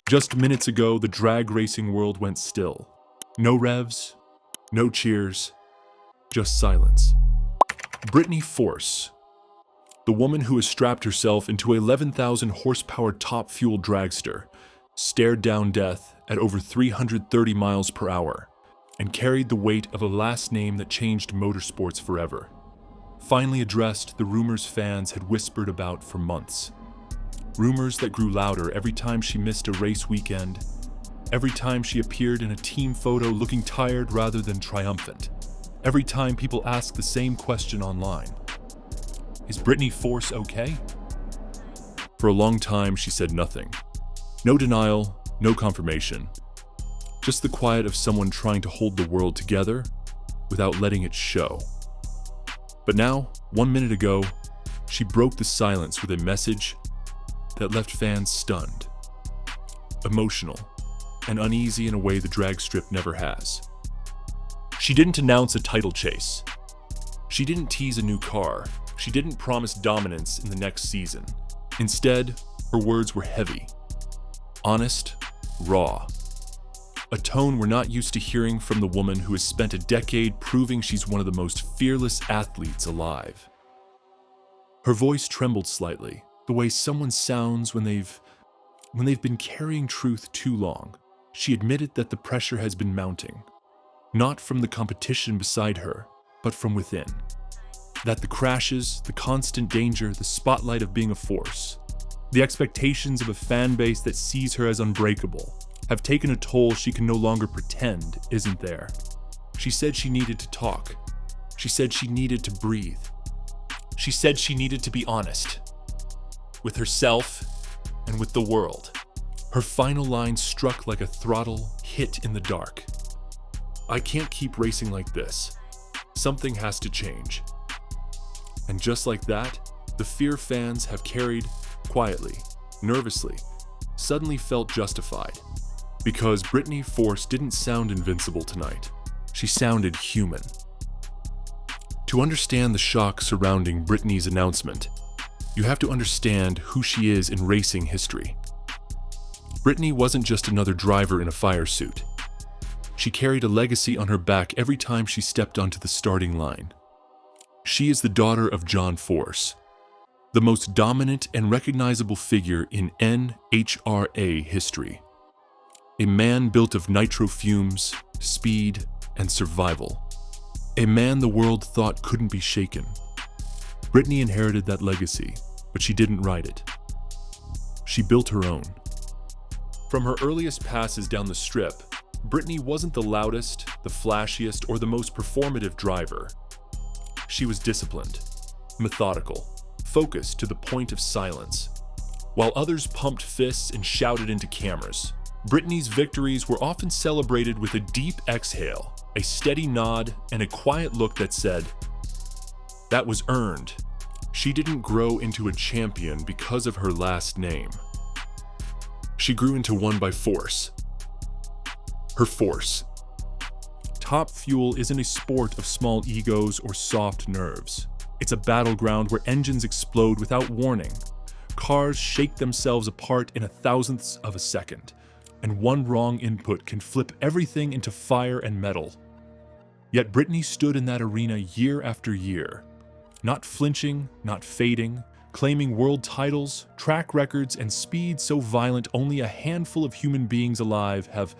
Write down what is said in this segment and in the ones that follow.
Just minutes ago, the drag racing world went still. No revs, no cheers, just silence. Brittany Force, the woman who has strapped herself into a 11,000 horsepower top fuel dragster, stared down death at over 330 miles per hour and carried the weight of a last name that changed motorsports forever. Finally addressed the rumors fans had whispered about for months. Rumors that grew louder every time she missed a race weekend, every time she appeared in a team photo looking tired rather than triumphant, every time people asked the same question online. Is Brittany Force okay? For a long time, she said nothing. No denial, no confirmation. Just the quiet of someone trying to hold the world together without letting it show. But now, 1 minute ago, she broke the silence with a message that left fans stunned, emotional, and uneasy in a way the drag strip never has. She didn't announce a title chase. She didn't tease a new car. She didn't promise dominance in the next season. Instead, her words were heavy, honest, raw. A tone we're not used to hearing from the woman who has spent a decade proving she's one of the most fearless athletes alive. Her voice trembled slightly, the way someone sounds when they've been carrying truth too long. She admitted that the pressure has been mounting, not from the competition beside her, but from within. That the crashes, the constant danger, the spotlight of being a force, the expectations of a fan base that sees her as unbreakable, have taken a toll she can no longer pretend isn't there. She said she needed to talk. She said she needed to breathe. She said she needed to be honest with herself and with the world. Her final line struck like a throttle hit in the dark. I can't keep racing like this. Something has to change. And just like that, the fear fans have carried quietly, nervously, suddenly felt justified. Because Brittany Force didn't sound invincible tonight. She sounded human. To understand the shock surrounding Brittany's announcement, you have to understand who she is in racing history. Brittany wasn't just another driver in a fire suit. She carried a legacy on her back every time she stepped onto the starting line. She is the daughter of John Force, the most dominant and recognizable figure in NHRA history. A man built of nitro fumes, speed, and survival. A man the world thought couldn't be shaken. Brittany inherited that legacy, but she didn't write it. She built her own. From her earliest passes down the strip, Brittany wasn't the loudest, the flashiest, or the most performative driver. She was disciplined, methodical, focused to the point of silence. While others pumped fists and shouted into cameras, Brittany's victories were often celebrated with a deep exhale, a steady nod, and a quiet look that said, "That was earned." She didn't grow into a champion because of her last name. She grew into one by force. Her force. Top fuel isn't a sport of small egos or soft nerves. It's a battleground where engines explode without warning. Cars shake themselves apart in a thousandths of a second, and one wrong input can flip everything into fire and metal. Yet Brittany stood in that arena year after year, not flinching, not fading, claiming world titles, track records, and speed so violent only a handful of human beings alive have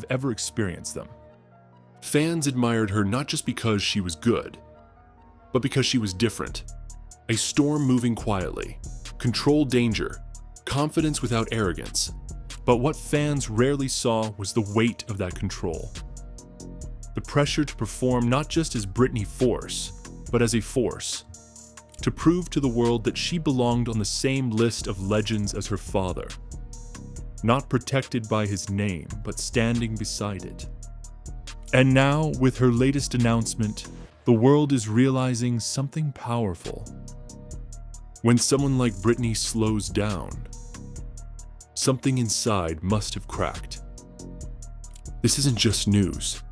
ever experienced them. Fans admired her not just because she was good, but because she was different. A storm moving quietly, controlled danger, confidence without arrogance. But what fans rarely saw was the weight of that control. The pressure to perform not just as Brittany Force, but as a force. To prove to the world that she belonged on the same list of legends as her father. Not protected by his name, but standing beside it. And now, with her latest announcement, the world is realizing something powerful. When someone like Brittany slows down, something inside must have cracked. This isn't just news.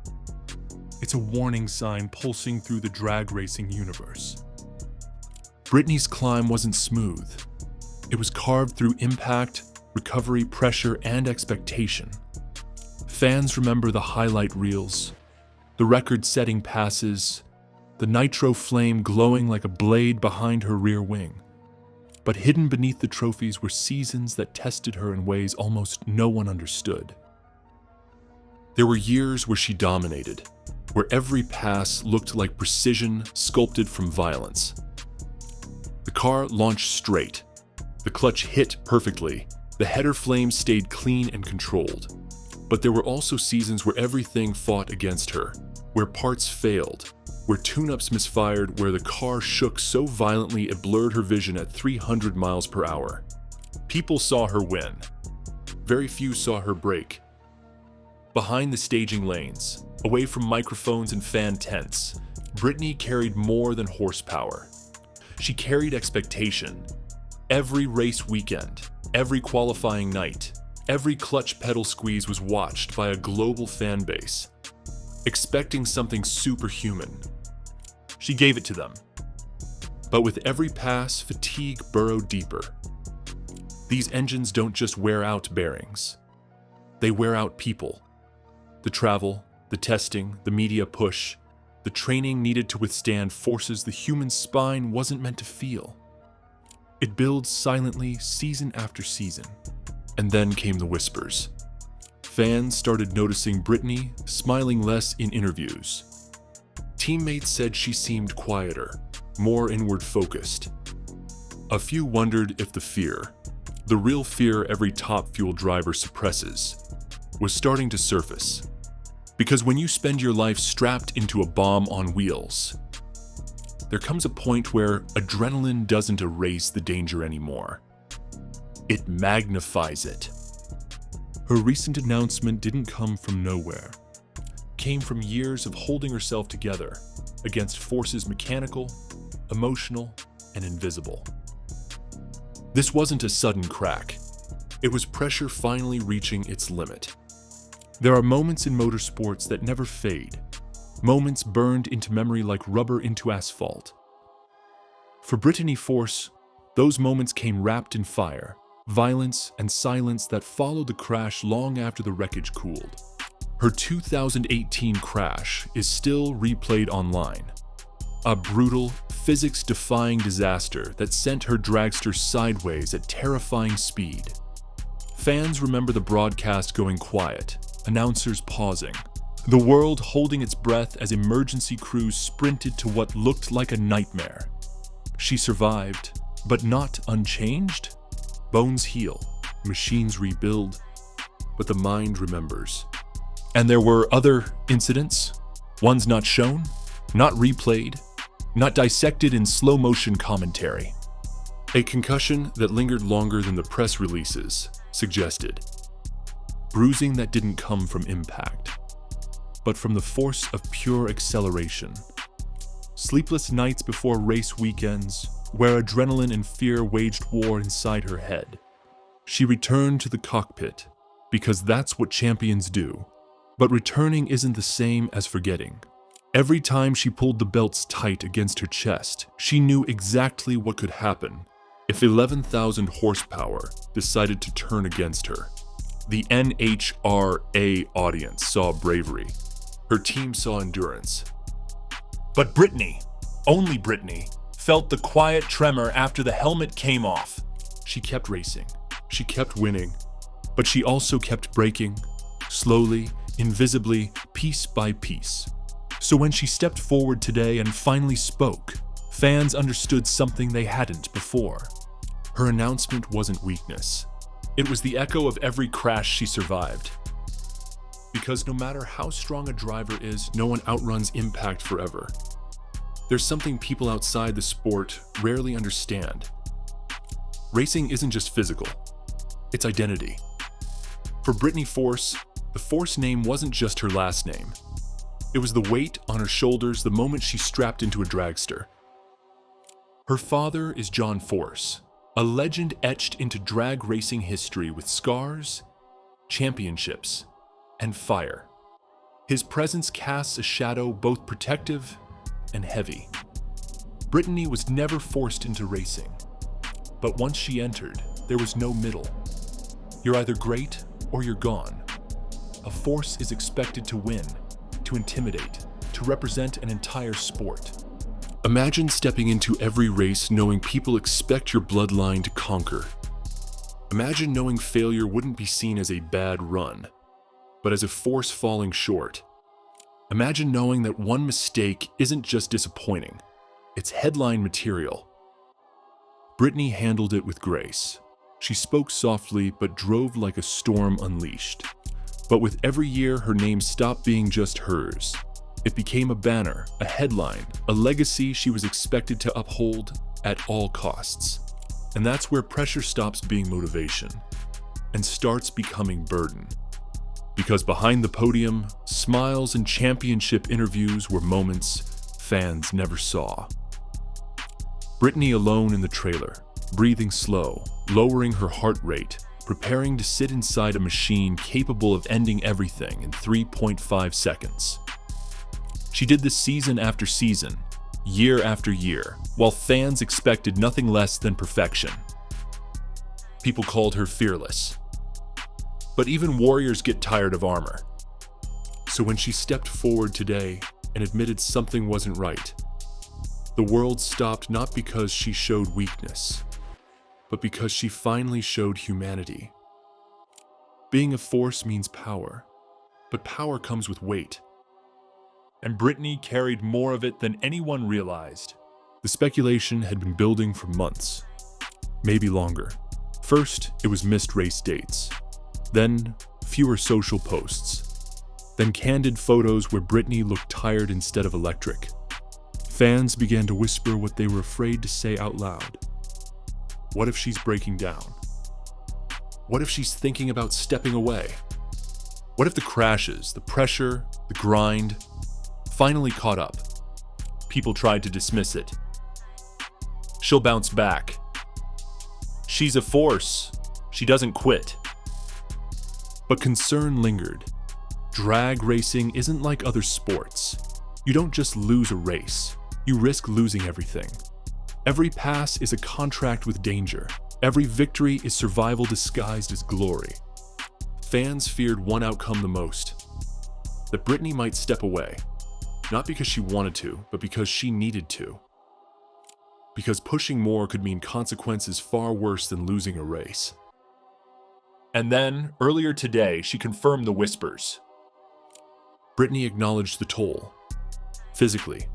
It's a warning sign pulsing through the drag racing universe. Brittany's climb wasn't smooth. It was carved through impact, recovery, pressure, and expectation. Fans remember the highlight reels, the record-setting passes, the nitro flame glowing like a blade behind her rear wing. But hidden beneath the trophies were seasons that tested her in ways almost no one understood. There were years where she dominated, where every pass looked like precision sculpted from violence. The car launched straight, the clutch hit perfectly, the header flame stayed clean and controlled. But there were also seasons where everything fought against her, where parts failed, where tune-ups misfired, where the car shook so violently it blurred her vision at 300 miles per hour. People saw her win. Very few saw her break. Behind the staging lanes, away from microphones and fan tents, Brittany carried more than horsepower. She carried expectation. Every race weekend, every qualifying night, every clutch pedal squeeze was watched by a global fan base, expecting something superhuman. She gave it to them. But with every pass, fatigue burrowed deeper. These engines don't just wear out bearings. They wear out people. The travel, the testing, the media push, the training needed to withstand forces the human spine wasn't meant to feel. It builds silently season after season. And then came the whispers. Fans started noticing Brittany smiling less in interviews. Teammates said she seemed quieter, more inward-focused. A few wondered if the fear, the real fear every top fuel driver suppresses, was starting to surface. Because when you spend your life strapped into a bomb on wheels, there comes a point where adrenaline doesn't erase the danger anymore. It magnifies it. Her recent announcement didn't come from nowhere. It came from years of holding herself together against forces mechanical, emotional, and invisible. This wasn't a sudden crack. It was pressure finally reaching its limit. There are moments in motorsports that never fade, moments burned into memory like rubber into asphalt. For Brittany Force, those moments came wrapped in fire, violence, and silence that followed the crash long after the wreckage cooled. Her 2018 crash is still replayed online. A brutal, physics-defying disaster that sent her dragster sideways at terrifying speed. Fans remember the broadcast going quiet, announcers pausing, the world holding its breath as emergency crews sprinted to what looked like a nightmare. She survived, but not unchanged? Bones heal, machines rebuild, but the mind remembers. And there were other incidents, ones not shown, not replayed, not dissected in slow-motion commentary. A concussion that lingered longer than the press releases suggested. Bruising that didn't come from impact, but from the force of pure acceleration. Sleepless nights before race weekends, where adrenaline and fear waged war inside her head. She returned to the cockpit, because that's what champions do. But returning isn't the same as forgetting. Every time she pulled the belts tight against her chest, she knew exactly what could happen if 11,000 horsepower decided to turn against her. The NHRA audience saw bravery. Her team saw endurance. But Brittany, only Brittany, felt the quiet tremor after the helmet came off. She kept racing. She kept winning. But she also kept breaking, slowly, invisibly, piece by piece. So when she stepped forward today and finally spoke, fans understood something they hadn't before. Her announcement wasn't weakness. It was the echo of every crash she survived. Because no matter how strong a driver is, no one outruns impact forever. There's something people outside the sport rarely understand. Racing isn't just physical, it's identity. For Brittany Force, the Force name wasn't just her last name. It was the weight on her shoulders the moment she strapped into a dragster. Her father is John Force, a legend etched into drag racing history with scars, championships, and fire. His presence casts a shadow both protective and heavy. Brittany was never forced into racing, but once she entered, there was no middle. You're either great or you're gone. A force is expected to win, to intimidate, to represent an entire sport. Imagine stepping into every race knowing people expect your bloodline to conquer. Imagine knowing failure wouldn't be seen as a bad run, but as a force falling short. Imagine knowing that one mistake isn't just disappointing, it's headline material. Brittany handled it with grace. She spoke softly but drove like a storm unleashed. But with every year, her name stopped being just hers. It became a banner, a headline, a legacy she was expected to uphold at all costs. And that's where pressure stops being motivation and starts becoming burden. Because behind the podium, smiles and championship interviews were moments fans never saw. Brittany alone in the trailer, breathing slow, lowering her heart rate, preparing to sit inside a machine capable of ending everything in 3.5 seconds. She did this season after season, year after year, while fans expected nothing less than perfection. People called her fearless. But even warriors get tired of armor. So when she stepped forward today and admitted something wasn't right, the world stopped not because she showed weakness, but because she finally showed humanity. Being a force means power, but power comes with weight. And Brittany carried more of it than anyone realized. The speculation had been building for months, maybe longer. First, it was missed race dates. Then, fewer social posts. Then candid photos where Brittany looked tired instead of electric. Fans began to whisper what they were afraid to say out loud. What if she's breaking down? What if she's thinking about stepping away? What if the crashes, the pressure, the grind, finally caught up? People tried to dismiss it. She'll bounce back. She's a force. She doesn't quit. But concern lingered. Drag racing isn't like other sports. You don't just lose a race. You risk losing everything. Every pass is a contract with danger. Every victory is survival disguised as glory. Fans feared one outcome the most: that Brittany might step away. Not because she wanted to, but because she needed to. Because pushing more could mean consequences far worse than losing a race. And then, earlier today, she confirmed the whispers. Brittany acknowledged the toll. Physically,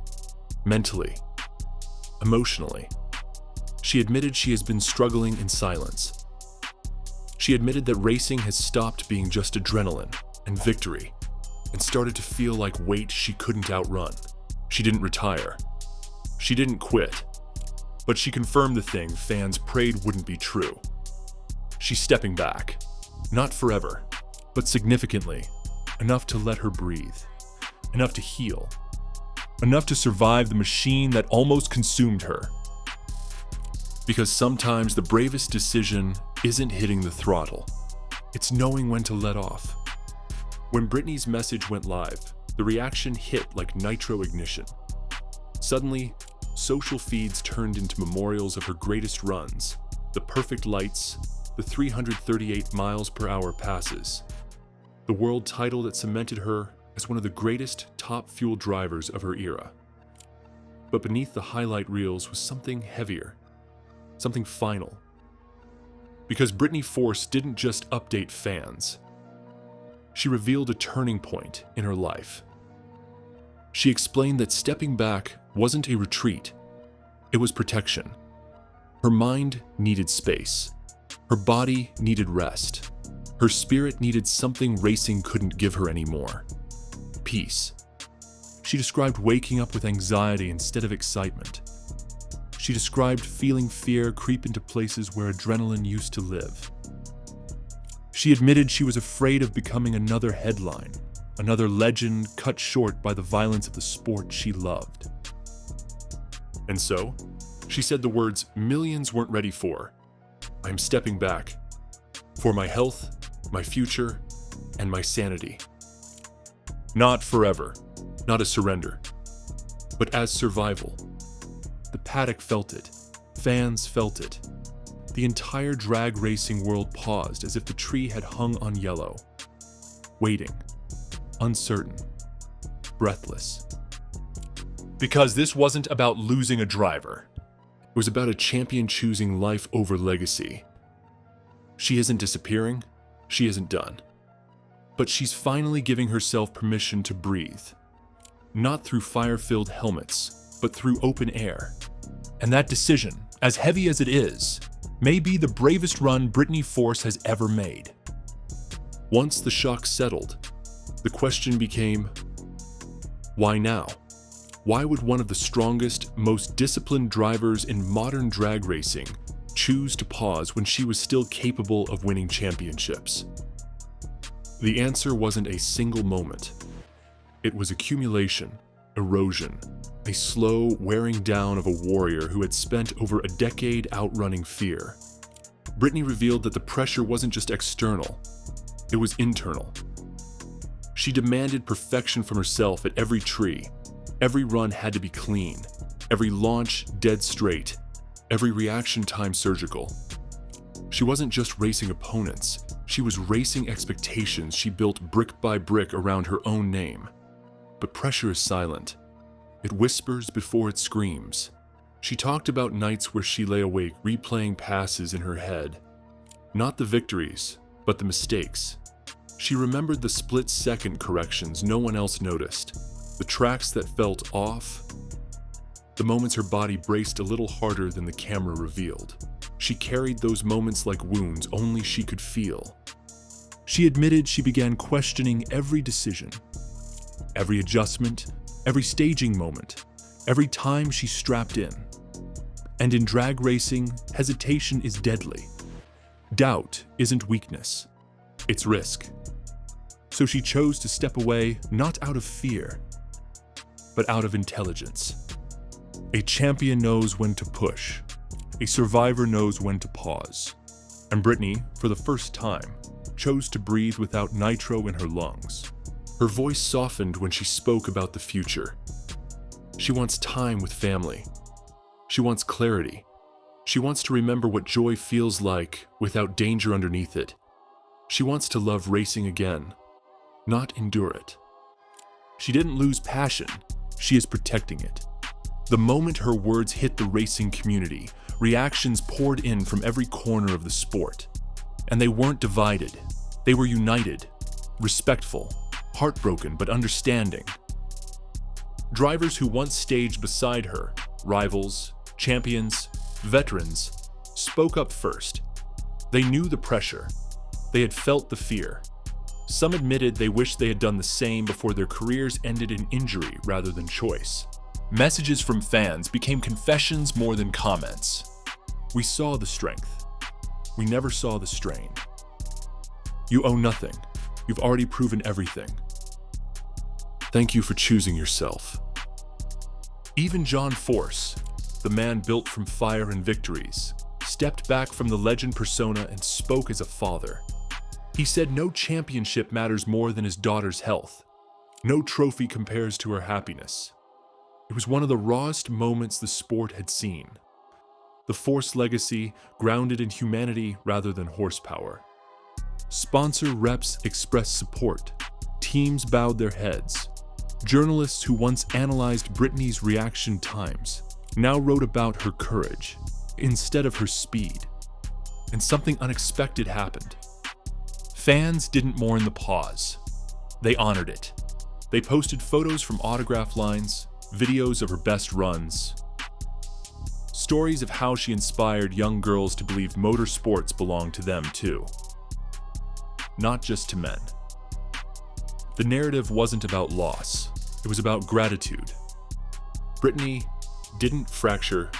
mentally, emotionally. She admitted she has been struggling in silence. She admitted that racing has stopped being just adrenaline and victory and started to feel like weight she couldn't outrun. She didn't retire. She didn't quit. But she confirmed the thing fans prayed wouldn't be true. She's stepping back. Not forever, but significantly. Enough to let her breathe. Enough to heal. Enough to survive the machine that almost consumed her. Because sometimes the bravest decision isn't hitting the throttle. It's knowing when to let off. When Brittany's message went live, the reaction hit like nitro ignition. Suddenly, social feeds turned into memorials of her greatest runs, the perfect lights, the 338 miles per hour passes, the world title that cemented her as one of the greatest top fuel drivers of her era. But beneath the highlight reels was something heavier, something final. Because Brittany Force didn't just update fans. She revealed a turning point in her life. She explained that stepping back wasn't a retreat, it was protection. Her mind needed space. Her body needed rest. Her spirit needed something racing couldn't give her anymore: peace. She described waking up with anxiety instead of excitement. She described feeling fear creep into places where adrenaline used to live. She admitted she was afraid of becoming another headline, another legend cut short by the violence of the sport she loved. And so, she said the words millions weren't ready for: "I'm stepping back. For my health, my future, and my sanity." Not forever, not as surrender, but as survival. The paddock felt it. Fans felt it. The entire drag racing world paused as if the tree had hung on yellow, waiting, uncertain, breathless. Because this wasn't about losing a driver. It was about a champion choosing life over legacy. She isn't disappearing, she isn't done. But she's finally giving herself permission to breathe. Not through fire-filled helmets, but through open air. And that decision, as heavy as it is, may be the bravest run Brittany Force has ever made. Once the shock settled, the question became, why now? Why would one of the strongest, most disciplined drivers in modern drag racing choose to pause when she was still capable of winning championships? The answer wasn't a single moment. It was accumulation, erosion, a slow wearing down of a warrior who had spent over a decade outrunning fear. Brittany revealed that the pressure wasn't just external, it was internal. She demanded perfection from herself at every tree. Every run had to be clean, every launch dead straight, every reaction time surgical. She wasn't just racing opponents, she was racing expectations she built brick by brick around her own name. But pressure is silent. It whispers before it screams. She talked about nights where she lay awake replaying passes in her head. Not the victories, but the mistakes. She remembered the split-second corrections no one else noticed, the tracks that felt off, the moments her body braced a little harder than the camera revealed. She carried those moments like wounds only she could feel. She admitted she began questioning every decision, every adjustment, every staging moment, every time she strapped in. And in drag racing, hesitation is deadly. Doubt isn't weakness, it's risk. So she chose to step away not out of fear, but out of intelligence. A champion knows when to push. A survivor knows when to pause. And Brittany, for the first time, chose to breathe without nitro in her lungs. Her voice softened when she spoke about the future. She wants time with family. She wants clarity. She wants to remember what joy feels like without danger underneath it. She wants to love racing again, not endure it. She didn't lose passion, she is protecting it. The moment her words hit the racing community, reactions poured in from every corner of the sport. And they weren't divided, they were united, respectful, heartbroken but understanding. Drivers who once staged beside her, rivals, champions, veterans, spoke up first. They knew the pressure. They had felt the fear. Some admitted they wished they had done the same before their careers ended in injury rather than choice. Messages from fans became confessions more than comments. We saw the strength. We never saw the strain. You owe nothing. You've already proven everything. Thank you for choosing yourself. Even John Force, the man built from fire and victories, stepped back from the legend persona and spoke as a father. He said no championship matters more than his daughter's health. No trophy compares to her happiness. It was one of the rawest moments the sport had seen. The Force legacy grounded in humanity rather than horsepower. Sponsor reps expressed support. Teams bowed their heads. Journalists who once analyzed Brittany's reaction times now wrote about her courage instead of her speed. And something unexpected happened. Fans didn't mourn the pause. They honored it. They posted photos from autograph lines, videos of her best runs, stories of how she inspired young girls to believe motorsports belonged to them too. Not just to men. The narrative wasn't about loss, it was about gratitude. Brittany didn't fracture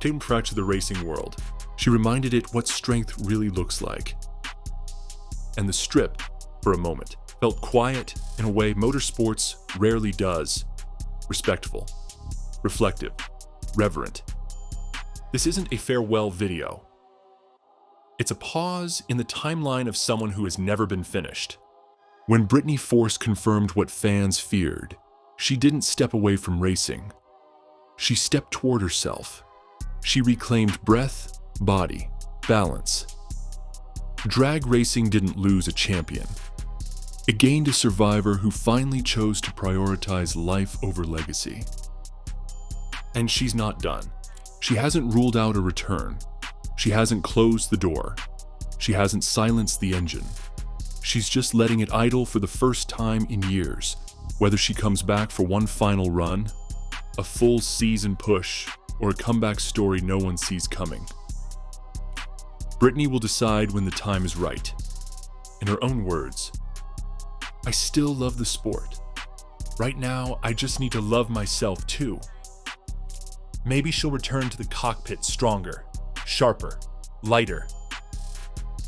the racing world. She reminded it what strength really looks like. And the strip, for a moment, felt quiet in a way motorsports rarely does. Respectful, reflective, reverent. This isn't a farewell video. It's a pause in the timeline of someone who has never been finished. When Brittany Force confirmed what fans feared, she didn't step away from racing. She stepped toward herself. She reclaimed breath, body, balance. Drag racing didn't lose a champion. It gained a survivor who finally chose to prioritize life over legacy. And she's not done. She hasn't ruled out a return. She hasn't closed the door. She hasn't silenced the engine. She's just letting it idle for the first time in years. Whether she comes back for one final run, a full season push, or a comeback story no one sees coming. Brittany will decide when the time is right. In her own words, "I still love the sport. Right now, I just need to love myself too." Maybe she'll return to the cockpit stronger, sharper, lighter.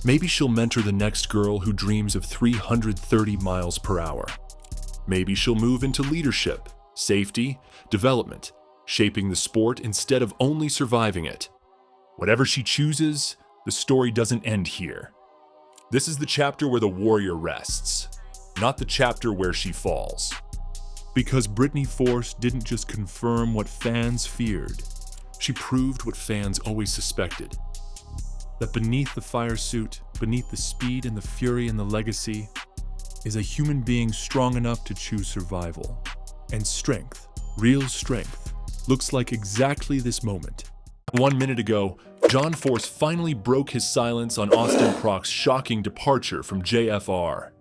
Maybe she'll mentor the next girl who dreams of 330 miles per hour. Maybe she'll move into leadership, safety, development, shaping the sport instead of only surviving it. Whatever she chooses, the story doesn't end here. This is the chapter where the warrior rests, not the chapter where she falls. Because Brittany Force didn't just confirm what fans feared, she proved what fans always suspected. That beneath the fire suit, beneath the speed and the fury and the legacy, is a human being strong enough to choose survival. And strength, real strength, looks like exactly this moment. 1 minute ago, John Force finally broke his silence on Austin Proc's shocking departure from JFR.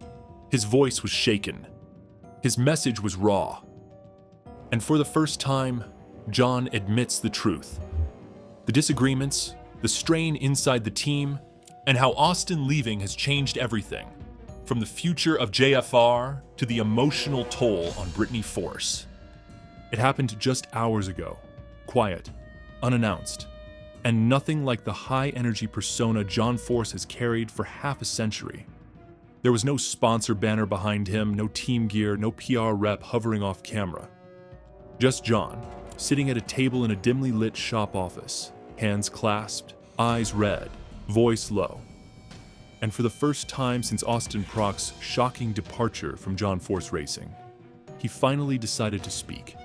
His voice was shaken. His message was raw. And for the first time, John admits the truth. The disagreements, the strain inside the team, and how Austin leaving has changed everything. From the future of JFR to the emotional toll on Brittany Force. It happened just hours ago. Quiet, unannounced, and nothing like the high-energy persona John Force has carried for half a century. There was no sponsor banner behind him, no team gear, no PR rep hovering off camera. Just John, sitting at a table in a dimly lit shop office, hands clasped, eyes red, voice low. And for the first time since Austin Proc's shocking departure from John Force Racing, he finally decided to speak.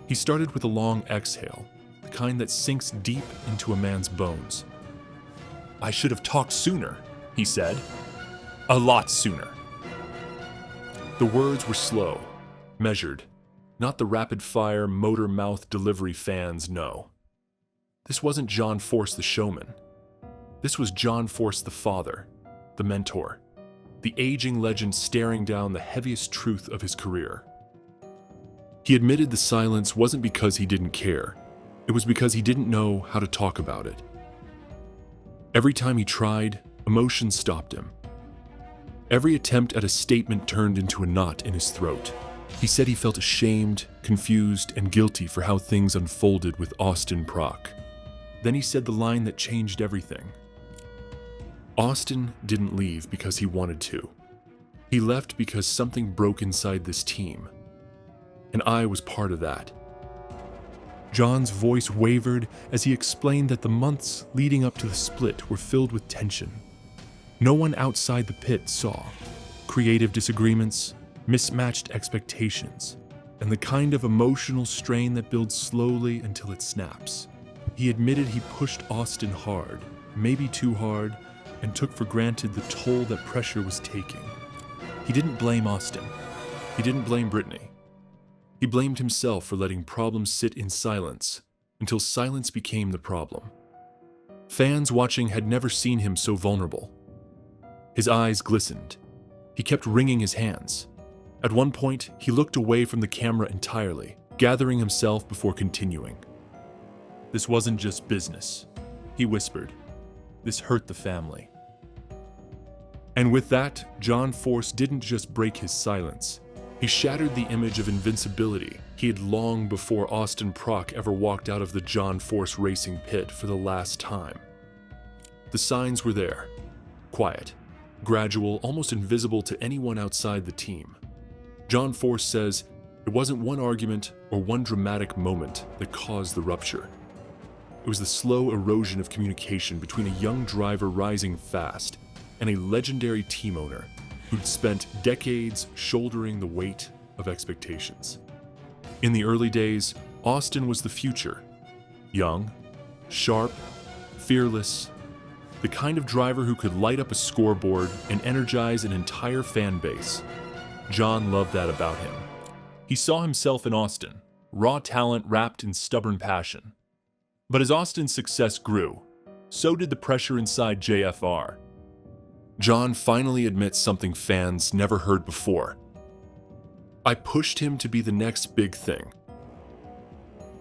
He started with a long exhale, the kind that sinks deep into a man's bones. "I should have talked sooner," he said. "A lot sooner." The words were slow, measured, not the rapid-fire, motor-mouth delivery fans know. This wasn't John Force the showman. This was John Force the father, the mentor, the aging legend staring down the heaviest truth of his career. He admitted the silence wasn't because he didn't care. It was because he didn't know how to talk about it. Every time he tried, emotion stopped him. Every attempt at a statement turned into a knot in his throat. He said he felt ashamed, confused, and guilty for how things unfolded with Austin Proc. Then he said the line that changed everything. Austin didn't leave because he wanted to. He left because something broke inside this team. And I was part of that. John's voice wavered as he explained that the months leading up to the split were filled with tension. No one outside the pit saw creative disagreements, mismatched expectations, and the kind of emotional strain that builds slowly until it snaps. He admitted he pushed Austin hard, maybe too hard, and took for granted the toll that pressure was taking. He didn't blame Austin. He didn't blame Brittany. He blamed himself for letting problems sit in silence until silence became the problem. Fans watching had never seen him so vulnerable. His eyes glistened. He kept wringing his hands. At one point, he looked away from the camera entirely, gathering himself before continuing. "This wasn't just business," he whispered. "This hurt the family." And with that, John Force didn't just break his silence. He shattered the image of invincibility he had long before Austin Proc ever walked out of the John Force Racing pit for the last time. The signs were there. Quiet, gradual, almost invisible to anyone outside the team. John Force says it wasn't one argument or one dramatic moment that caused the rupture. It was the slow erosion of communication between a young driver rising fast and a legendary team owner who'd spent decades shouldering the weight of expectations. In the early days, Austin was the future. Young, sharp, fearless, The kind of driver who could light up a scoreboard and energize an entire fan base. John loved that about him. He saw himself in Austin, raw talent wrapped in stubborn passion. But as Austin's success grew, so did the pressure inside JFR. John finally admits something fans never heard before. I pushed him to be the next big thing.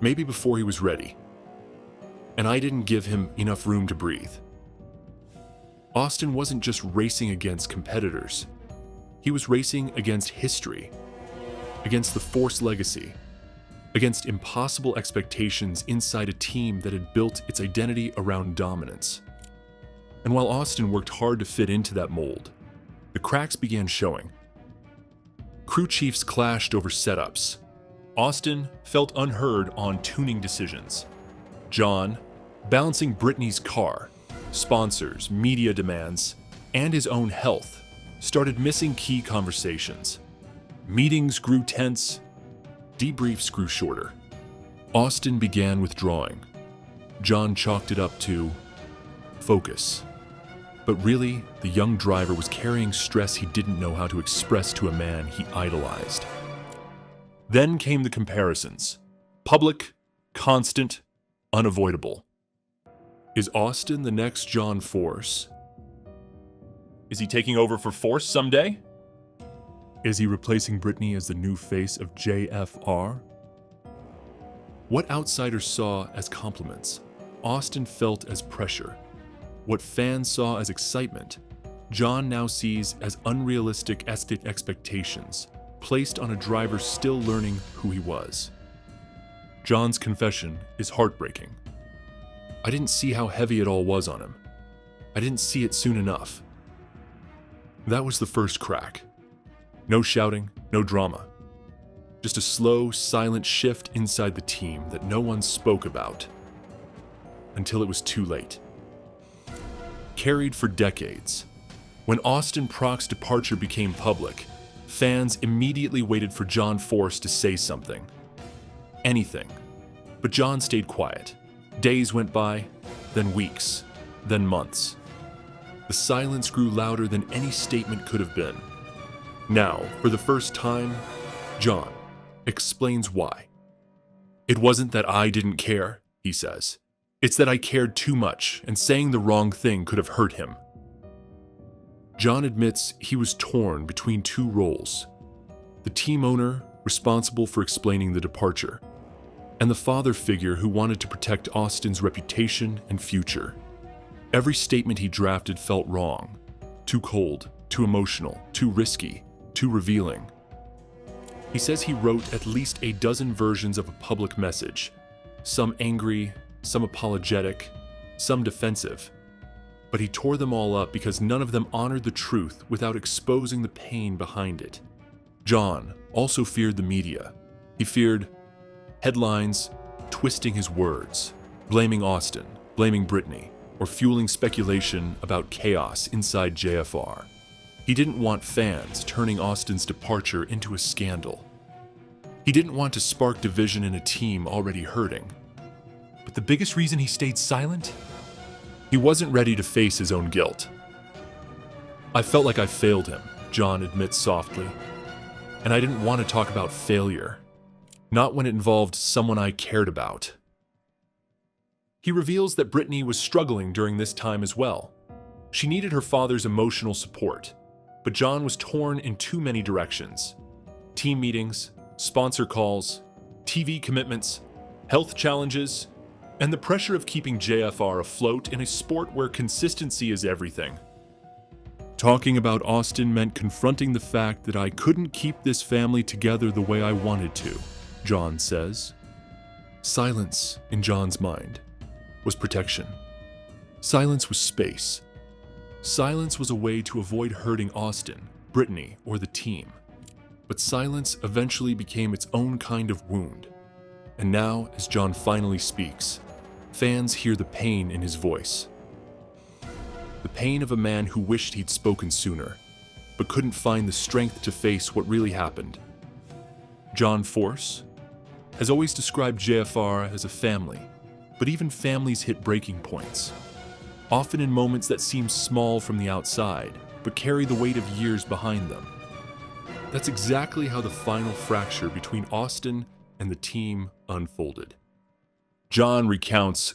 Maybe before he was ready. And I didn't give him enough room to breathe. Austin wasn't just racing against competitors. He was racing against history, against the Force legacy, against impossible expectations inside a team that had built its identity around dominance. And while Austin worked hard to fit into that mold, the cracks began showing. Crew chiefs clashed over setups. Austin felt unheard on tuning decisions. John, balancing Brittany's car, sponsors, media demands, and his own health, started missing key conversations. Meetings grew tense, debriefs grew shorter. Austin began withdrawing. John chalked it up to focus. But really, the young driver was carrying stress he didn't know how to express to a man he idolized. Then came the comparisons. Public, constant, unavoidable. Is Austin the next John Force? Is he taking over for Force someday? Is he replacing Brittany as the new face of JFR? What outsiders saw as compliments, Austin felt as pressure. What fans saw as excitement, John now sees as unrealistic expectations placed on a driver still learning who he was. John's confession is heartbreaking. I didn't see how heavy it all was on him. I didn't see it soon enough. That was the first crack. No shouting, no drama. Just a slow, silent shift inside the team that no one spoke about. Until it was too late. Carried for decades. When Austin Prock's departure became public, fans immediately waited for John Force to say something. Anything. But John stayed quiet. Days went by, then weeks, then months. The silence grew louder than any statement could have been. Now, for the first time, John explains why. It wasn't that I didn't care, he says. It's that I cared too much, and saying the wrong thing could have hurt him. John admits he was torn between two roles. The team owner, responsible for explaining the departure, and the father figure who wanted to protect Austin's reputation and future. Every statement he drafted felt wrong. Too cold, too emotional, too risky, too revealing. He says he wrote at least a dozen versions of a public message, some angry, some apologetic, some defensive. But he tore them all up because none of them honored the truth without exposing the pain behind it. John also feared the media. He feared headlines twisting his words, blaming Austin, blaming Brittany, or fueling speculation about chaos inside JFR. He didn't want fans turning Austin's departure into a scandal. He didn't want to spark division in a team already hurting. But the biggest reason he stayed silent? He wasn't ready to face his own guilt. I felt like I failed him, John admits softly. And I didn't want to talk about failure. Not when it involved someone I cared about. He reveals that Brittany was struggling during this time as well. She needed her father's emotional support, but John was torn in too many directions. Team meetings, sponsor calls, TV commitments, health challenges, and the pressure of keeping JFR afloat in a sport where consistency is everything. Talking about Austin meant confronting the fact that I couldn't keep this family together the way I wanted to, John says. Silence, in John's mind, was protection. Silence was space. Silence was a way to avoid hurting Austin, Brittany, or the team. But silence eventually became its own kind of wound. And now, as John finally speaks, fans hear the pain in his voice. The pain of a man who wished he'd spoken sooner, but couldn't find the strength to face what really happened. John Force has always described JFR as a family, but even families hit breaking points. often in moments that seem small from the outside, but carry the weight of years behind them. That's exactly how the final fracture between Austin and the team unfolded. John recounts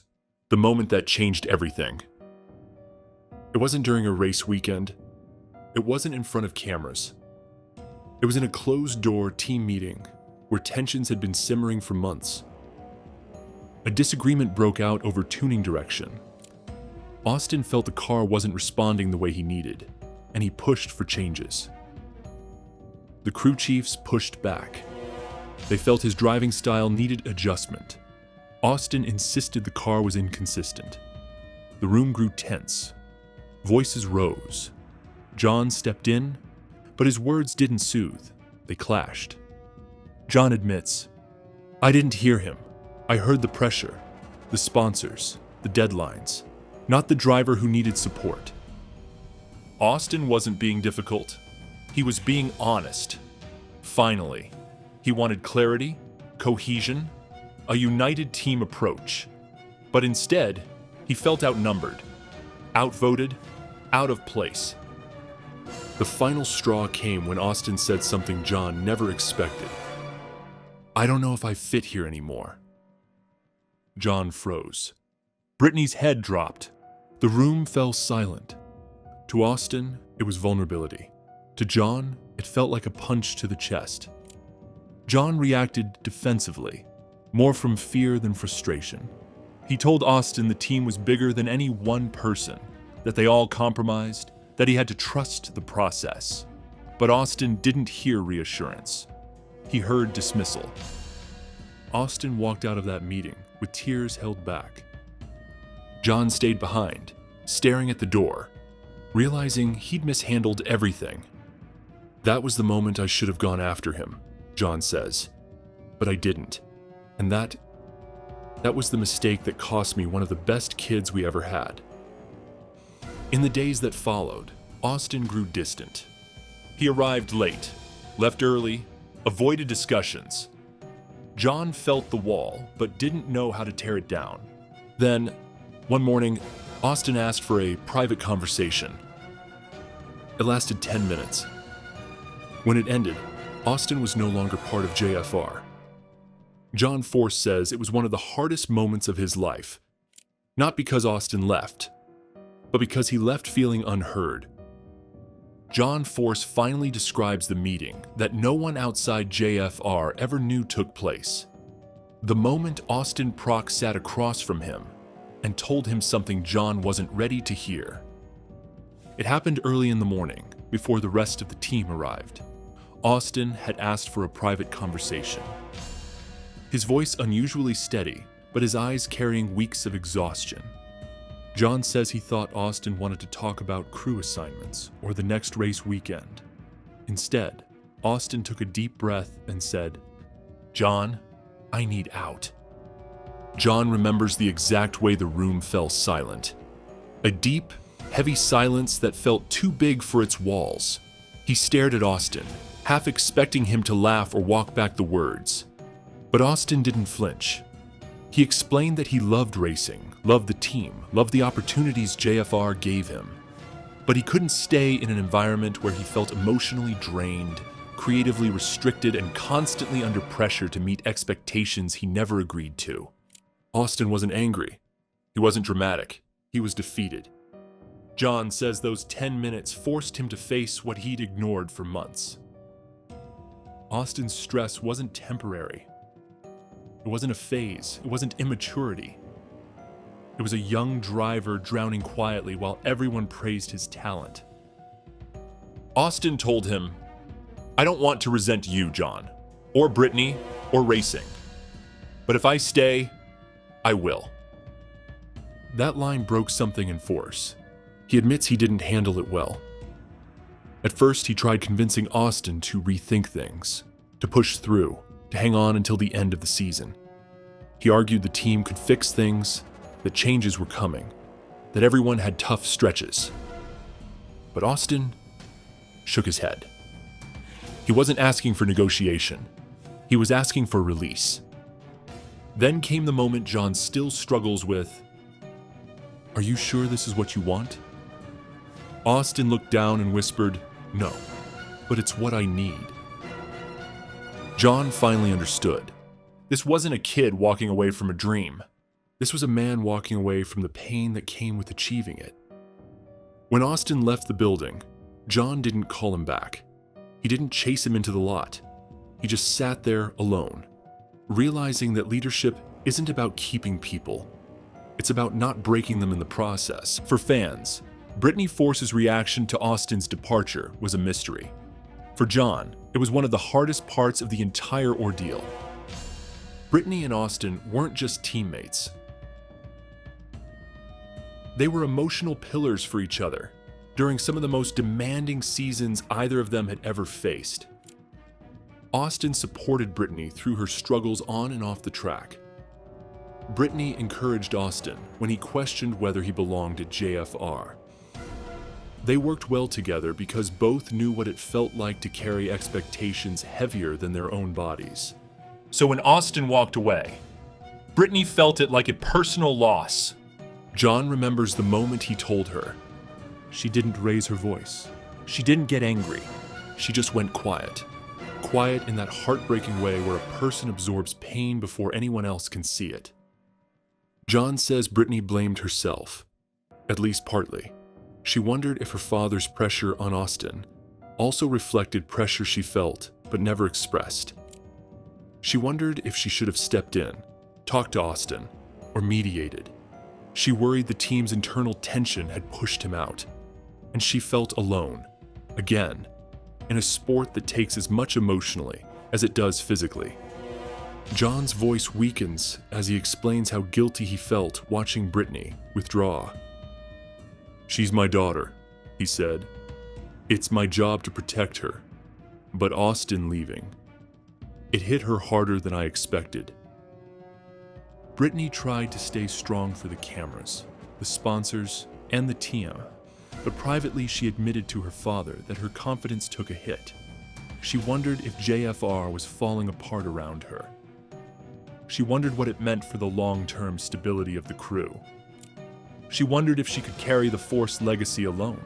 the moment that changed everything. It wasn't during a race weekend. It wasn't in front of cameras. It was in a closed-door team meeting where tensions had been simmering for months. A disagreement broke out over tuning direction. Austin felt the car wasn't responding the way he needed, and he pushed for changes. The crew chiefs pushed back. They felt his driving style needed adjustment. Austin insisted the car was inconsistent. The room grew tense. Voices rose. John stepped in, but his words didn't soothe. They clashed. John admits, "I didn't hear him. I heard the pressure, the sponsors, the deadlines, not the driver who needed support." Austin wasn't being difficult. He was being honest. Finally, he wanted clarity, cohesion, a united team approach. But instead, he felt outnumbered, outvoted, out of place. The final straw came when Austin said something John never expected. "I don't know if I fit here anymore." John froze. Brittany's head dropped. The room fell silent. To Austin, it was vulnerability. To John, it felt like a punch to the chest. John reacted defensively, more from fear than frustration. He told Austin the team was bigger than any one person, that they all compromised, that he had to trust the process. But Austin didn't hear reassurance. He heard dismissal. Austin walked out of that meeting with tears held back. John stayed behind, staring at the door, realizing he'd mishandled everything. "That was the moment I should have gone after him," John says. "But I didn't. And that was the mistake that cost me one of the best kids we ever had." In the days that followed, Austin grew distant. He arrived late, left early, avoided discussions. John felt the wall, but didn't know how to tear it down. Then, one morning, Austin asked for a private conversation. It lasted 10 minutes. When it ended, Austin was no longer part of JFR. John Force says it was one of the hardest moments of his life, not because Austin left, but because he left feeling unheard. John Force finally describes the meeting that no one outside JFR ever knew took place. The moment Austin Prock sat across from him and told him something John wasn't ready to hear. It happened early in the morning, before the rest of the team arrived. Austin had asked for a private conversation. His voice unusually steady, but his eyes carrying weeks of exhaustion. John says he thought Austin wanted to talk about crew assignments or the next race weekend. Instead, Austin took a deep breath and said, "John, I need out." John remembers the exact way the room fell silent. A deep, heavy silence that felt too big for its walls. He stared at Austin, half expecting him to laugh or walk back the words. But Austin didn't flinch. He explained that he loved racing, loved the team, loved the opportunities JFR gave him. But he couldn't stay in an environment where he felt emotionally drained, creatively restricted, and constantly under pressure to meet expectations he never agreed to. Austin wasn't angry. He wasn't dramatic. He was defeated. John says those 10 minutes forced him to face what he'd ignored for months. Austin's stress wasn't temporary. It wasn't a phase. It wasn't immaturity. It was a young driver drowning quietly while everyone praised his talent. Austin told him, "I don't want to resent you, John, or Brittany, or racing. But if I stay, I will." That line broke something in Force. He admits he didn't handle it well. At first, he tried convincing Austin to rethink things, to push through, to hang on until the end of the season. He argued the team could fix things, that changes were coming, that everyone had tough stretches. But Austin shook his head. He wasn't asking for negotiation. He was asking for release. Then came the moment John still struggles with. Are you sure this is what you want? Austin looked down and whispered, "No, but it's what I need." John finally understood. This wasn't a kid walking away from a dream. This was a man walking away from the pain that came with achieving it. When Austin left the building, John didn't call him back. He didn't chase him into the lot. He just sat there alone, realizing that leadership isn't about keeping people. It's about not breaking them in the process. For fans, Brittany Force's reaction to Austin's departure was a mystery. For John, it was one of the hardest parts of the entire ordeal. Brittany and Austin weren't just teammates. They were emotional pillars for each other during some of the most demanding seasons either of them had ever faced. Austin supported Brittany through her struggles on and off the track. Brittany encouraged Austin when he questioned whether he belonged at JFR. They worked well together because both knew what it felt like to carry expectations heavier than their own bodies. So when Austin walked away, Brittany felt it like a personal loss. John remembers the moment he told her. She didn't raise her voice. She didn't get angry. She just went quiet. Quiet in that heartbreaking way where a person absorbs pain before anyone else can see it. John says Brittany blamed herself, at least partly. She wondered if her father's pressure on Austin also reflected pressure she felt but never expressed. She wondered if she should have stepped in, talked to Austin, or mediated. She worried the team's internal tension had pushed him out, and she felt alone, again, in a sport that takes as much emotionally as it does physically. John's voice weakens as he explains how guilty he felt watching Brittany withdraw. "She's my daughter," he said. "It's my job to protect her. But Austin leaving, it hit her harder than I expected." Brittany tried to stay strong for the cameras, the sponsors, and the team, but privately she admitted to her father that her confidence took a hit. She wondered if JFR was falling apart around her. She wondered what it meant for the long-term stability of the crew. She wondered if she could carry the Force legacy alone.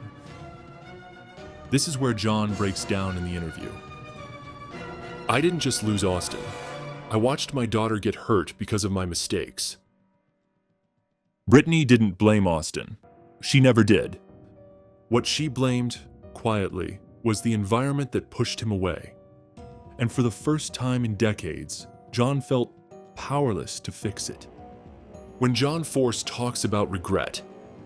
This is where John breaks down in the interview. "I didn't just lose Austin. I watched my daughter get hurt because of my mistakes." Brittany didn't blame Austin. She never did. What she blamed, quietly, was the environment that pushed him away. And for the first time in decades, John felt powerless to fix it. When John Force talks about regret,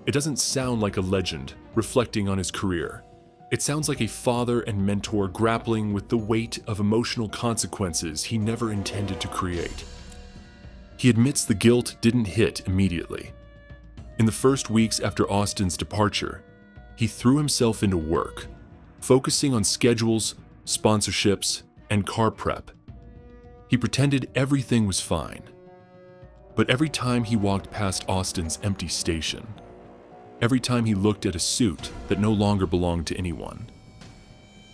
it doesn't sound like a legend reflecting on his career. It sounds like a father and mentor grappling with the weight of emotional consequences he never intended to create. He admits the guilt didn't hit immediately. In the first weeks after Austin's departure, he threw himself into work, focusing on schedules, sponsorships, and car prep. He pretended everything was fine. But every time he walked past Austin's empty station, every time he looked at a suit that no longer belonged to anyone,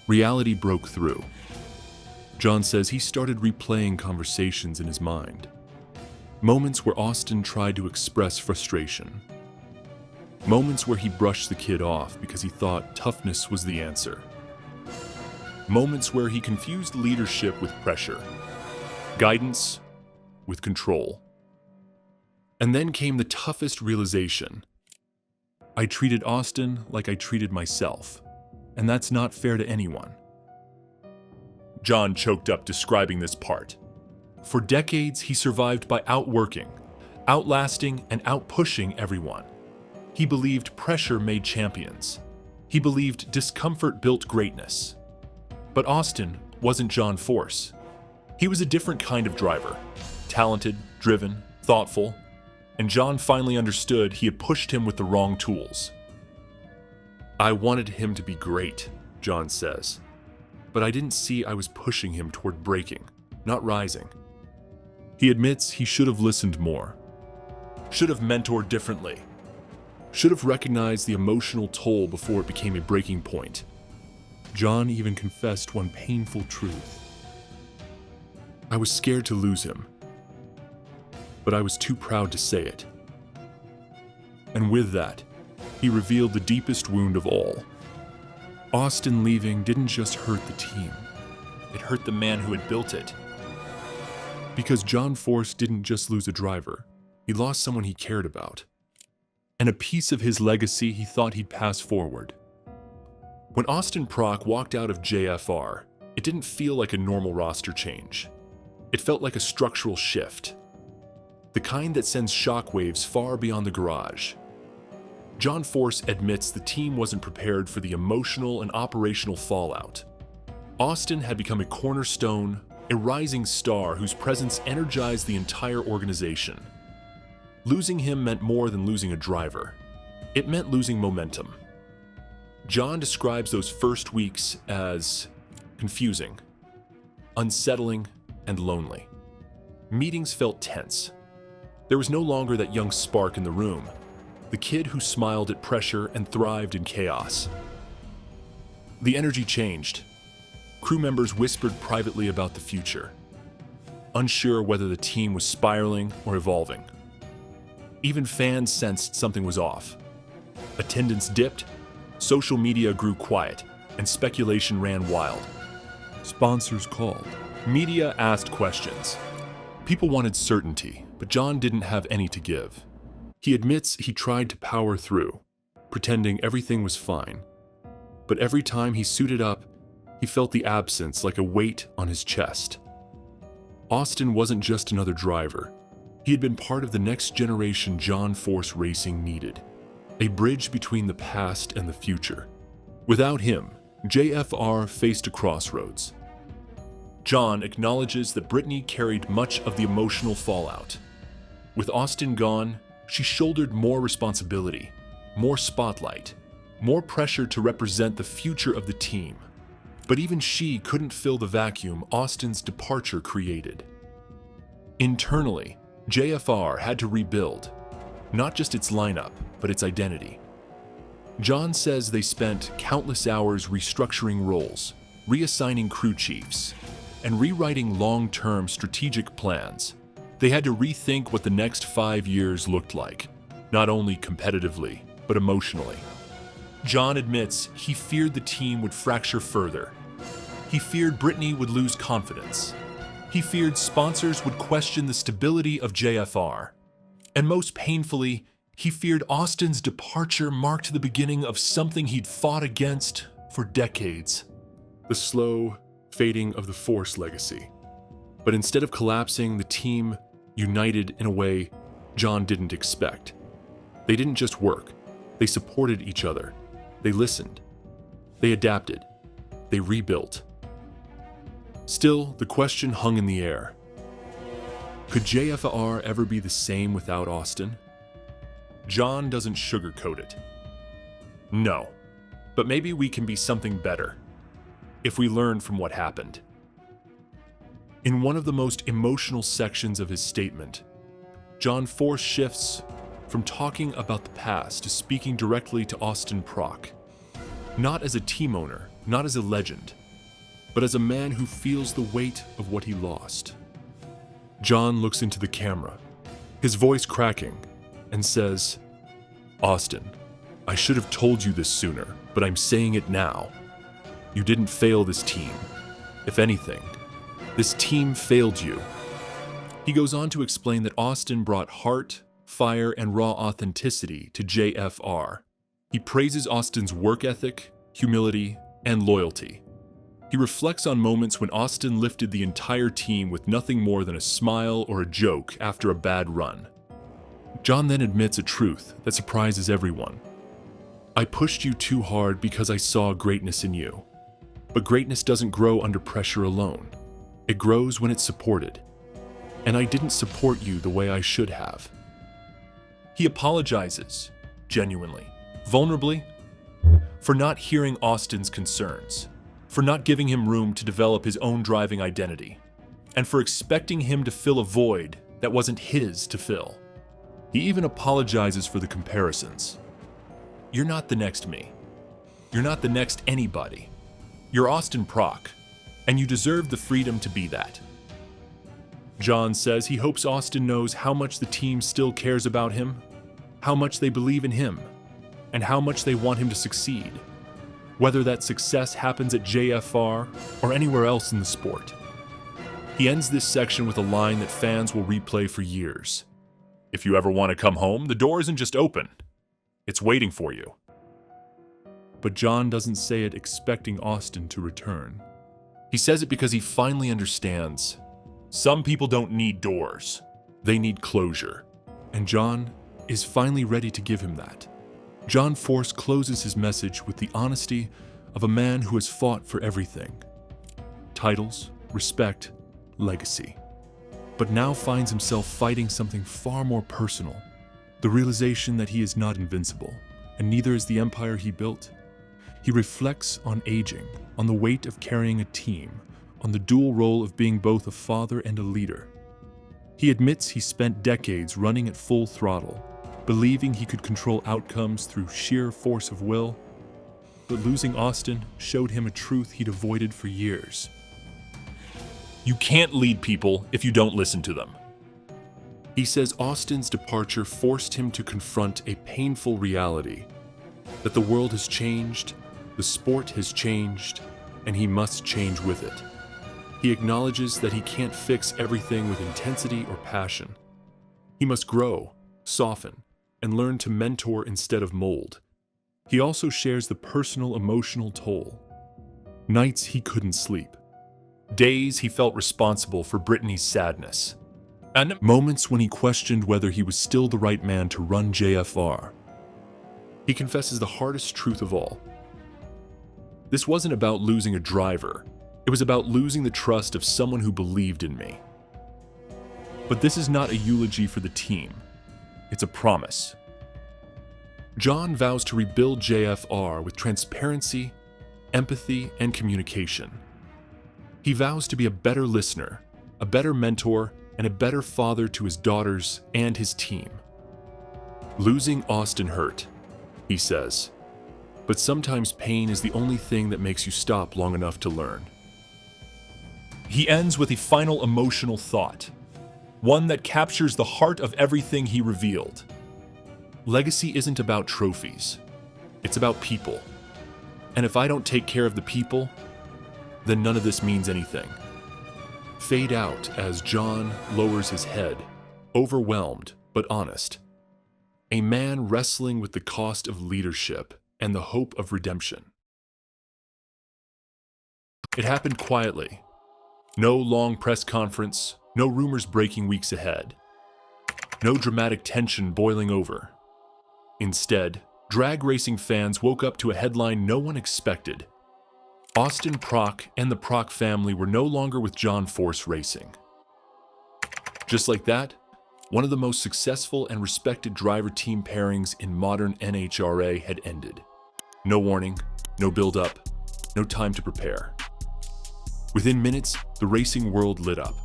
reality broke through. John says he started replaying conversations in his mind. Moments where Austin tried to express frustration. Moments where he brushed the kid off because he thought toughness was the answer. Moments where he confused leadership with pressure, guidance with control. And then came the toughest realization. I treated Austin like I treated myself, and that's not fair to anyone. John choked up describing this part. For decades, he survived by outworking, outlasting, and outpushing everyone. He believed pressure made champions. He believed discomfort built greatness. But Austin wasn't John Force. He was a different kind of driver, talented, driven, thoughtful, and John finally understood he had pushed him with the wrong tools. I wanted him to be great, John says, but I didn't see I was pushing him toward breaking, not rising. He admits he should have listened more, should have mentored differently, should have recognized the emotional toll before it became a breaking point. John even confessed one painful truth. I was scared to lose him, but I was too proud to say it. And with that, he revealed the deepest wound of all. Austin leaving didn't just hurt the team. It hurt the man who had built it. Because John Force didn't just lose a driver, he lost someone he cared about. And a piece of his legacy he thought he'd pass forward. When Austin Prock walked out of JFR, it didn't feel like a normal roster change. It felt like a structural shift. The kind that sends shockwaves far beyond the garage. John Force admits the team wasn't prepared for the emotional and operational fallout. Austin had become a cornerstone, a rising star whose presence energized the entire organization. Losing him meant more than losing a driver. It meant losing momentum. John describes those first weeks as confusing, unsettling, and lonely. Meetings felt tense. There was no longer that young spark in the room, the kid who smiled at pressure and thrived in chaos. The energy changed. Crew members whispered privately about the future, unsure whether the team was spiraling or evolving. Even fans sensed something was off. Attendance dipped, social media grew quiet, and speculation ran wild. Sponsors called. Media asked questions. People wanted certainty, but John didn't have any to give. He admits he tried to power through, pretending everything was fine. But every time he suited up, he felt the absence like a weight on his chest. Austin wasn't just another driver. He had been part of the next generation John Force Racing needed, a bridge between the past and the future. Without him, JFR faced a crossroads. John acknowledges that Brittany carried much of the emotional fallout. With Austin gone, she shouldered more responsibility, more spotlight, more pressure to represent the future of the team. But even she couldn't fill the vacuum Austin's departure created. Internally, JFR had to rebuild, not just its lineup, but its identity. John says they spent countless hours restructuring roles, reassigning crew chiefs, and rewriting long-term strategic plans. They had to rethink what the next 5 years looked like, not only competitively, but emotionally. John admits he feared the team would fracture further. He feared Brittany would lose confidence. He feared sponsors would question the stability of JFR. And most painfully, he feared Austin's departure marked the beginning of something he'd fought against for decades. The slow fading of the Force legacy. But instead of collapsing, the team united in a way John didn't expect. They didn't just work. They supported each other. They listened. They adapted. They rebuilt. Still, the question hung in the air. Could JFR ever be the same without Austin? John doesn't sugarcoat it. No, but maybe we can be something better if we learn from what happened. In one of the most emotional sections of his statement, John Force shifts from talking about the past to speaking directly to Austin Prock, not as a team owner, not as a legend, but as a man who feels the weight of what he lost. John looks into the camera, his voice cracking, and says, "Austin, I should have told you this sooner, but I'm saying it now. You didn't fail this team. If anything, this team failed you." He goes on to explain that Austin brought heart, fire, and raw authenticity to JFR. He praises Austin's work ethic, humility, and loyalty. He reflects on moments when Austin lifted the entire team with nothing more than a smile or a joke after a bad run. John then admits a truth that surprises everyone. "I pushed you too hard because I saw greatness in you. But greatness doesn't grow under pressure alone. It grows when it's supported. And I didn't support you the way I should have." He apologizes, genuinely, vulnerably, for not hearing Austin's concerns, for not giving him room to develop his own driving identity, and for expecting him to fill a void that wasn't his to fill. He even apologizes for the comparisons. "You're not the next me. You're not the next anybody. You're Austin Prock, and you deserve the freedom to be that." John says he hopes Austin knows how much the team still cares about him, how much they believe in him, and how much they want him to succeed, whether that success happens at JFR or anywhere else in the sport. He ends this section with a line that fans will replay for years. "If you ever want to come home, the door isn't just open. It's waiting for you." But John doesn't say it expecting Austin to return. He says it because he finally understands. Some people don't need doors. They need closure. And John is finally ready to give him that. John Force closes his message with the honesty of a man who has fought for everything. Titles, respect, legacy. But now finds himself fighting something far more personal. The realization that he is not invincible, and neither is the empire he built. He reflects on aging, on the weight of carrying a team, on the dual role of being both a father and a leader. He admits he spent decades running at full throttle, believing he could control outcomes through sheer force of will, but losing Austin showed him a truth he'd avoided for years. You can't lead people if you don't listen to them. He says Austin's departure forced him to confront a painful reality, that the world has changed, the sport has changed, and he must change with it. He acknowledges that he can't fix everything with intensity or passion. He must grow, soften, and learn to mentor instead of mold. He also shares the personal emotional toll. Nights he couldn't sleep. Days he felt responsible for Brittany's sadness. And moments when he questioned whether he was still the right man to run JFR. He confesses the hardest truth of all. This wasn't about losing a driver. It was about losing the trust of someone who believed in me. But this is not a eulogy for the team. It's a promise. John vows to rebuild JFR with transparency, empathy, and communication. He vows to be a better listener, a better mentor, and a better father to his daughters and his team. Losing Austin hurt, he says, but sometimes pain is the only thing that makes you stop long enough to learn. He ends with a final emotional thought, one that captures the heart of everything he revealed. Legacy isn't about trophies. It's about people. And if I don't take care of the people, then none of this means anything. Fade out as John lowers his head, overwhelmed but honest. A man wrestling with the cost of leadership and the hope of redemption. It happened quietly. No long press conference, no rumors breaking weeks ahead. No dramatic tension boiling over. Instead, drag racing fans woke up to a headline no one expected. Austin Prock and the Prock family were no longer with John Force Racing. Just like that, one of the most successful and respected driver-team pairings in modern NHRA had ended. No warning, no build-up, no time to prepare. Within minutes, the racing world lit up.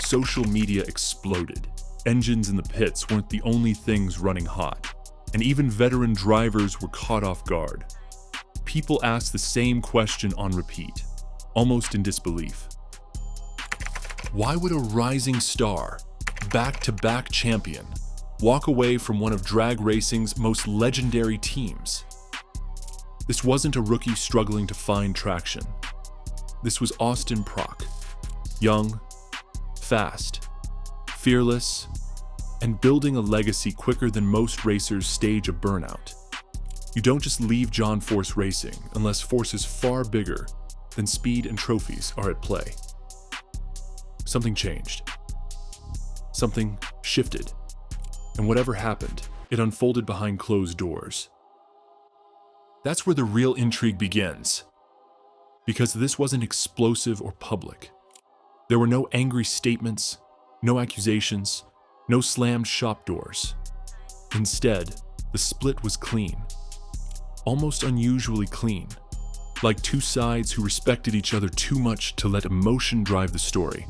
Social media exploded. Engines in the pits weren't the only things running hot, and even veteran drivers were caught off guard. People asked the same question on repeat, almost in disbelief. Why would a rising star, back-to-back champion, walk away from one of drag racing's most legendary teams? This wasn't a rookie struggling to find traction. This was Austin Prock, young, fast, fearless, and building a legacy quicker than most racers stage a burnout. You don't just leave John Force Racing unless forces far bigger than speed and trophies are at play. Something changed. Something shifted. And whatever happened, it unfolded behind closed doors. That's where the real intrigue begins. Because this wasn't explosive or public. There were no angry statements, no accusations, no slammed shop doors. Instead, the split was clean. Almost unusually clean. Like two sides who respected each other too much to let emotion drive the story.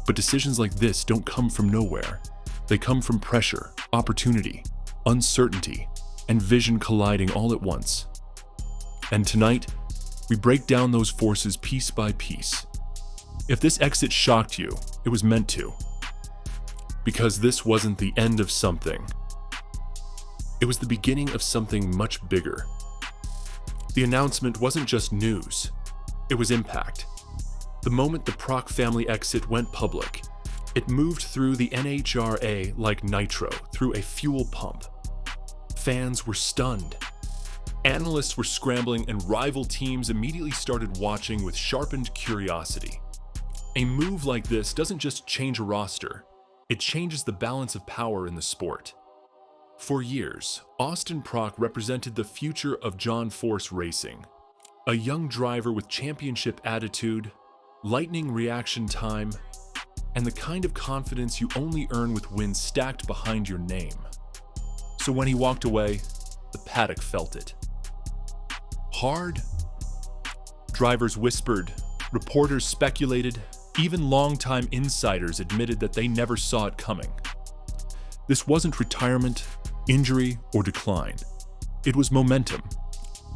But decisions like this don't come from nowhere. They come from pressure, opportunity, uncertainty, and vision colliding all at once. And tonight, we break down those forces piece by piece. If this exit shocked you, it was meant to. Because this wasn't the end of something. It was the beginning of something much bigger. The announcement wasn't just news, it was impact. The moment the Proc family exit went public, it moved through the NHRA like nitro through a fuel pump. Fans were stunned. Analysts were scrambling, and rival teams immediately started watching with sharpened curiosity. A move like this doesn't just change a roster, it changes the balance of power in the sport. For years, Austin Proc represented the future of John Force Racing, a young driver with championship attitude, lightning reaction time, and the kind of confidence you only earn with wins stacked behind your name. So when he walked away, the paddock felt it. Hard? Drivers whispered, reporters speculated, even longtime insiders admitted that they never saw it coming. This wasn't retirement, injury, or decline. It was momentum,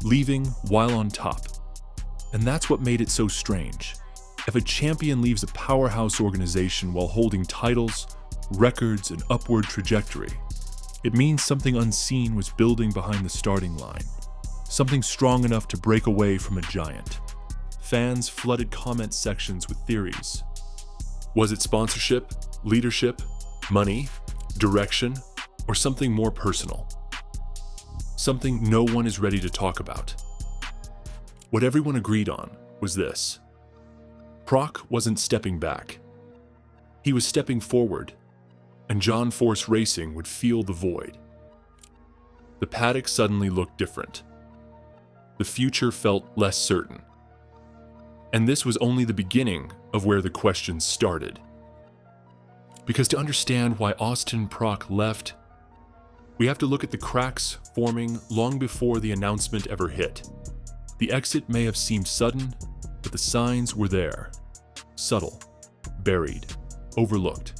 leaving while on top. And that's what made it so strange. If a champion leaves a powerhouse organization while holding titles, records, and upward trajectory, it means something unseen was building behind the starting line, something strong enough to break away from a giant. Fans flooded comment sections with theories. Was it sponsorship, leadership, money, direction, or something more personal? Something no one is ready to talk about. What everyone agreed on was this: Proc wasn't stepping back. He was stepping forward, and John Force Racing would feel the void. The paddock suddenly looked different. The future felt less certain. And this was only the beginning of where the questions started. Because to understand why Austin Proc left, we have to look at the cracks forming long before the announcement ever hit. The exit may have seemed sudden, but the signs were there. Subtle, buried, overlooked.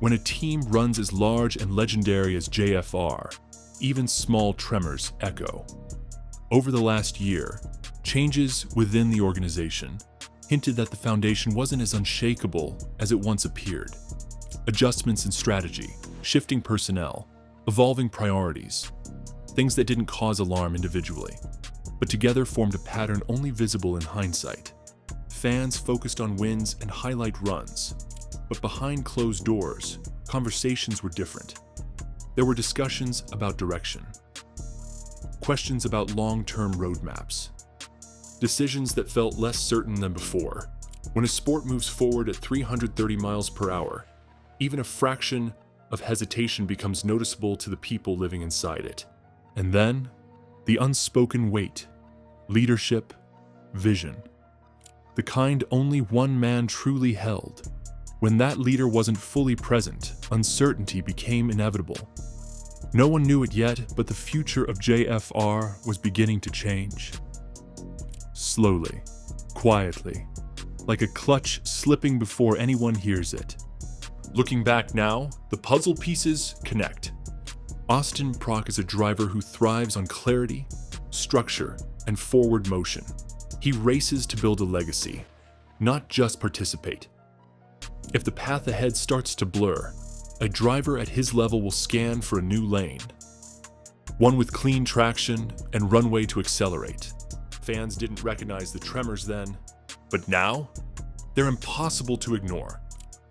When a team runs as large and legendary as JFR, even small tremors echo. Over the last year, changes within the organization hinted that the foundation wasn't as unshakable as it once appeared. Adjustments in strategy, shifting personnel, evolving priorities, things that didn't cause alarm individually, but together formed a pattern only visible in hindsight. Fans focused on wins and highlight runs, but behind closed doors, conversations were different. There were discussions about direction, questions about long-term roadmaps, decisions that felt less certain than before. When a sport moves forward at 330 miles per hour, even a fraction of hesitation becomes noticeable to the people living inside it. And then, the unspoken weight, leadership, vision. The kind only one man truly held. When that leader wasn't fully present, uncertainty became inevitable. No one knew it yet, but the future of JFR was beginning to change. Slowly, quietly, like a clutch slipping before anyone hears it. Looking back now, the puzzle pieces connect. Austin Proc is a driver who thrives on clarity, structure, and forward motion. He races to build a legacy, not just participate. If the path ahead starts to blur, a driver at his level will scan for a new lane, one with clean traction and runway to accelerate. Fans didn't recognize the tremors then, but now, they're impossible to ignore.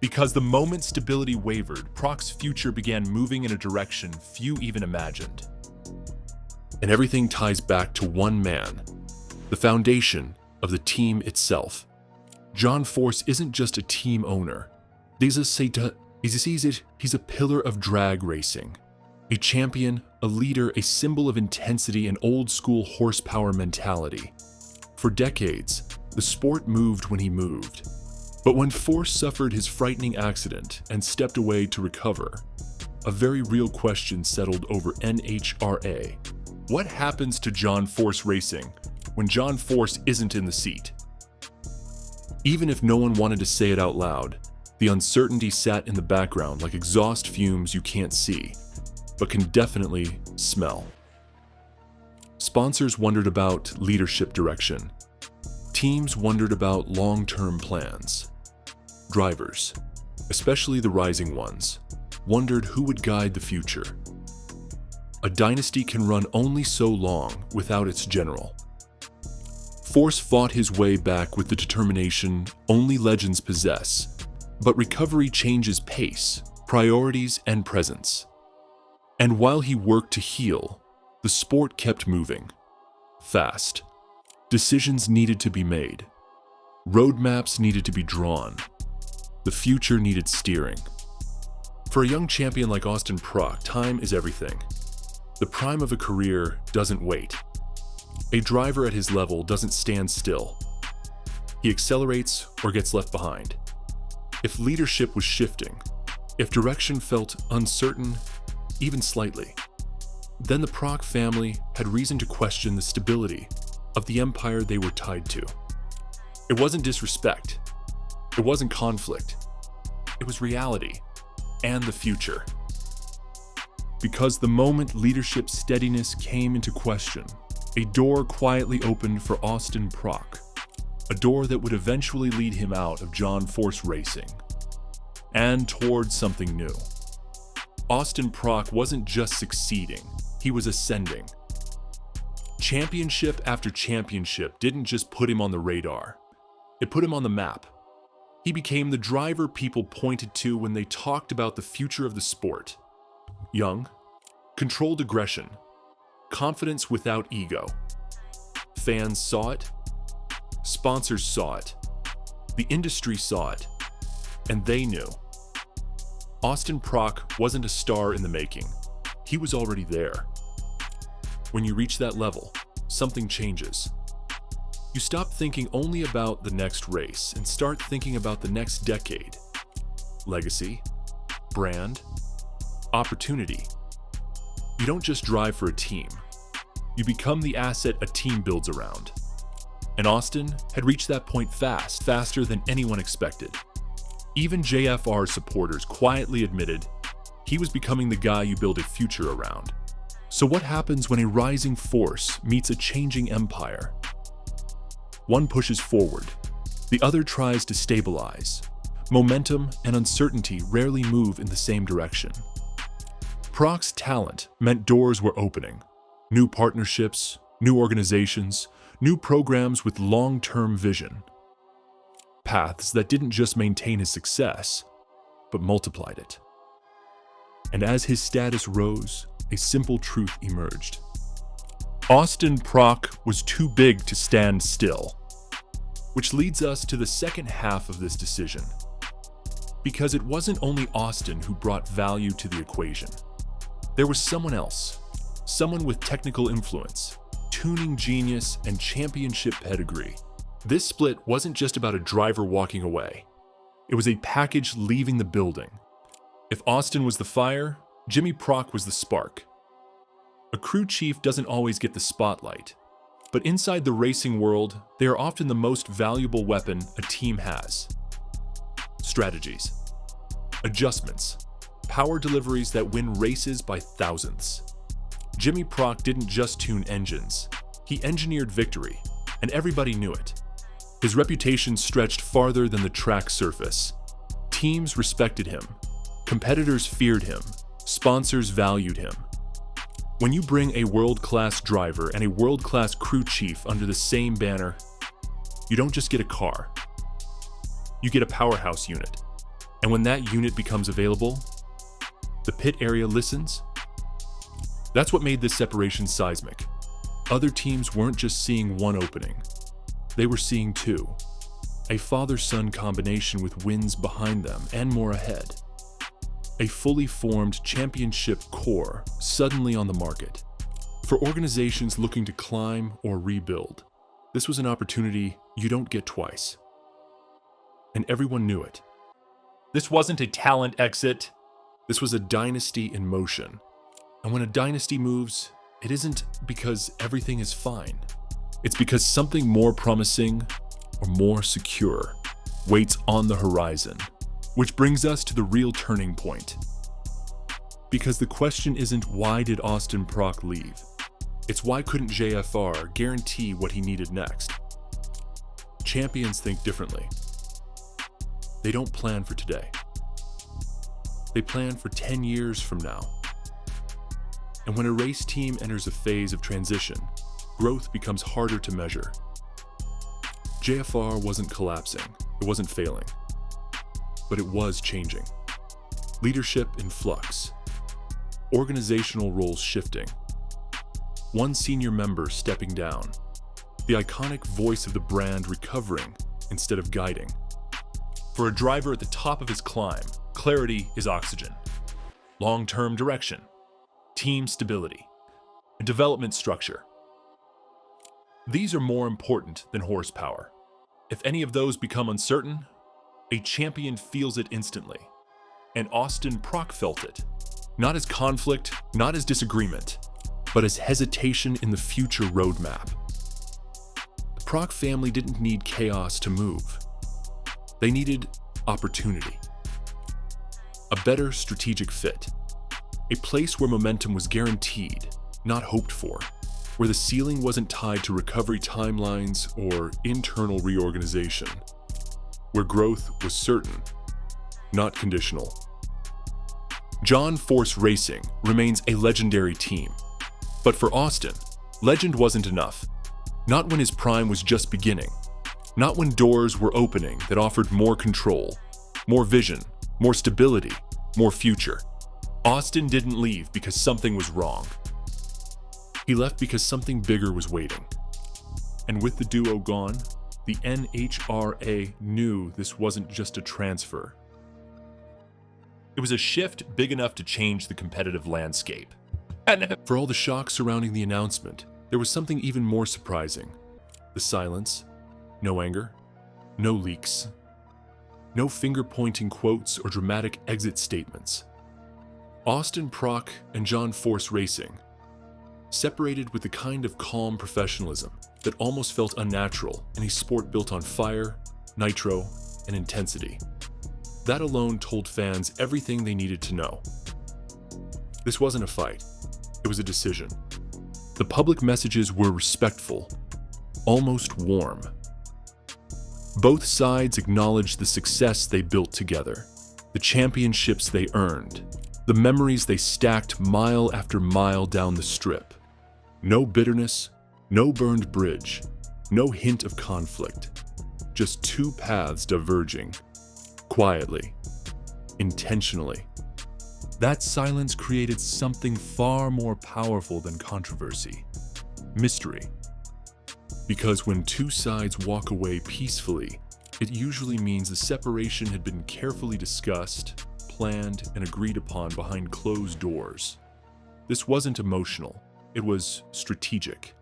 Because the moment stability wavered, Proc's future began moving in a direction few even imagined. And everything ties back to one man, the foundation of the team itself. John Force isn't just a team owner. He's a pillar of drag racing, a champion, a leader, a symbol of intensity and old-school horsepower mentality. For decades, the sport moved when he moved. But when Force suffered his frightening accident and stepped away to recover, a very real question settled over NHRA. What happens to John Force Racing when John Force isn't in the seat? Even if no one wanted to say it out loud, the uncertainty sat in the background like exhaust fumes you can't see, but can definitely smell. Sponsors wondered about leadership direction. Teams wondered about long-term plans. Drivers, especially the rising ones, wondered who would guide the future. A dynasty can run only so long without its general. Force fought his way back with the determination only legends possess, but recovery changes pace, priorities, and presence. And while he worked to heal, the sport kept moving. Fast. Decisions needed to be made. Roadmaps needed to be drawn. The future needed steering. For a young champion like Austin Prock, time is everything. The prime of a career doesn't wait. A driver at his level doesn't stand still. He accelerates or gets left behind. If leadership was shifting, if direction felt uncertain, even slightly, then the Prock family had reason to question the stability of the empire they were tied to. It wasn't disrespect. It wasn't conflict. It was reality and the future. Because the moment leadership steadiness came into question, a door quietly opened for Austin Prock, a door that would eventually lead him out of John Force Racing and towards something new. Austin Prock wasn't just succeeding, he was ascending. Championship after championship didn't just put him on the radar, it put him on the map. He became the driver people pointed to when they talked about the future of the sport. Young, controlled aggression, confidence without ego. Fans saw it, sponsors saw it, the industry saw it, and they knew. Austin Prock wasn't a star in the making, he was already there. When you reach that level, something changes. You stop thinking only about the next race and start thinking about the next decade. Legacy, brand, opportunity. You don't just drive for a team. You become the asset a team builds around. And Austin had reached that point faster than anyone expected. Even JFR supporters quietly admitted he was becoming the guy you build a future around. So what happens when a rising force meets a changing empire? One pushes forward, the other tries to stabilize. Momentum and uncertainty rarely move in the same direction. Prock's talent meant doors were opening. New partnerships, new organizations, new programs with long-term vision. Paths that didn't just maintain his success, but multiplied it. And as his status rose, a simple truth emerged. Austin Prock was too big to stand still. Which leads us to the second half of this decision. Because it wasn't only Austin who brought value to the equation. There was someone else, someone with technical influence, tuning genius, and championship pedigree. This split wasn't just about a driver walking away. It was a package leaving the building. If Austin was the fire, Jimmy Prock was the spark. A crew chief doesn't always get the spotlight, but inside the racing world, they are often the most valuable weapon a team has. Strategies, adjustments, power deliveries that win races by thousands. Jimmy Prock didn't just tune engines, he engineered victory, and everybody knew it. His reputation stretched farther than the track surface. Teams respected him, competitors feared him, sponsors valued him. When you bring a world-class driver and a world-class crew chief under the same banner, you don't just get a car. You get a powerhouse unit. And when that unit becomes available, the pit area listens. That's what made this separation seismic. Other teams weren't just seeing one opening. They were seeing two. A father-son combination with wins behind them and more ahead. A fully formed championship core suddenly on the market. For organizations looking to climb or rebuild, this was an opportunity you don't get twice. And everyone knew it. This wasn't a talent exit. This was a dynasty in motion. And when a dynasty moves, it isn't because everything is fine. It's because something more promising or more secure waits on the horizon. Which brings us to the real turning point. Because the question isn't why did Austin Prock leave? It's why couldn't JFR guarantee what he needed next? Champions think differently. They don't plan for today. They plan for 10 years from now. And when a race team enters a phase of transition, growth becomes harder to measure. JFR wasn't collapsing, it wasn't failing, but it was changing. Leadership in flux, organizational roles shifting, one senior member stepping down, the iconic voice of the brand recovering instead of guiding. For a driver at the top of his climb, clarity is oxygen, long-term direction, team stability, and development structure. These are more important than horsepower. If any of those become uncertain, a champion feels it instantly. And Austin Prock felt it. Not as conflict, not as disagreement, but as hesitation in the future roadmap. The Prock family didn't need chaos to move. They needed opportunity. A better strategic fit. A place where momentum was guaranteed, not hoped for. Where the ceiling wasn't tied to recovery timelines or internal reorganization. Where growth was certain, not conditional. John Force Racing remains a legendary team. But for Austin, legend wasn't enough. Not when his prime was just beginning. Not when doors were opening that offered more control, more vision, more stability, more future. Austin didn't leave because something was wrong. He left because something bigger was waiting. And with the duo gone, the NHRA knew this wasn't just a transfer. It was a shift big enough to change the competitive landscape. And for all the shock surrounding the announcement, there was something even more surprising. The silence, no anger, no leaks, no finger-pointing quotes or dramatic exit statements. Austin Prock and John Force Racing separated with the kind of calm professionalism that almost felt unnatural in a sport built on fire, nitro, and intensity. That alone told fans everything they needed to know. This wasn't a fight, it was a decision. The public messages were respectful, almost warm. Both sides acknowledged the success they built together, the championships they earned, the memories they stacked mile after mile down the strip. No bitterness, no burned bridge, no hint of conflict. Just two paths diverging, quietly, intentionally. That silence created something far more powerful than controversy, mystery. Because when two sides walk away peacefully, it usually means the separation had been carefully discussed, planned, and agreed upon behind closed doors. This wasn't emotional. It was strategic,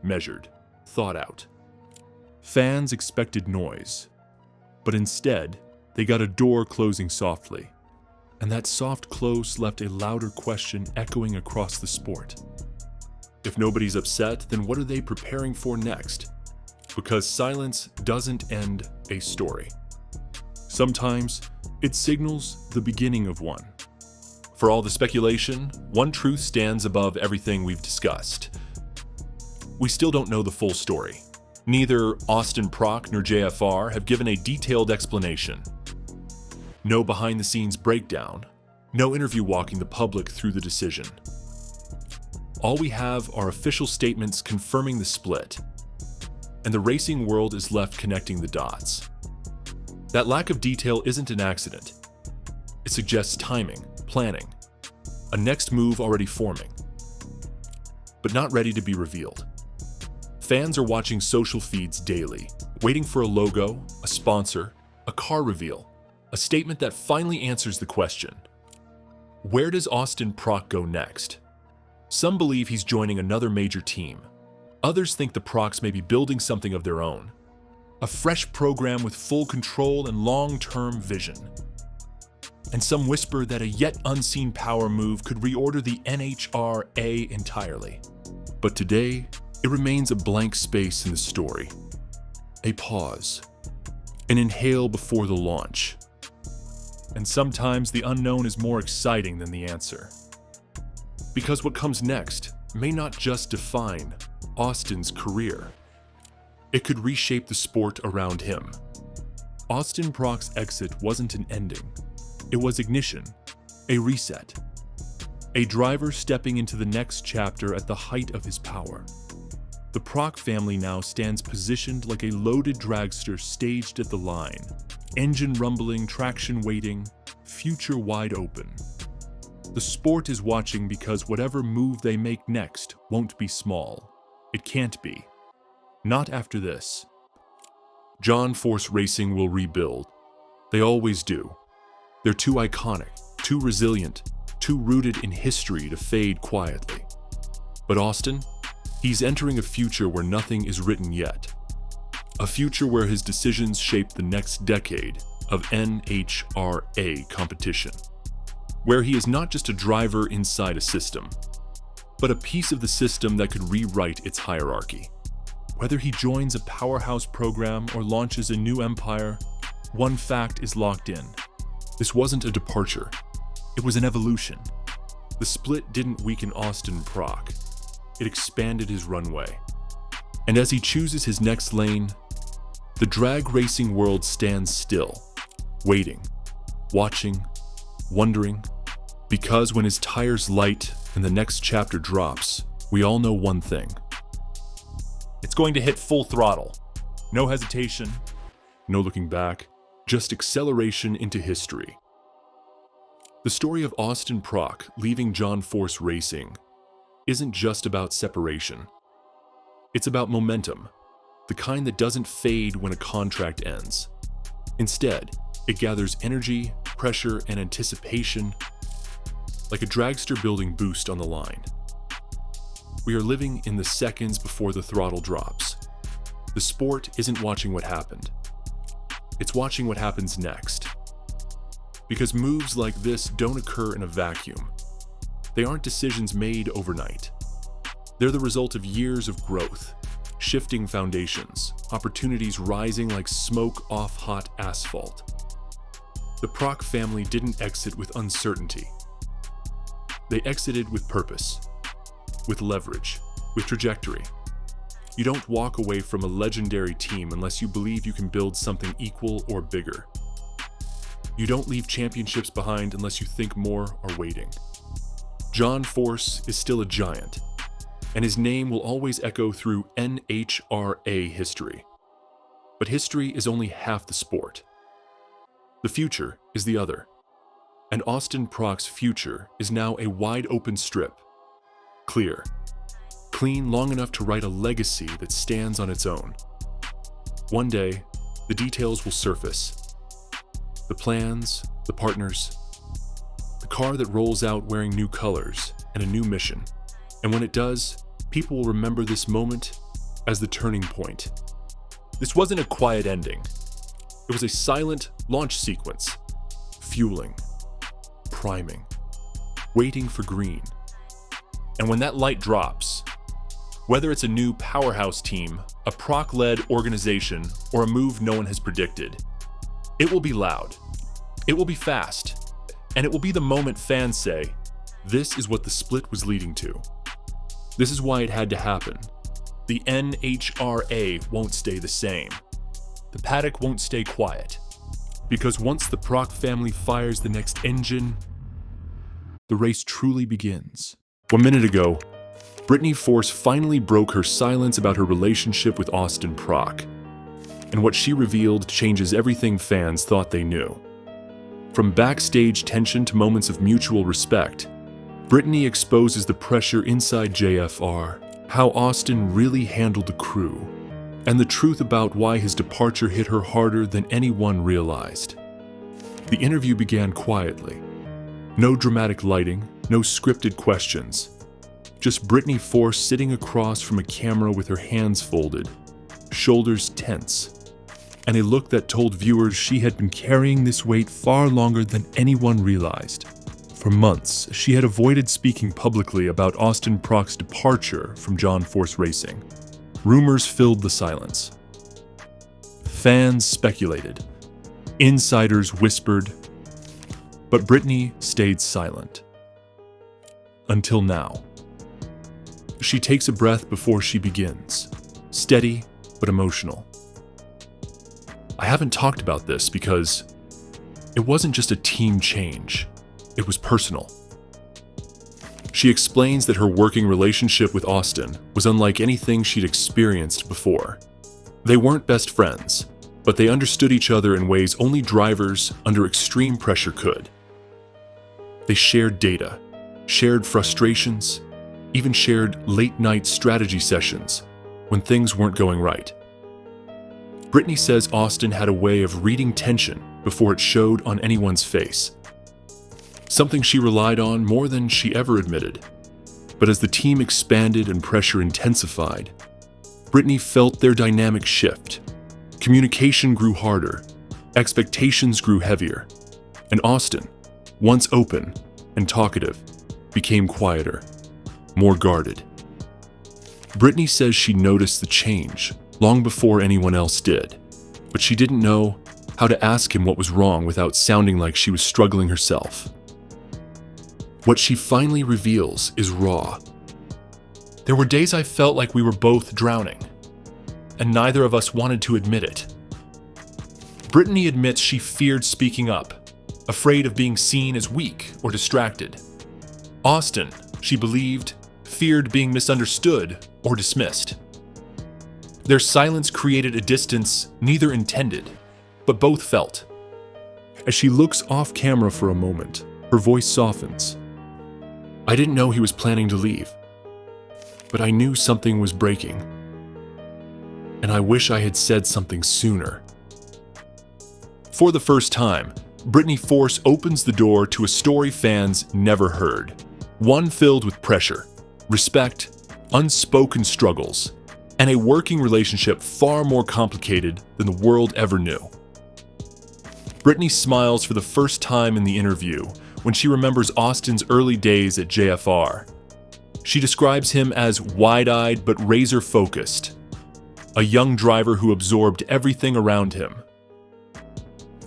measured, thought out. Fans expected noise, but instead, they got a door closing softly, and that soft close left a louder question echoing across the sport. If nobody's upset, then what are they preparing for next? Because silence doesn't end a story. Sometimes, it signals the beginning of one. For all the speculation, one truth stands above everything we've discussed. We still don't know the full story. Neither Austin Prock nor JFR have given a detailed explanation. No behind-the-scenes breakdown, no interview walking the public through the decision. All we have are official statements confirming the split, and the racing world is left connecting the dots. That lack of detail isn't an accident. It suggests timing, planning, a next move already forming, but not ready to be revealed. Fans are watching social feeds daily, waiting for a logo, a sponsor, a car reveal, a statement that finally answers the question: where does Austin Prock go next? Some believe he's joining another major team. Others think the Procks may be building something of their own. A fresh program with full control and long-term vision. And some whisper that a yet unseen power move could reorder the NHRA entirely. But today, it remains a blank space in the story. A pause. An inhale before the launch. And sometimes the unknown is more exciting than the answer. Because what comes next may not just define Austin's career. It could reshape the sport around him. Austin Prock's exit wasn't an ending. It was ignition, a reset. A driver stepping into the next chapter at the height of his power. The Proc family now stands positioned like a loaded dragster staged at the line. Engine rumbling, traction waiting, future wide open. The sport is watching because whatever move they make next won't be small. It can't be. Not after this. John Force Racing will rebuild. They always do. They're too iconic, too resilient, too rooted in history to fade quietly. But Austin? He's entering a future where nothing is written yet. A future where his decisions shape the next decade of NHRA competition. Where he is not just a driver inside a system, but a piece of the system that could rewrite its hierarchy. Whether he joins a powerhouse program or launches a new empire, one fact is locked in. This wasn't a departure. It was an evolution. The split didn't weaken Austin Proc. It expanded his runway. And as he chooses his next lane, the drag racing world stands still, waiting, watching, wondering, because when his tires light and the next chapter drops, we all know one thing. It's going to hit full throttle. No hesitation, no looking back, just acceleration into history. The story of Austin Proc leaving John Force Racing isn't just about separation. It's about momentum, the kind that doesn't fade when a contract ends. Instead, it gathers energy, pressure, and anticipation like a dragster building boost on the line. We are living in the seconds before the throttle drops. The sport isn't watching what happened. It's watching what happens next. Because moves like this don't occur in a vacuum. They aren't decisions made overnight. They're the result of years of growth, shifting foundations, opportunities rising like smoke off hot asphalt. The Proc family didn't exit with uncertainty. They exited with purpose, with leverage, with trajectory. You don't walk away from a legendary team unless you believe you can build something equal or bigger. You don't leave championships behind unless you think more are waiting. John Force is still a giant, and his name will always echo through NHRA history. But history is only half the sport. The future is the other. And Austin Proc's future is now a wide open strip. Clear. Clean long enough to write a legacy that stands on its own. One day, the details will surface. The plans, the partners, the car that rolls out wearing new colors and a new mission. And when it does, people will remember this moment as the turning point. This wasn't a quiet ending. It was a silent launch sequence, fueling, priming, waiting for green. And when that light drops, whether it's a new powerhouse team, a Proc-led organization, or a move no one has predicted, it will be loud, it will be fast, and it will be the moment fans say, this is what the split was leading to. This is why it had to happen. The NHRA won't stay the same. The paddock won't stay quiet. Because once the Proc family fires the next engine, the race truly begins. 1 minute ago, Brittany Force finally broke her silence about her relationship with Austin Proc. And what she revealed changes everything fans thought they knew. From backstage tension to moments of mutual respect, Brittany exposes the pressure inside JFR, how Austin really handled the crew, and the truth about why his departure hit her harder than anyone realized. The interview began quietly. No dramatic lighting, no scripted questions. Just Brittany Force sitting across from a camera with her hands folded, shoulders tense, and a look that told viewers she had been carrying this weight far longer than anyone realized. For months, she had avoided speaking publicly about Austin Proc's departure from John Force Racing. Rumors filled the silence. Fans speculated. Insiders whispered. But Brittany stayed silent. Until now. She takes a breath before she begins. Steady, but emotional. I haven't talked about this because it wasn't just a team change. It was personal. She explains that her working relationship with Austin was unlike anything she'd experienced before. They weren't best friends, but they understood each other in ways only drivers under extreme pressure could. They shared data, shared frustrations, even shared late-night strategy sessions when things weren't going right. Brittany says Austin had a way of reading tension before it showed on anyone's face, something she relied on more than she ever admitted. But as the team expanded and pressure intensified, Brittany felt their dynamic shift. Communication grew harder, expectations grew heavier, and Austin, once open and talkative, became quieter, more guarded. Brittany says she noticed the change long before anyone else did, but she didn't know how to ask him what was wrong without sounding like she was struggling herself. What she finally reveals is raw. There were days I felt like we were both drowning, and neither of us wanted to admit it. Brittany admits she feared speaking up, afraid of being seen as weak or distracted. Austin, she believed, feared being misunderstood or dismissed. Their silence created a distance neither intended, but both felt. As she looks off camera for a moment, her voice softens. I didn't know he was planning to leave, but I knew something was breaking. And I wish I had said something sooner. For the first time, Brittany Force opens the door to a story fans never heard. One filled with pressure, respect, unspoken struggles, and a working relationship far more complicated than the world ever knew. Brittany smiles for the first time in the interview when she remembers Austin's early days at JFR. She describes him as wide-eyed but razor-focused, a young driver who absorbed everything around him.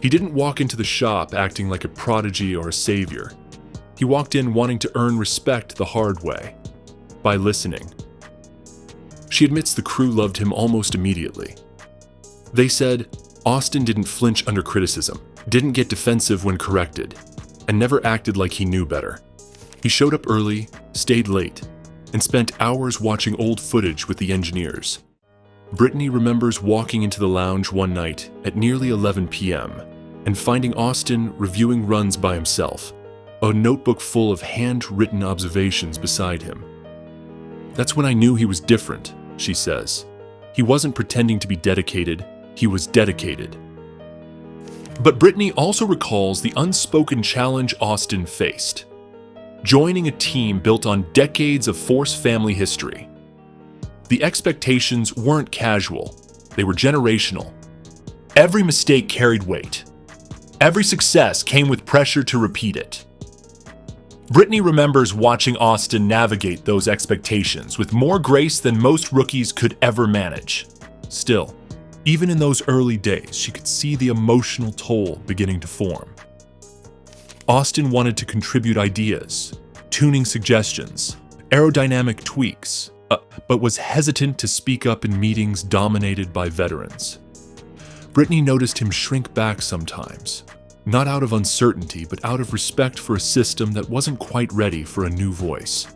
He didn't walk into the shop acting like a prodigy or a savior. He walked in wanting to earn respect the hard way, by listening. She admits the crew loved him almost immediately. They said Austin didn't flinch under criticism, didn't get defensive when corrected, and never acted like he knew better. He showed up early, stayed late, and spent hours watching old footage with the engineers. Brittany remembers walking into the lounge one night at nearly 11 p.m. and finding Austin reviewing runs by himself, a notebook full of handwritten observations beside him. That's when I knew he was different, she says. He wasn't pretending to be dedicated, he was dedicated. But Brittany also recalls the unspoken challenge Austin faced, joining a team built on decades of Force family history. The expectations weren't casual, they were generational. Every mistake carried weight. Every success came with pressure to repeat it. Brittany remembers watching Austin navigate those expectations with more grace than most rookies could ever manage. Still, even in those early days, she could see the emotional toll beginning to form. Austin wanted to contribute ideas, tuning suggestions, aerodynamic tweaks, but was hesitant to speak up in meetings dominated by veterans. Brittany noticed him shrink back sometimes, not out of uncertainty, but out of respect for a system that wasn't quite ready for a new voice.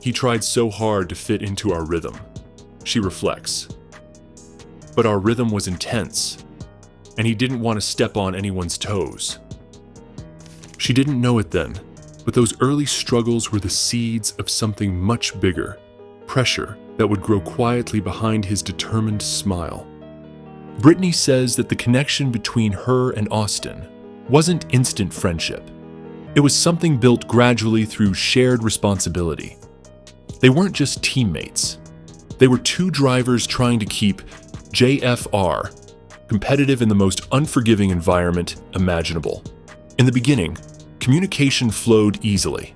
He tried so hard to fit into our rhythm, she reflects. But our rhythm was intense, and he didn't want to step on anyone's toes. She didn't know it then, but those early struggles were the seeds of something much bigger, pressure that would grow quietly behind his determined smile. Brittany says that the connection between her and Austin wasn't instant friendship. It was something built gradually through shared responsibility. They weren't just teammates. They were two drivers trying to keep JFR competitive in the most unforgiving environment imaginable. In the beginning, communication flowed easily.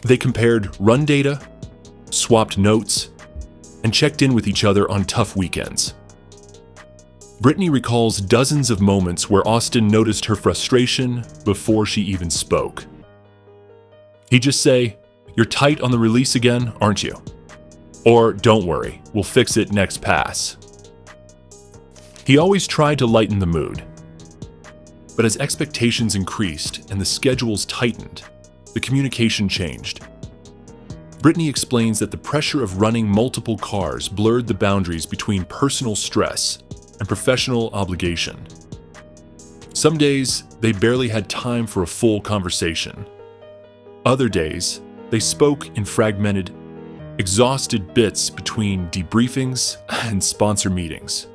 They compared run data, swapped notes, and checked in with each other on tough weekends. Brittany recalls dozens of moments where Austin noticed her frustration before she even spoke. He'd just say, "You're tight on the release again, aren't you?" Or, "Don't worry, we'll fix it next pass." He always tried to lighten the mood. But as expectations increased and the schedules tightened, the communication changed. Brittany explains that the pressure of running multiple cars blurred the boundaries between personal stress and professional obligation. Some days, they barely had time for a full conversation. Other days, they spoke in fragmented, exhausted bits between debriefings and sponsor meetings.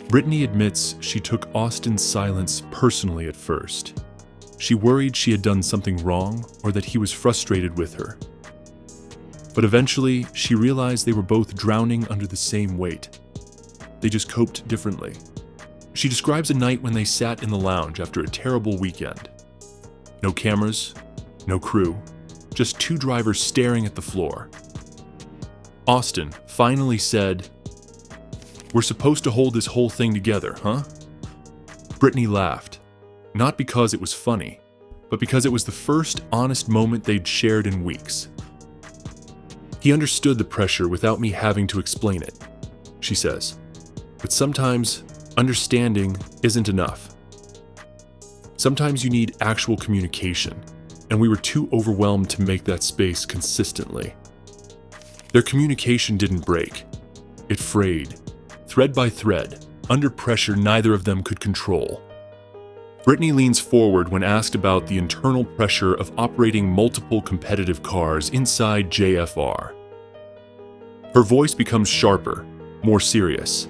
Brittany admits she took Austin's silence personally at first. She worried she had done something wrong or that he was frustrated with her. But eventually, she realized they were both drowning under the same weight. They just coped differently. She describes a night when they sat in the lounge after a terrible weekend. No cameras, no crew, just two drivers staring at the floor. Austin finally said, "We're supposed to hold this whole thing together, huh?" Brittany laughed, not because it was funny, but because it was the first honest moment they'd shared in weeks. "He understood the pressure without me having to explain it," she says. "But sometimes understanding isn't enough. Sometimes you need actual communication, and we were too overwhelmed to make that space consistently." Their communication didn't break. It frayed, thread by thread, under pressure neither of them could control. Brittany leans forward when asked about the internal pressure of operating multiple competitive cars inside JFR. Her voice becomes sharper, more serious.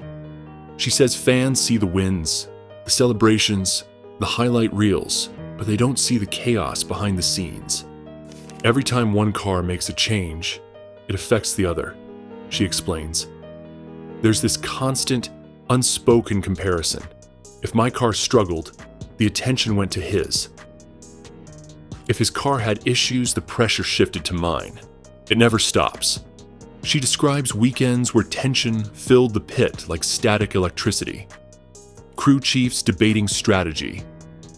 She says fans see the wins, the celebrations, the highlight reels, but they don't see the chaos behind the scenes. Every time one car makes a change, it affects the other, she explains. There's this constant, unspoken comparison. If my car struggled, the attention went to his. If his car had issues, the pressure shifted to mine. It never stops. She describes weekends where tension filled the pit like static electricity. Crew chiefs debating strategy,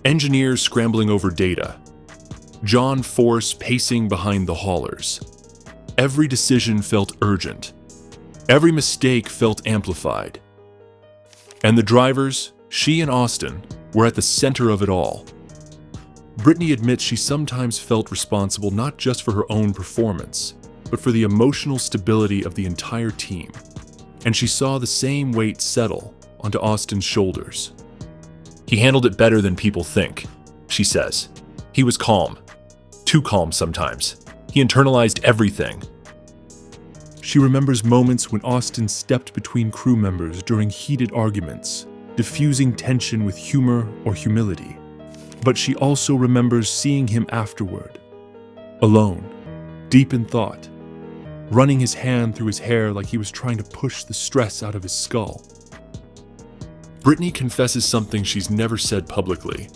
engineers scrambling over data, John Force pacing behind the haulers. Every decision felt urgent. Every mistake felt amplified. And the drivers, she and Austin, were at the center of it all. Brittany admits she sometimes felt responsible not just for her own performance, but for the emotional stability of the entire team. And she saw the same weight settle onto Austin's shoulders. "He handled it better than people think," she says. "He was calm. Too calm sometimes. He internalized everything." She remembers moments when Austin stepped between crew members during heated arguments, diffusing tension with humor or humility. But she also remembers seeing him afterward, alone, deep in thought, running his hand through his hair like he was trying to push the stress out of his skull. Brittany confesses something she's never said publicly.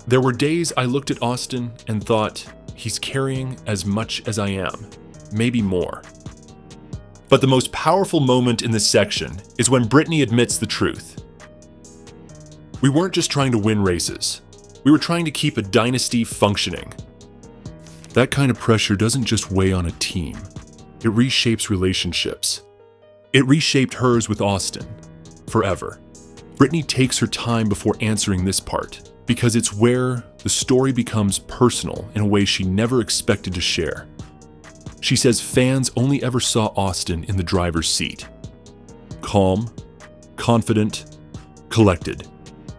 "There were days I looked at Austin and thought, he's carrying as much as I am, maybe more." But the most powerful moment in this section is when Brittany admits the truth. "We weren't just trying to win races. We were trying to keep a dynasty functioning." That kind of pressure doesn't just weigh on a team. It reshapes relationships. It reshaped hers with Austin, forever. Brittany takes her time before answering this part, because it's where the story becomes personal in a way she never expected to share. She says fans only ever saw Austin in the driver's seat. Calm, confident, collected.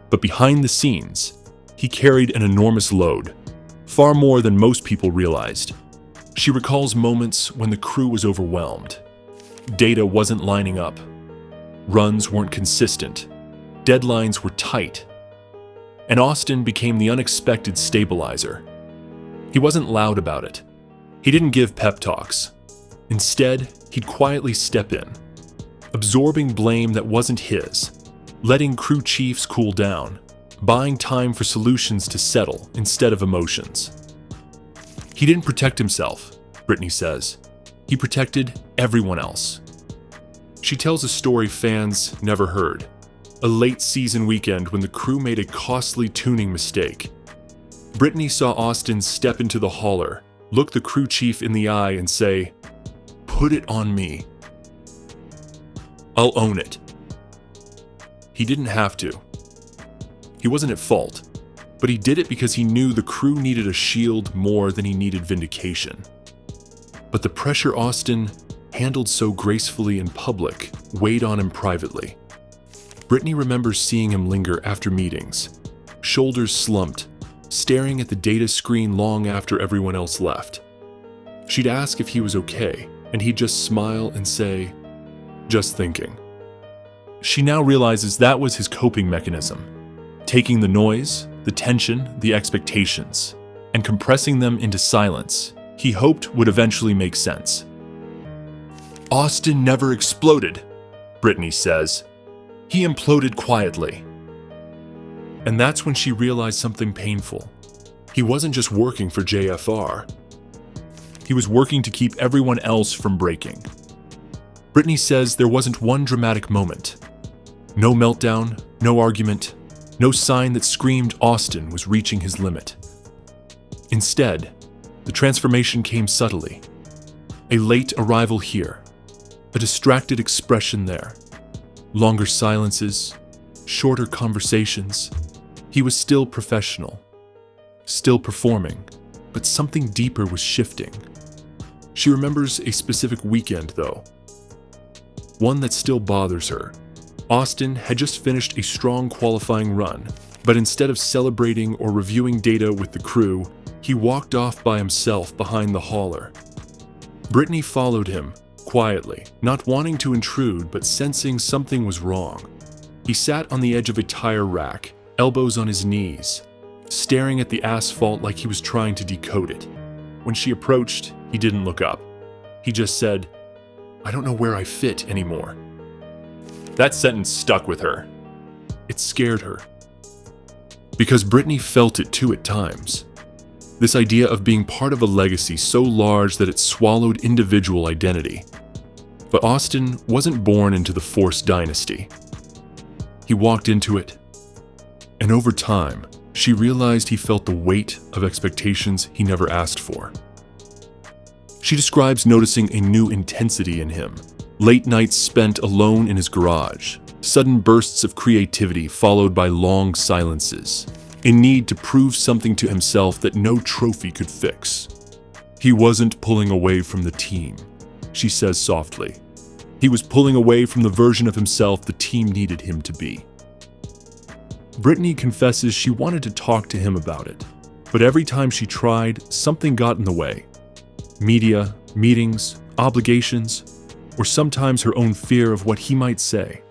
But behind the scenes, he carried an enormous load, far more than most people realized. She recalls moments when the crew was overwhelmed. Data wasn't lining up. Runs weren't consistent. Deadlines were tight. And Austin became the unexpected stabilizer. He wasn't loud about it. He didn't give pep talks. Instead, he'd quietly step in, absorbing blame that wasn't his, letting crew chiefs cool down, buying time for solutions to settle instead of emotions. He didn't protect himself, Brittany says. He protected everyone else. She tells a story fans never heard. A late season weekend when the crew made a costly tuning mistake. Brittany saw Austin step into the hauler, look the crew chief in the eye and say, "Put it on me. I'll own it." He didn't have to. He wasn't at fault. but he did it because he knew the crew needed a shield more than he needed vindication. But the pressure Austin handled so gracefully in public weighed on him privately. Brittany remembers seeing him linger after meetings, shoulders slumped, staring at the data screen long after everyone else left. She'd ask if he was okay, and he'd just smile and say, "Just thinking." She now realizes that was his coping mechanism, taking the noise, the tension, the expectations, and compressing them into silence he hoped would eventually make sense. "Austin never exploded," Brittany says. "He imploded quietly." And that's when she realized something painful. He wasn't just working for JFR. He was working to keep everyone else from breaking. Brittany says there wasn't one dramatic moment. No meltdown, no argument, no sign that screamed Austin was reaching his limit. Instead, the transformation came subtly. A late arrival here, a distracted expression there, longer silences, shorter conversations. He was still professional, still performing, but something deeper was shifting. She remembers a specific weekend, though, one that still bothers her. Austin had just finished a strong qualifying run, but instead of celebrating or reviewing data with the crew, he walked off by himself behind the hauler. Brittany followed him, quietly, not wanting to intrude but sensing something was wrong. He sat on the edge of a tire rack, elbows on his knees, staring at the asphalt like he was trying to decode it. When she approached, he didn't look up. He just said, "I don't know where I fit anymore." That sentence stuck with her. It scared her. Because Brittany felt it too at times. This idea of being part of a legacy so large that it swallowed individual identity. But Austin wasn't born into the Force dynasty. He walked into it. And over time, she realized he felt the weight of expectations he never asked for. She describes noticing a new intensity in him. Late nights spent alone in his garage, sudden bursts of creativity followed by long silences, a need to prove something to himself that no trophy could fix. He wasn't pulling away from the team, she says softly. He was pulling away from the version of himself the team needed him to be. Brittany confesses she wanted to talk to him about it, but every time she tried, something got in the way. Media, meetings, obligations, or sometimes her own fear of what he might say.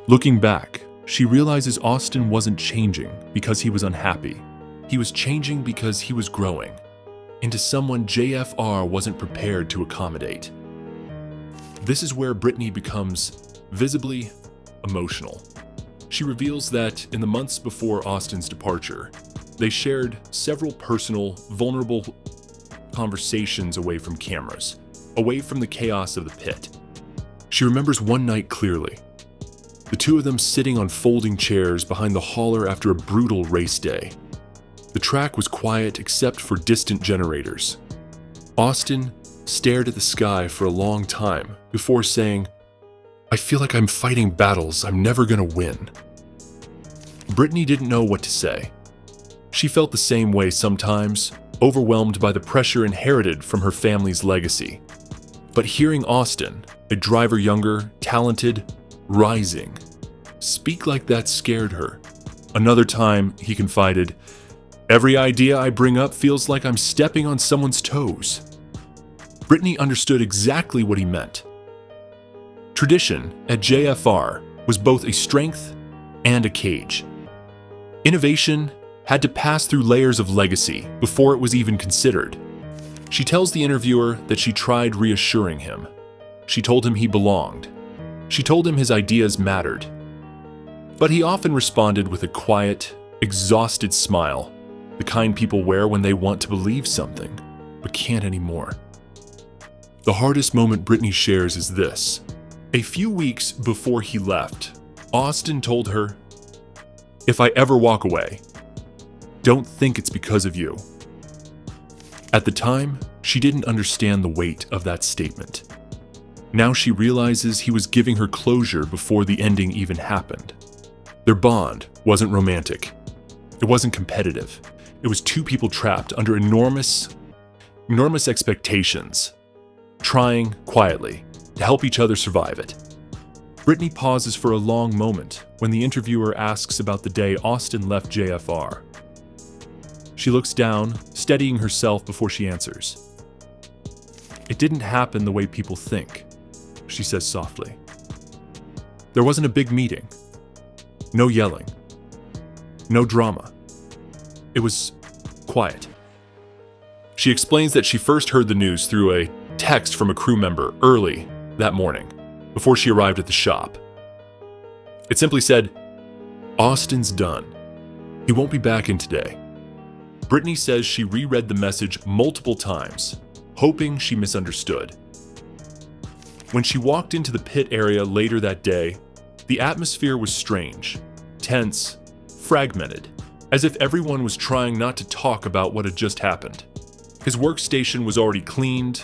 Looking back, she realizes Austin wasn't changing because he was unhappy. He was changing because he was growing into someone JFR wasn't prepared to accommodate. This is where Brittany becomes visibly emotional. She reveals that in the months before Austin's departure, they shared several personal, vulnerable conversations away from cameras, away from the chaos of the pit. She remembers one night clearly. The two of them sitting on folding chairs behind the hauler after a brutal race day. The track was quiet except for distant generators. Austin stared at the sky for a long time before saying, "I feel like I'm fighting battles I'm never gonna win." Brittany didn't know what to say. She felt the same way sometimes, overwhelmed by the pressure inherited from her family's legacy. But hearing Austin, a driver younger, talented, rising, speak like that scared her. Another time, he confided, "Every idea I bring up feels like I'm stepping on someone's toes." Brittany understood exactly what he meant. Tradition at JFR was both a strength and a cage. Innovation had to pass through layers of legacy before it was even considered. She tells the interviewer that she tried reassuring him. She told him he belonged. She told him his ideas mattered. But he often responded with a quiet, exhausted smile, the kind people wear when they want to believe something, but can't anymore. The hardest moment Brittany shares is this. A few weeks before he left, Austin told her, "If I ever walk away, don't think it's because of you." At the time, she didn't understand the weight of that statement. Now she realizes he was giving her closure before the ending even happened. Their bond wasn't romantic. It wasn't competitive. It was two people trapped under enormous expectations, trying quietly to help each other survive it. Brittany pauses for a long moment when the interviewer asks about the day Austin left JFR. She looks down, steadying herself before she answers. "It didn't happen the way people think," she says softly. "There wasn't a big meeting. No yelling. No drama. It was quiet." She explains that she first heard the news through a text from a crew member early that morning, before she arrived at the shop. It simply said, "Austin's done. He won't be back in today." Brittany says she reread the message multiple times, hoping she misunderstood. When she walked into the pit area later that day, the atmosphere was strange, tense, fragmented, as if everyone was trying not to talk about what had just happened. His workstation was already cleaned,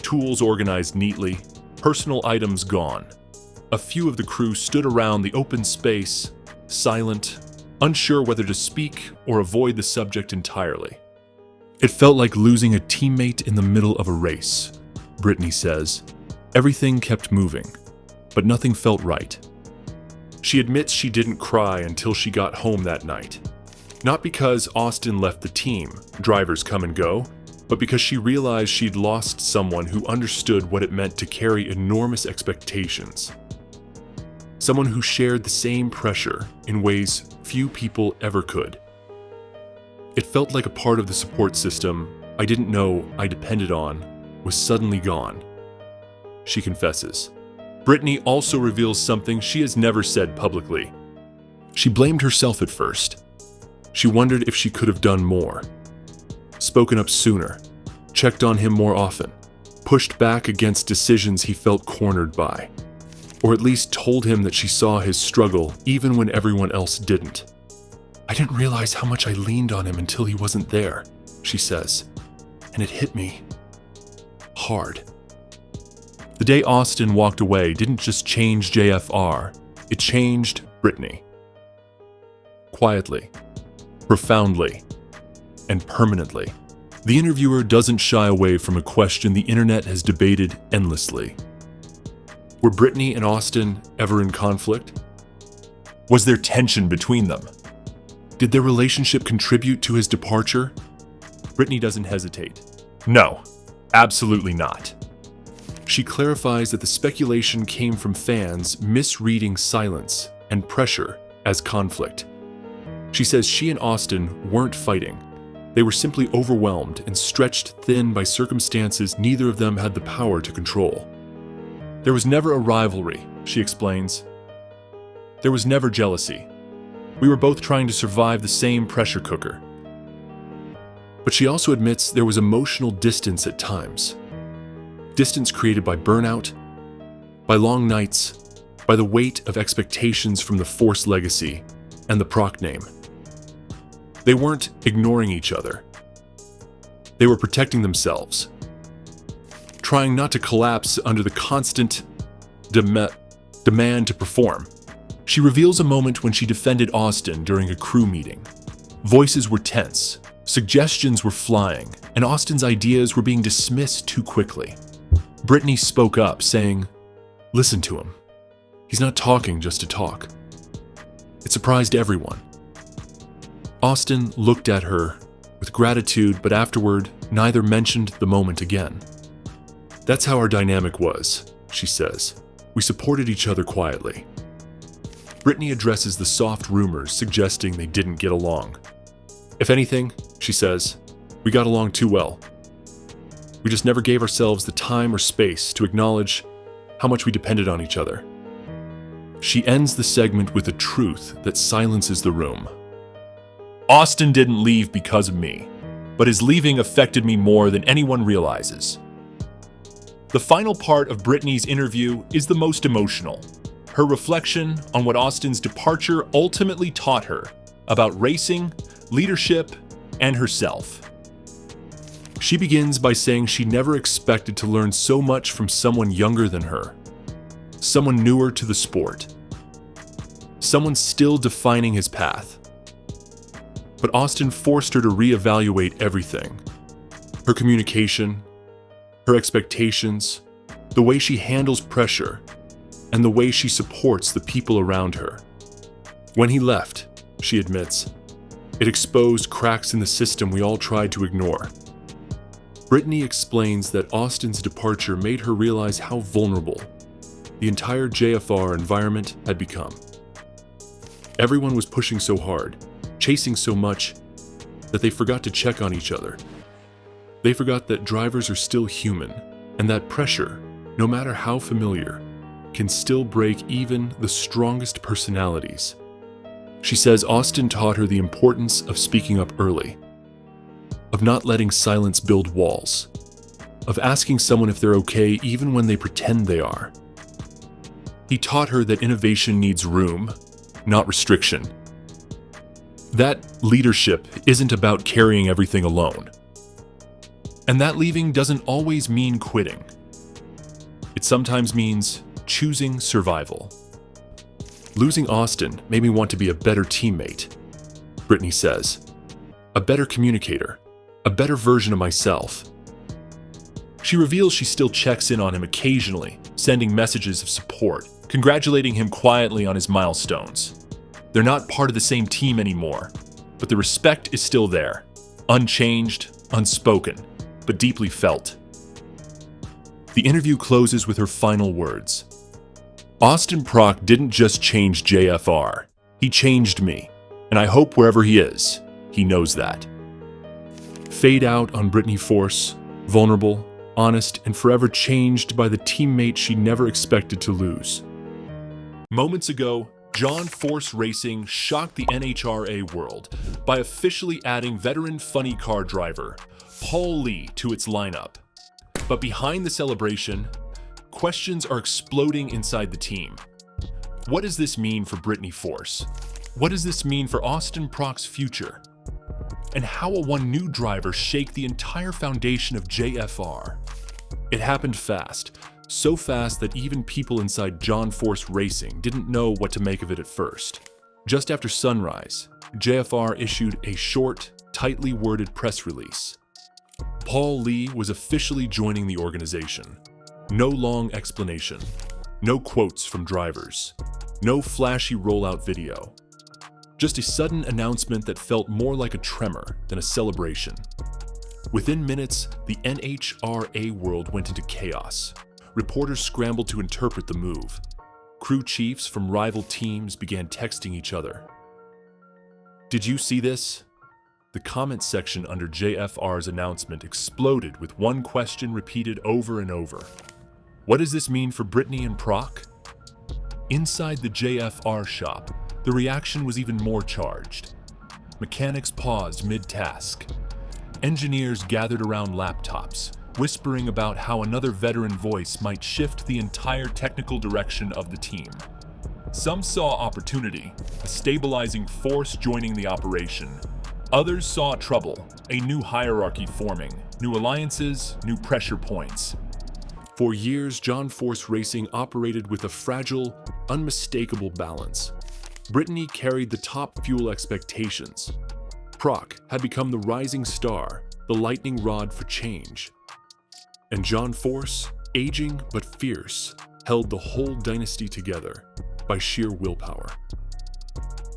tools organized neatly, personal items gone. A few of the crew stood around the open space, silent, unsure whether to speak or avoid the subject entirely. "It felt like losing a teammate in the middle of a race," Brittany says. "Everything kept moving, but nothing felt right." She admits she didn't cry until she got home that night. Not because Austin left the team, drivers come and go, but because she realized she'd lost someone who understood what it meant to carry enormous expectations. Someone who shared the same pressure in ways few people ever could. "It felt like a part of the support system I didn't know I depended on was suddenly gone," she confesses. Brittany also reveals something she has never said publicly. She blamed herself at first. She wondered if she could have done more, spoken up sooner, checked on him more often, pushed back against decisions he felt cornered by, or at least told him that she saw his struggle even when everyone else didn't. "I didn't realize how much I leaned on him until he wasn't there," she says, "and it hit me hard." The day Austin walked away didn't just change JFR, it changed Brittany. Quietly, profoundly, and permanently. The interviewer doesn't shy away from a question the internet has debated endlessly. Were Brittany and Austin ever in conflict? Was there tension between them? Did their relationship contribute to his departure? Brittany doesn't hesitate. No, absolutely not. She clarifies that the speculation came from fans misreading silence and pressure as conflict. She says she and Austin weren't fighting. They were simply overwhelmed and stretched thin by circumstances neither of them had the power to control. There was never a rivalry, she explains. There was never jealousy. We were both trying to survive the same pressure cooker. But she also admits there was emotional distance at times. Distance created by burnout, by long nights, by the weight of expectations from the Force legacy and the Proc name. They weren't ignoring each other. They were protecting themselves, trying not to collapse under the constant demand to perform. She reveals a moment when she defended Austin during a crew meeting. Voices were tense, suggestions were flying, and Austin's ideas were being dismissed too quickly. Brittany spoke up, saying, "Listen to him. He's not talking just to talk." It surprised everyone. Austin looked at her with gratitude, but afterward, neither mentioned the moment again. "That's how our dynamic was," she says. "We supported each other quietly." Brittany addresses the soft rumors suggesting they didn't get along. "If anything," she says, "we got along too well. We just never gave ourselves the time or space to acknowledge how much we depended on each other." She ends the segment with a truth that silences the room. "Austin didn't leave because of me, but his leaving affected me more than anyone realizes." The final part of Brittany's interview is the most emotional. Her reflection on what Austin's departure ultimately taught her about racing, leadership, and herself. She begins by saying she never expected to learn so much from someone younger than her, someone newer to the sport, someone still defining his path. But Austin forced her to reevaluate everything. Her communication, her expectations, the way she handles pressure, and the way she supports the people around her. When he left, she admits, it exposed cracks in the system we all tried to ignore. Brittany explains that Austin's departure made her realize how vulnerable the entire JFR environment had become. Everyone was pushing so hard, chasing so much, that they forgot to check on each other. They forgot that drivers are still human, and that pressure, no matter how familiar, can still break even the strongest personalities. She says Austin taught her the importance of speaking up early, of not letting silence build walls, of asking someone if they're okay even when they pretend they are. He taught her that innovation needs room, not restriction. That leadership isn't about carrying everything alone. And that leaving doesn't always mean quitting. It sometimes means choosing survival. Losing Austin made me want to be a better teammate, Brittany says. A better communicator, a better version of myself. She reveals she still checks in on him occasionally, sending messages of support, congratulating him quietly on his milestones. They're not part of the same team anymore, but the respect is still there, unchanged, unspoken, but deeply felt. The interview closes with her final words. Austin Prock didn't just change JFR, he changed me, and I hope wherever he is, he knows that. Fade out on Brittany Force, vulnerable, honest, and forever changed by the teammate she never expected to lose. Moments ago, John Force Racing shocked the NHRA world by officially adding veteran funny car driver Paul Lee to its lineup. But behind the celebration, questions are exploding inside the team. What does this mean for Brittany Force? What does this mean for Austin Prock's future? And how will one new driver shake the entire foundation of JFR? It happened fast, so fast that even people inside John Force Racing didn't know what to make of it at first. Just after sunrise, JFR issued a short, tightly worded press release. Paul Lee was officially joining the organization. No long explanation, no quotes from drivers, no flashy rollout video. Just a sudden announcement that felt more like a tremor than a celebration. Within minutes, the NHRA world went into chaos. Reporters scrambled to interpret the move. Crew chiefs from rival teams began texting each other. Did you see this? The comment section under JFR's announcement exploded with one question repeated over and over. What does this mean for Brittany and Prock? Inside the JFR shop, the reaction was even more charged. Mechanics paused mid-task. Engineers gathered around laptops, whispering about how another veteran voice might shift the entire technical direction of the team. Some saw opportunity, a stabilizing force joining the operation. Others saw trouble, a new hierarchy forming, new alliances, new pressure points. For years, John Force Racing operated with a fragile, unmistakable balance. Brittany carried the top fuel expectations. Prock had become the rising star, the lightning rod for change. And John Force, aging but fierce, held the whole dynasty together by sheer willpower.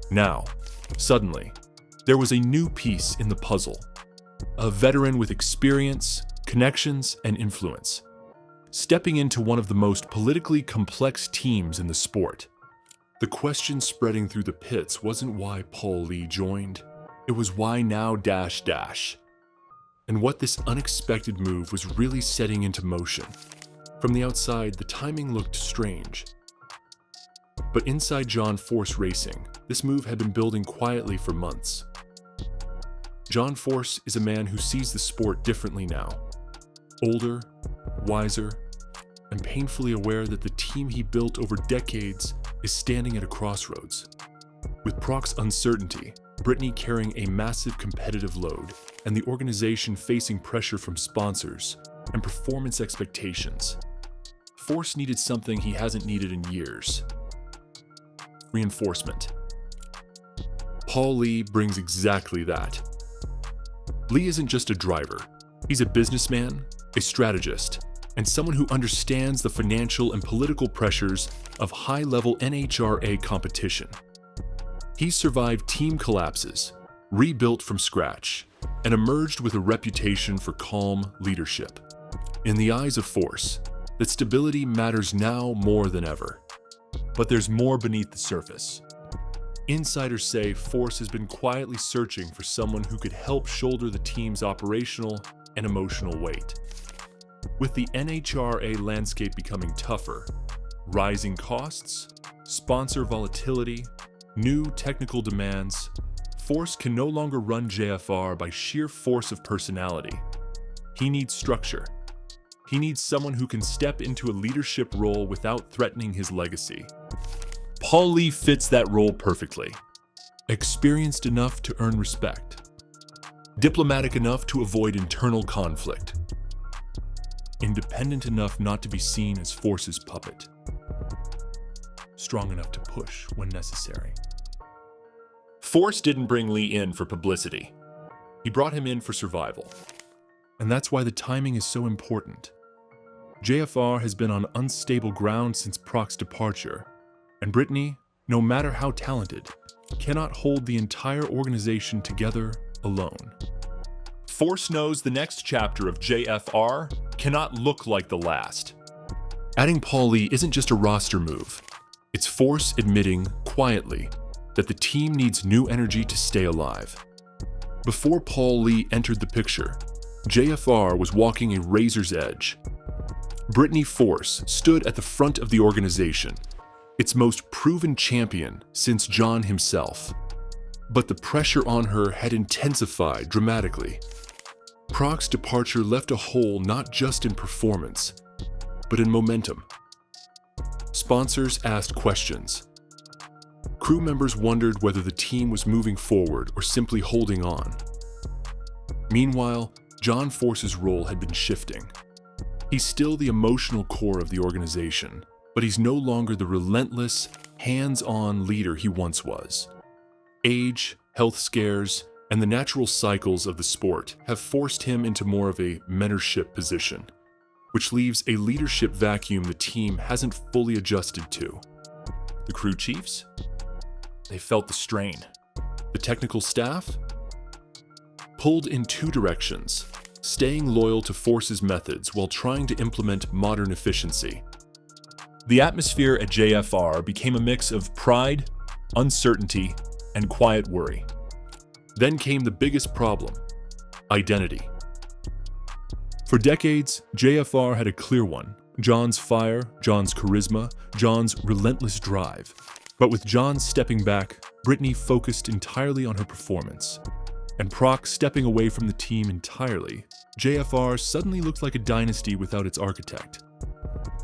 Now, suddenly, there was a new piece in the puzzle. A veteran with experience, connections, and influence, stepping into one of the most politically complex teams in the sport. The question spreading through the pits wasn't why Paul Lee joined, it was why now ... and what this unexpected move was really setting into motion. From the outside, the timing looked strange. But inside John Force Racing, this move had been building quietly for months. John Force is a man who sees the sport differently now. Older, wiser, and painfully aware that the team he built over decades is standing at a crossroads. With Prock's uncertainty, Brittany carrying a massive competitive load, and the organization facing pressure from sponsors and performance expectations, Force needed something he hasn't needed in years: reinforcement. Paul Lee brings exactly that. Lee isn't just a driver. He's a businessman, a strategist, and someone who understands the financial and political pressures of high-level NHRA competition. He's survived team collapses, rebuilt from scratch, and emerged with a reputation for calm leadership. In the eyes of Force, that stability matters now more than ever. But there's more beneath the surface. Insiders say Force has been quietly searching for someone who could help shoulder the team's operational and emotional weight. With the NHRA landscape becoming tougher, rising costs, sponsor volatility, new technical demands, Force can no longer run JFR by sheer force of personality. He needs structure. He needs someone who can step into a leadership role without threatening his legacy. Paul Lee fits that role perfectly. Experienced enough to earn respect. Diplomatic enough to avoid internal conflict. Independent enough not to be seen as Force's puppet. Strong enough to push when necessary. Force didn't bring Lee in for publicity. He brought him in for survival. And that's why the timing is so important. JFR has been on unstable ground since Proc's departure, and Brittany, no matter how talented, cannot hold the entire organization together alone. Force knows the next chapter of JFR cannot look like the last. Adding Paul Lee isn't just a roster move. It's Force admitting, quietly, that the team needs new energy to stay alive. Before Paul Lee entered the picture, JFR was walking a razor's edge. Brittany Force stood at the front of the organization, its most proven champion since John himself. But the pressure on her had intensified dramatically. Proc's departure left a hole not just in performance, but in momentum. Sponsors asked questions. Crew members wondered whether the team was moving forward or simply holding on. Meanwhile, John Force's role had been shifting. He's still the emotional core of the organization, but he's no longer the relentless, hands-on leader he once was. Age, health scares, and the natural cycles of the sport have forced him into more of a mentorship position, which leaves a leadership vacuum the team hasn't fully adjusted to. The crew chiefs? They felt the strain. The technical staff? Pulled in two directions, staying loyal to Force's methods while trying to implement modern efficiency. The atmosphere at JFR became a mix of pride, uncertainty, and quiet worry. Then came the biggest problem: identity. For decades, JFR had a clear one: John's fire, John's charisma, John's relentless drive. But with John stepping back, Brittany focused entirely on her performance. And Proc stepping away from the team entirely, JFR suddenly looked like a dynasty without its architect.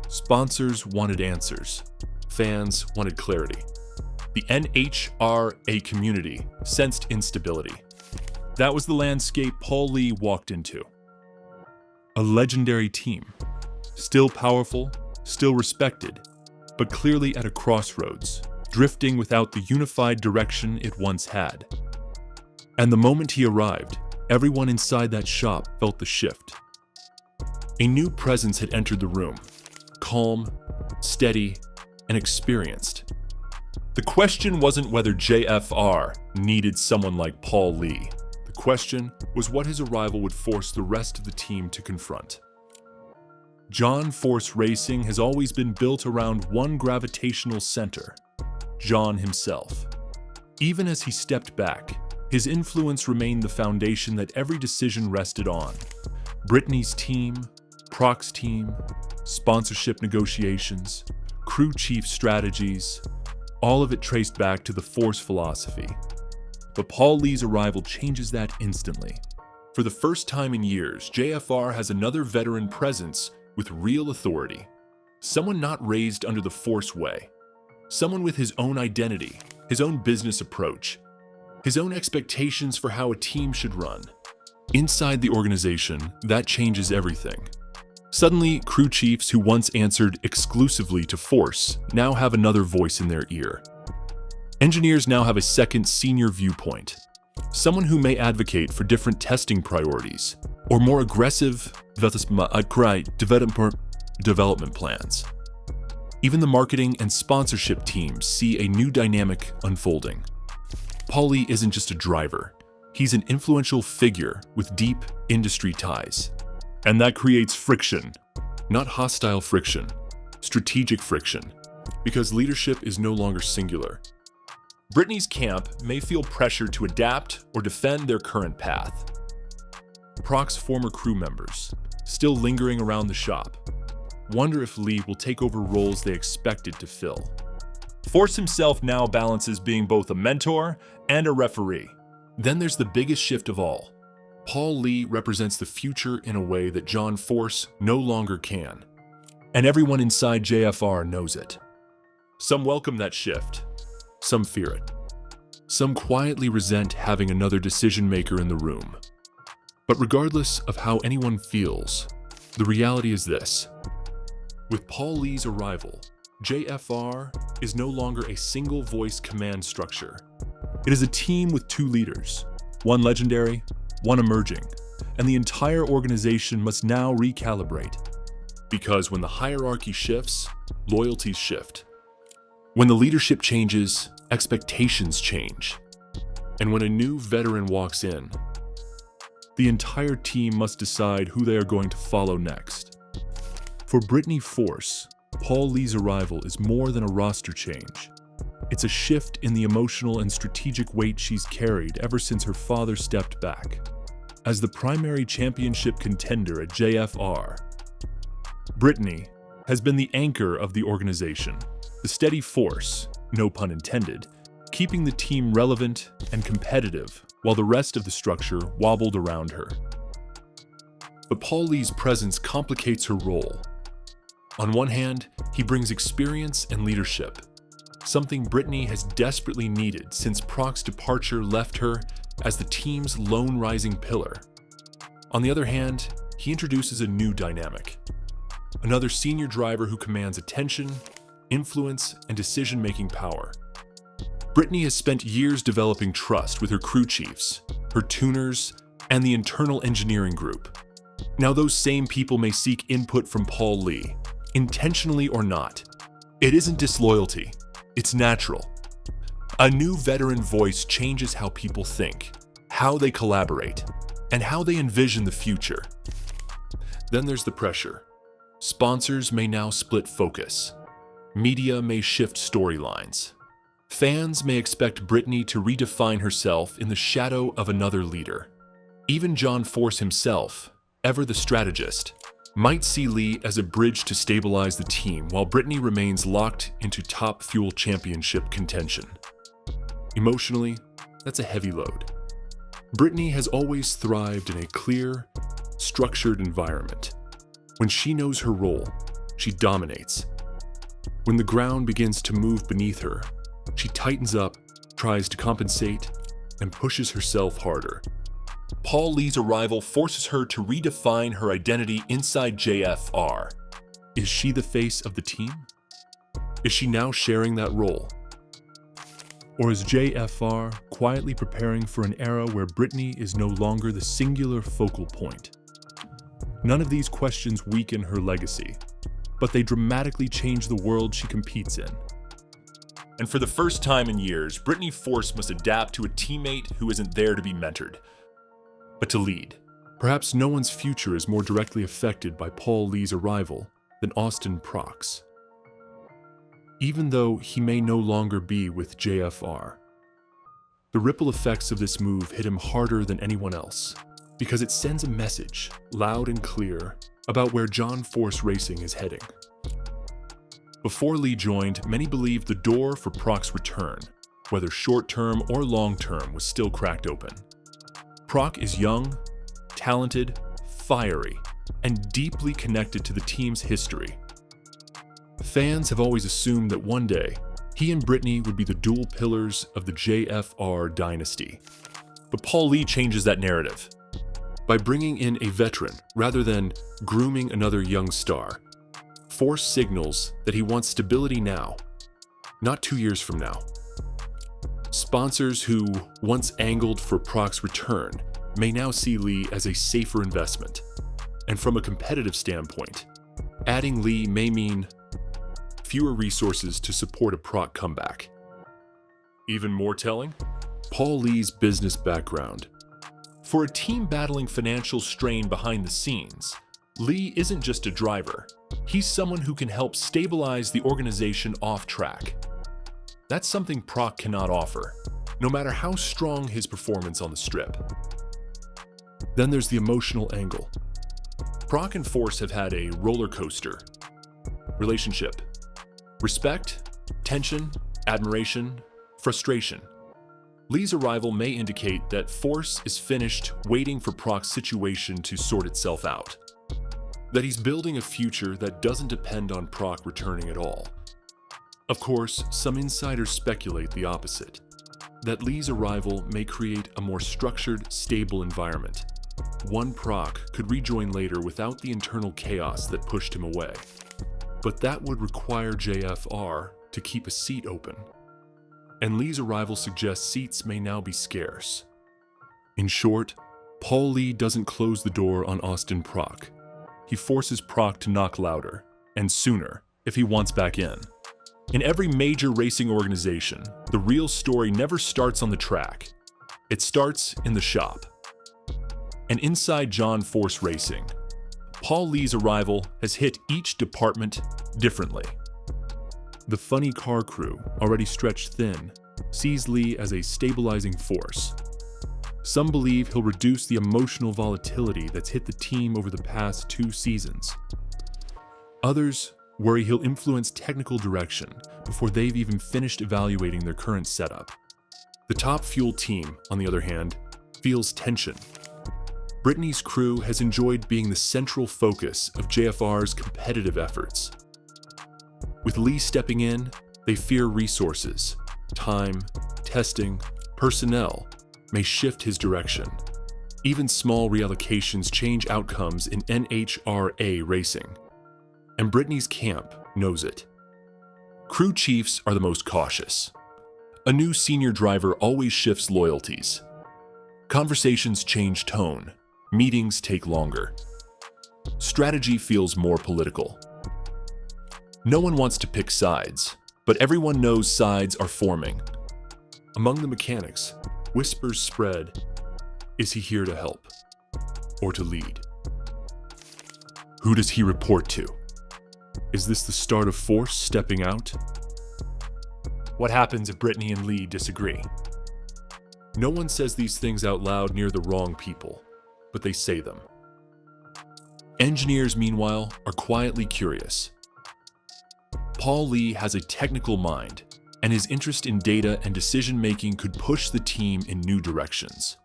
Sponsors wanted answers. Fans wanted clarity. The NHRA community sensed instability. That was the landscape Paul Lee walked into. A legendary team. Still powerful, still respected, but clearly at a crossroads, drifting without the unified direction it once had. And the moment he arrived, everyone inside that shop felt the shift. A new presence had entered the room, calm, steady, and experienced. The question wasn't whether JFR needed someone like Paul Lee. The question was what his arrival would force the rest of the team to confront. John Force Racing has always been built around one gravitational center: John himself. Even as he stepped back, his influence remained the foundation that every decision rested on. Brittany's team, Proc's team, sponsorship negotiations, crew chief strategies, all of it traced back to the Force philosophy. But Paul Lee's arrival changes that instantly. For the first time in years, JFR has another veteran presence with real authority. Someone not raised under the Force way. Someone with his own identity, his own business approach, his own expectations for how a team should run. Inside the organization, that changes everything. Suddenly, crew chiefs who once answered exclusively to Force now have another voice in their ear. Engineers now have a second senior viewpoint, someone who may advocate for different testing priorities or more aggressive development plans. Even the marketing and sponsorship teams see a new dynamic unfolding. Paul Lee isn't just a driver, he's an influential figure with deep industry ties. And that creates friction, not hostile friction, strategic friction, because leadership is no longer singular. Brittany's camp may feel pressured to adapt or defend their current path. Proc's former crew members, still lingering around the shop, wonder if Lee will take over roles they expected to fill. Force himself now balances being both a mentor and a referee. Then there's the biggest shift of all. Paul Lee represents the future in a way that John Force no longer can. And everyone inside JFR knows it. Some welcome that shift. Some fear it. Some quietly resent having another decision-maker in the room. But regardless of how anyone feels, the reality is this. With Paul Lee's arrival, JFR is no longer a single-voice command structure. It is a team with two leaders, one legendary, one emerging, and the entire organization must now recalibrate. Because when the hierarchy shifts, loyalties shift. When the leadership changes, expectations change. And when a new veteran walks in, the entire team must decide who they are going to follow next. For Brittany Force, Paul Lee's arrival is more than a roster change. It's a shift in the emotional and strategic weight she's carried ever since her father stepped back. As the primary championship contender at JFR, Brittany has been the anchor of the organization, the steady force, no pun intended, keeping the team relevant and competitive while the rest of the structure wobbled around her. But Paul Lee's presence complicates her role. On one hand, he brings experience and leadership, something Brittany has desperately needed since Proc's departure left her as the team's lone rising pillar. On the other hand, he introduces a new dynamic. Another senior driver who commands attention, influence, and decision-making power. Brittany has spent years developing trust with her crew chiefs, her tuners, and the internal engineering group. Now those same people may seek input from Paul Lee, intentionally or not. It isn't disloyalty, it's natural. A new veteran voice changes how people think, how they collaborate, and how they envision the future. Then there's the pressure. Sponsors may now split focus. Media may shift storylines. Fans may expect Brittany to redefine herself in the shadow of another leader. Even John Force himself, ever the strategist, might see Lee as a bridge to stabilize the team while Brittany remains locked into top fuel championship contention. Emotionally, that's a heavy load. Brittany has always thrived in a clear, structured environment. When she knows her role, she dominates. When the ground begins to move beneath her, she tightens up, tries to compensate, and pushes herself harder. Paul Lee's arrival forces her to redefine her identity inside JFR. Is she the face of the team? Is she now sharing that role? Or is JFR quietly preparing for an era where Brittany is no longer the singular focal point? None of these questions weaken her legacy, but they dramatically change the world she competes in. And for the first time in years, Brittany Force must adapt to a teammate who isn't there to be mentored, but to lead. Perhaps no one's future is more directly affected by Paul Lee's arrival than Austin Proc's. Even though he may no longer be with JFR, the ripple effects of this move hit him harder than anyone else, because it sends a message, loud and clear, about where John Force Racing is heading. Before Lee joined, many believed the door for Proc's return, whether short-term or long-term, was still cracked open. Proc is young, talented, fiery, and deeply connected to the team's history. Fans have always assumed that one day, he and Brittany would be the dual pillars of the JFR dynasty. But Paul Lee changes that narrative. By bringing in a veteran rather than grooming another young star, Force signals that he wants stability now, not 2 years from now. Sponsors who once angled for Proc's return may now see Lee as a safer investment. And from a competitive standpoint, adding Lee may mean fewer resources to support a Proc comeback. Even more telling, Paul Lee's business background. For a team battling financial strain behind the scenes, Lee isn't just a driver. He's someone who can help stabilize the organization off track. That's something Proc cannot offer, no matter how strong his performance on the strip. Then there's the emotional angle. Proc and Force have had a roller coaster relationship. Respect, tension, admiration, frustration. Lee's arrival may indicate that Force is finished waiting for Proc's situation to sort itself out. That he's building a future that doesn't depend on Proc returning at all. Of course, some insiders speculate the opposite. That Lee's arrival may create a more structured, stable environment. One Proc could rejoin later without the internal chaos that pushed him away. But that would require JFR to keep a seat open. And Lee's arrival suggests seats may now be scarce. In short, Paul Lee doesn't close the door on Austin Proc. He forces Proc to knock louder, and sooner, if he wants back in. In every major racing organization, the real story never starts on the track. It starts in the shop. And inside John Force Racing, Paul Lee's arrival has hit each department differently. The funny car crew, already stretched thin, sees Lee as a stabilizing force. Some believe he'll reduce the emotional volatility that's hit the team over the past 2 seasons. Others worry he'll influence technical direction before they've even finished evaluating their current setup. The Top Fuel team, on the other hand, feels tension. Brittany's crew has enjoyed being the central focus of JFR's competitive efforts. With Lee stepping in, they fear resources, time, testing, personnel may shift his direction. Even small reallocations change outcomes in NHRA racing. And Brittany's camp knows it. Crew chiefs are the most cautious. A new senior driver always shifts loyalties. Conversations change tone. Meetings take longer. Strategy feels more political. No one wants to pick sides, but everyone knows sides are forming. Among the mechanics, whispers spread. Is he here to help? Or to lead? Who does he report to? Is this the start of Force stepping out? What happens if Brittany and Lee disagree? No one says these things out loud near the wrong people, but they say them. Engineers, meanwhile, are quietly curious. Paul Lee has a technical mind, and his interest in data and decision-making could push the team in new directions.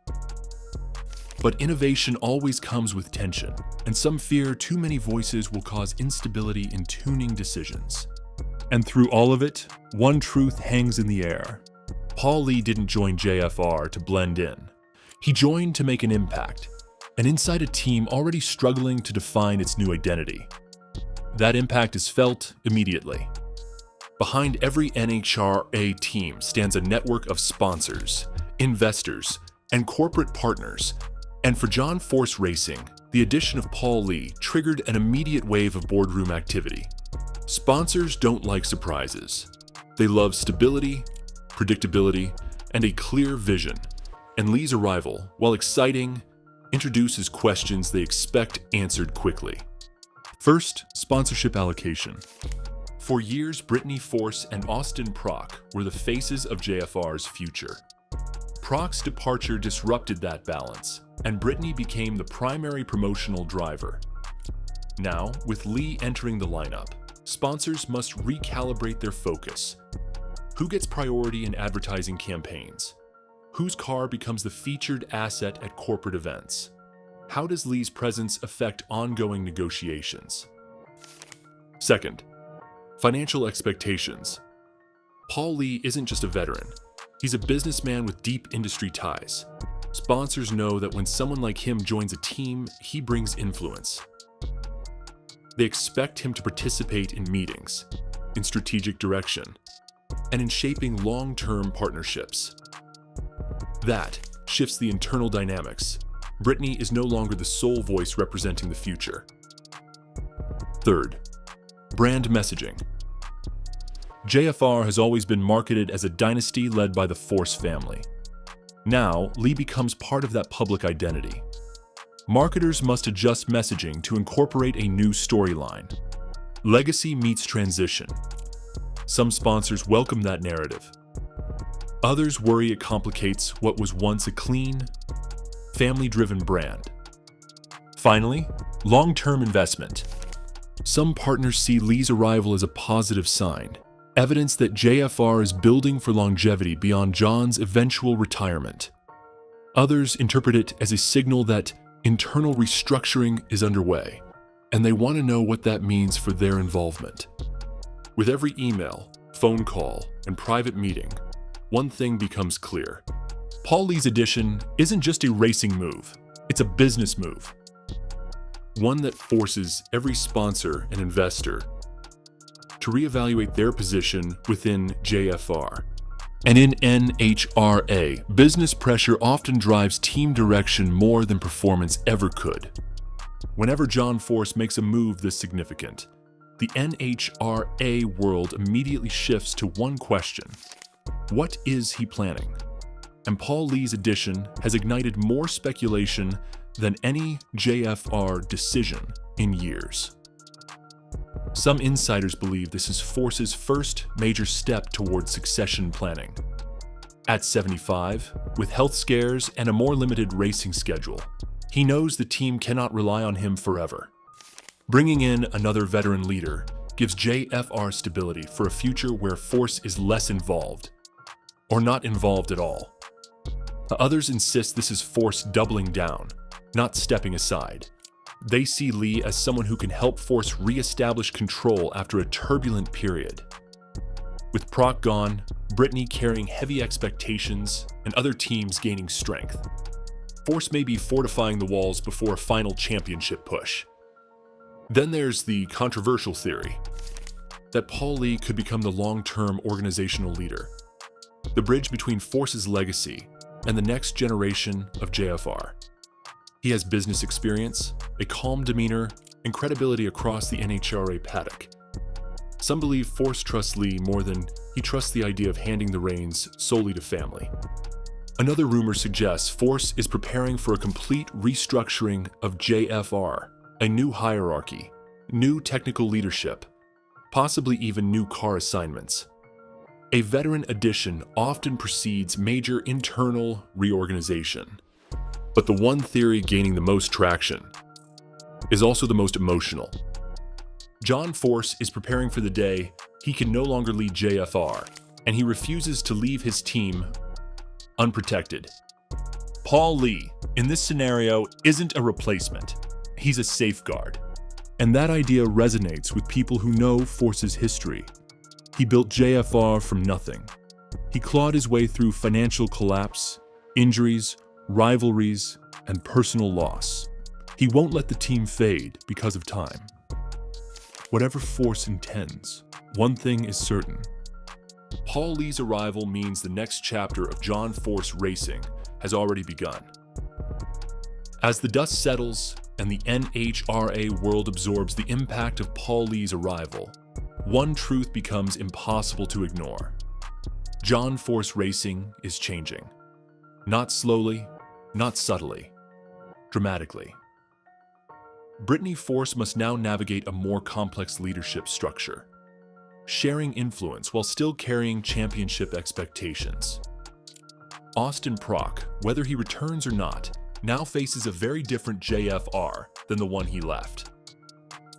But innovation always comes with tension, and some fear too many voices will cause instability in tuning decisions. And through all of it, one truth hangs in the air. Paul Lee didn't join JFR to blend in. He joined to make an impact, and inside a team already struggling to define its new identity. That impact is felt immediately. Behind every NHRA team stands a network of sponsors, investors, and corporate partners. And for John Force Racing, the addition of Paul Lee triggered an immediate wave of boardroom activity. Sponsors don't like surprises. They love stability, predictability, and a clear vision. And Lee's arrival, while exciting, introduces questions they expect answered quickly. First, sponsorship allocation. For years, Brittany Force and Austin Proc were the faces of JFR's future. Proc's departure disrupted that balance, and Brittany became the primary promotional driver. Now, with Lee entering the lineup, sponsors must recalibrate their focus. Who gets priority in advertising campaigns? Whose car becomes the featured asset at corporate events? How does Lee's presence affect ongoing negotiations? Second, financial expectations. Paul Lee isn't just a veteran. He's a businessman with deep industry ties. Sponsors know that when someone like him joins a team, he brings influence. They expect him to participate in meetings, in strategic direction, and in shaping long-term partnerships. That shifts the internal dynamics. Brittany is no longer the sole voice representing the future. Third, brand messaging. JFR has always been marketed as a dynasty led by the Force family. Now, Lee becomes part of that public identity. Marketers must adjust messaging to incorporate a new storyline. Legacy meets transition. Some sponsors welcome that narrative. Others worry it complicates what was once a clean, family-driven brand. Finally, long-term investment. Some partners see Lee's arrival as a positive sign, evidence that JFR is building for longevity beyond John's eventual retirement. Others interpret it as a signal that internal restructuring is underway, and they want to know what that means for their involvement. With every email, phone call, and private meeting, one thing becomes clear. Paul Lee's addition isn't just a racing move, it's a business move. One that forces every sponsor and investor to reevaluate their position within JFR. And in NHRA, business pressure often drives team direction more than performance ever could. Whenever John Force makes a move this significant, the NHRA world immediately shifts to one question: what is he planning? And Paul Lee's addition has ignited more speculation than any JFR decision in years. Some insiders believe this is Force's first major step towards succession planning. At 75, with health scares and a more limited racing schedule, he knows the team cannot rely on him forever. Bringing in another veteran leader gives JFR stability for a future where Force is less involved, or not involved at all. Others insist this is Force doubling down, not stepping aside. They see Lee as someone who can help Force re-establish control after a turbulent period. With Proc gone, Brittany carrying heavy expectations, and other teams gaining strength, Force may be fortifying the walls before a final championship push. Then there's the controversial theory that Paul Lee could become the long-term organizational leader, the bridge between Force's legacy and the next generation of JFR. He has business experience, a calm demeanor, and credibility across the NHRA paddock. Some believe Force trusts Lee more than he trusts the idea of handing the reins solely to family. Another rumor suggests Force is preparing for a complete restructuring of JFR, a new hierarchy, new technical leadership, possibly even new car assignments. A veteran addition often precedes major internal reorganization. But the one theory gaining the most traction is also the most emotional. John Force is preparing for the day he can no longer lead JFR, and he refuses to leave his team unprotected. Paul Lee, in this scenario, isn't a replacement. He's a safeguard. And that idea resonates with people who know Force's history. He built JFR from nothing. He clawed his way through financial collapse, injuries, rivalries, and personal loss. He won't let the team fade because of time. Whatever Force intends, one thing is certain. Paul Lee's arrival means the next chapter of John Force racing has already begun. As the dust settles and the NHRA world absorbs the impact of Paul Lee's arrival, one truth becomes impossible to ignore. John Force racing is changing. Not slowly, not subtly, dramatically. Brittany Force must now navigate a more complex leadership structure, sharing influence while still carrying championship expectations. Austin Proc, whether he returns or not, now faces a very different JFR than the one he left.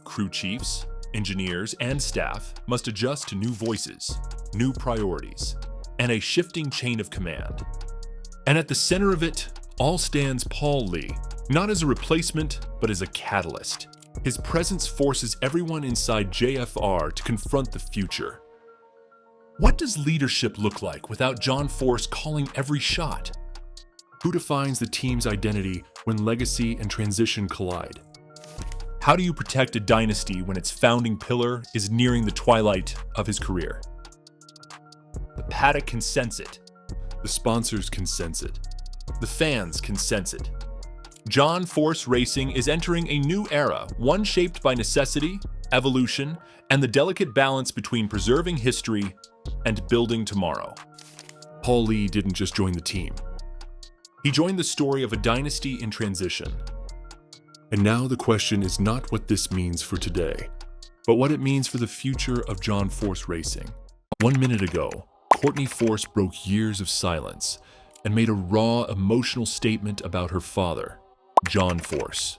Crew chiefs, engineers, and staff must adjust to new voices, new priorities, and a shifting chain of command. And at the center of it all stands Paul Lee, not as a replacement, but as a catalyst. His presence forces everyone inside JFR to confront the future. What does leadership look like without John Force calling every shot? Who defines the team's identity when legacy and transition collide? How do you protect a dynasty when its founding pillar is nearing the twilight of his career? The paddock can sense it. The sponsors can sense it. The fans can sense it. John Force Racing is entering a new era, one shaped by necessity, evolution, and the delicate balance between preserving history and building tomorrow. Paul Lee didn't just join the team. He joined the story of a dynasty in transition. And now the question is not what this means for today, but what it means for the future of John Force Racing. 1 minute ago, Courtney Force broke years of silence and made a raw, emotional statement about her father, John Force.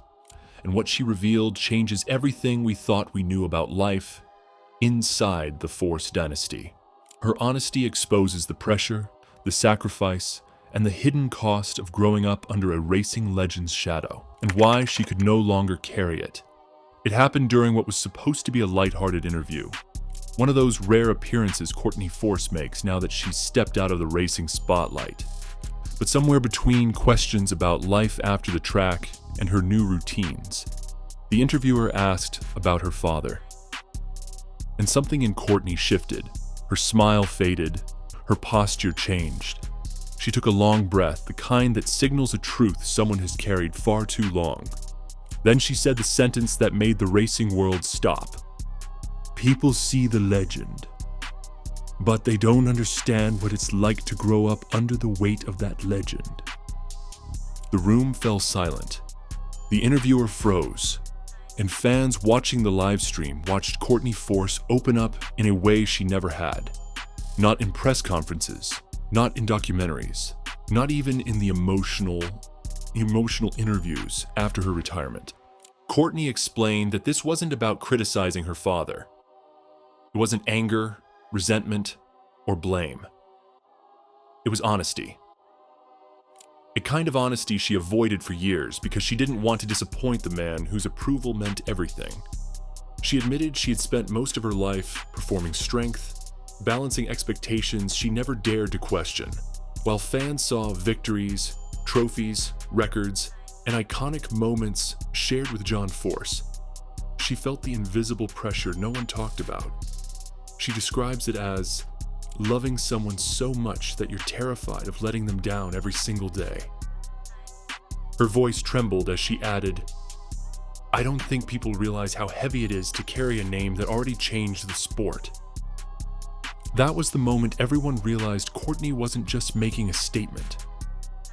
And what she revealed changes everything we thought we knew about life inside the Force dynasty. Her honesty exposes the pressure, the sacrifice, and the hidden cost of growing up under a racing legend's shadow, and why she could no longer carry it. It happened during what was supposed to be a lighthearted interview, one of those rare appearances Courtney Force makes now that she's stepped out of the racing spotlight. But somewhere between questions about life after the track and her new routines, the interviewer asked about her father. And something in Courtney shifted. Her smile faded, her posture changed. She took a long breath, the kind that signals a truth someone has carried far too long. Then she said the sentence that made the racing world stop. People see the legend, but they don't understand what it's like to grow up under the weight of that legend. The room fell silent. The interviewer froze, and fans watching the live stream watched Courtney Force open up in a way she never had. Not in press conferences, not in documentaries, not even in the emotional interviews after her retirement. Courtney explained that this wasn't about criticizing her father. It wasn't anger, resentment, or blame. It was honesty. A kind of honesty she avoided for years because she didn't want to disappoint the man whose approval meant everything. She admitted she had spent most of her life performing strength, balancing expectations she never dared to question, while fans saw victories, trophies, records, and iconic moments shared with John Force. She felt the invisible pressure no one talked about. She describes it as loving someone so much that you're terrified of letting them down every single day. Her voice trembled as she added, "I don't think people realize how heavy it is to carry a name that already changed the sport." That was the moment everyone realized Courtney wasn't just making a statement.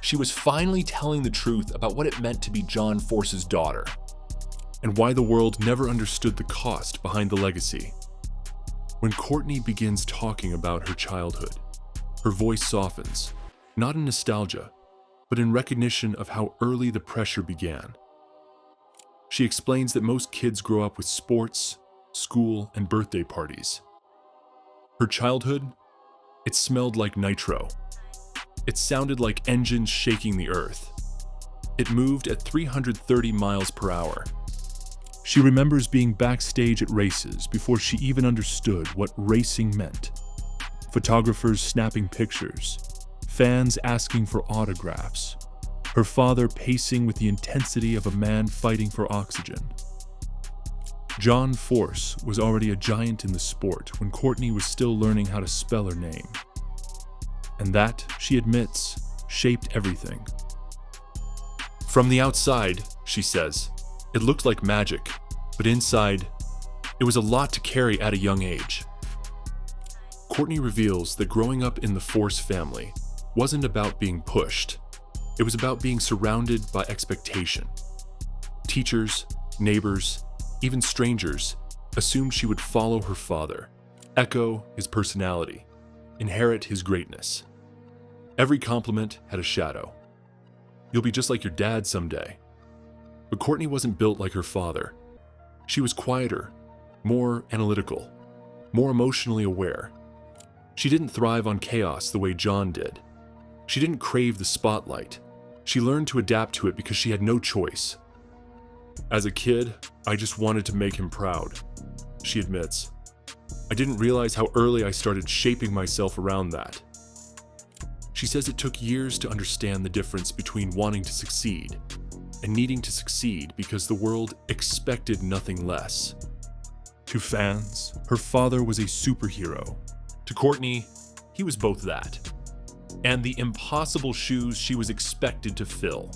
She was finally telling the truth about what it meant to be John Force's daughter, and why the world never understood the cost behind the legacy. When Courtney begins talking about her childhood, her voice softens, not in nostalgia, but in recognition of how early the pressure began. She explains that most kids grow up with sports, school, and birthday parties. Her childhood, it smelled like nitro. It sounded like engines shaking the earth. It moved at 330 miles per hour. She remembers being backstage at races before she even understood what racing meant. Photographers snapping pictures, fans asking for autographs, her father pacing with the intensity of a man fighting for oxygen. John Force was already a giant in the sport when Courtney was still learning how to spell her name. And that, she admits, shaped everything. From the outside, she says, it looked like magic, but inside, it was a lot to carry at a young age. Courtney reveals that growing up in the Force family wasn't about being pushed. It was about being surrounded by expectation. Teachers, neighbors, even strangers assumed she would follow her father, echo his personality, inherit his greatness. Every compliment had a shadow. You'll be just like your dad someday. But Courtney wasn't built like her father. She was quieter, more analytical, more emotionally aware. She didn't thrive on chaos the way John did. She didn't crave the spotlight. She learned to adapt to it because she had no choice. As a kid, I just wanted to make him proud, she admits. I didn't realize how early I started shaping myself around that. She says it took years to understand the difference between wanting to succeed and needing to succeed because the world expected nothing less. To fans, her father was a superhero. To Courtney, he was both that. and the impossible shoes she was expected to fill.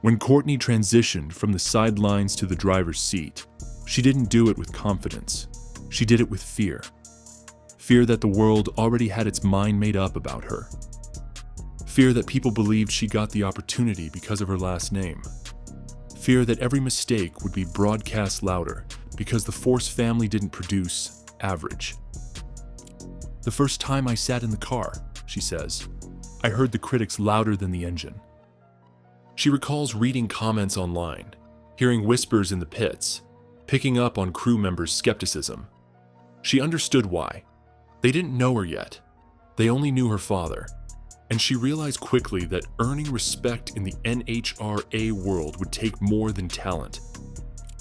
When Courtney transitioned from the sidelines to the driver's seat, she didn't do it with confidence. She did it with fear. Fear that the world already had its mind made up about her. Fear that people believed she got the opportunity because of her last name. Fear that every mistake would be broadcast louder because the Force family didn't produce average. "The first time I sat in the car," she says, "I heard the critics louder than the engine." She recalls reading comments online, hearing whispers in the pits, picking up on crew members' skepticism. She understood why. They didn't know her yet. They only knew her father. And she realized quickly that earning respect in the NHRA world would take more than talent.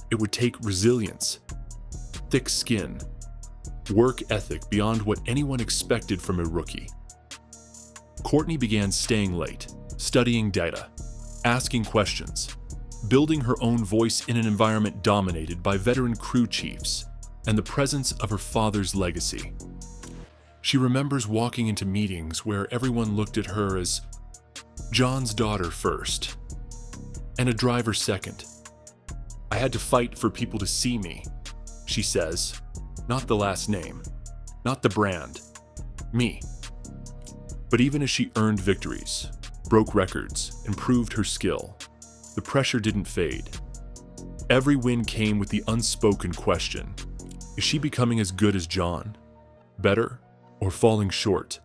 It would take resilience, thick skin, work ethic beyond what anyone expected from a rookie. Courtney began staying late, studying data, asking questions, building her own voice in an environment dominated by veteran crew chiefs and the presence of her father's legacy. She remembers walking into meetings where everyone looked at her as John's daughter first and a driver second. "I had to fight for people to see me," she says, "not the last name, not the brand, me." But even as she earned victories, broke records, and proved her skill, the pressure didn't fade. Every win came with the unspoken question: is she becoming as good as John? Better? Or falling short?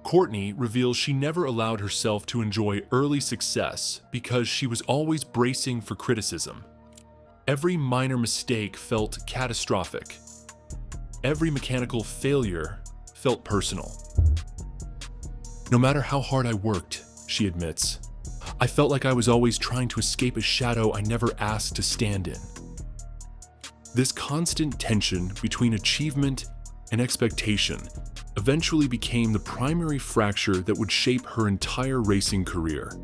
Courtney reveals she never allowed herself to enjoy early success because she was always bracing for criticism. Every minor mistake felt catastrophic. Every mechanical failure felt personal. "No matter how hard I worked," she admits, "I felt like I was always trying to escape a shadow I never asked to stand in." This constant tension between achievement and expectation eventually became the primary fracture that would shape her entire racing career.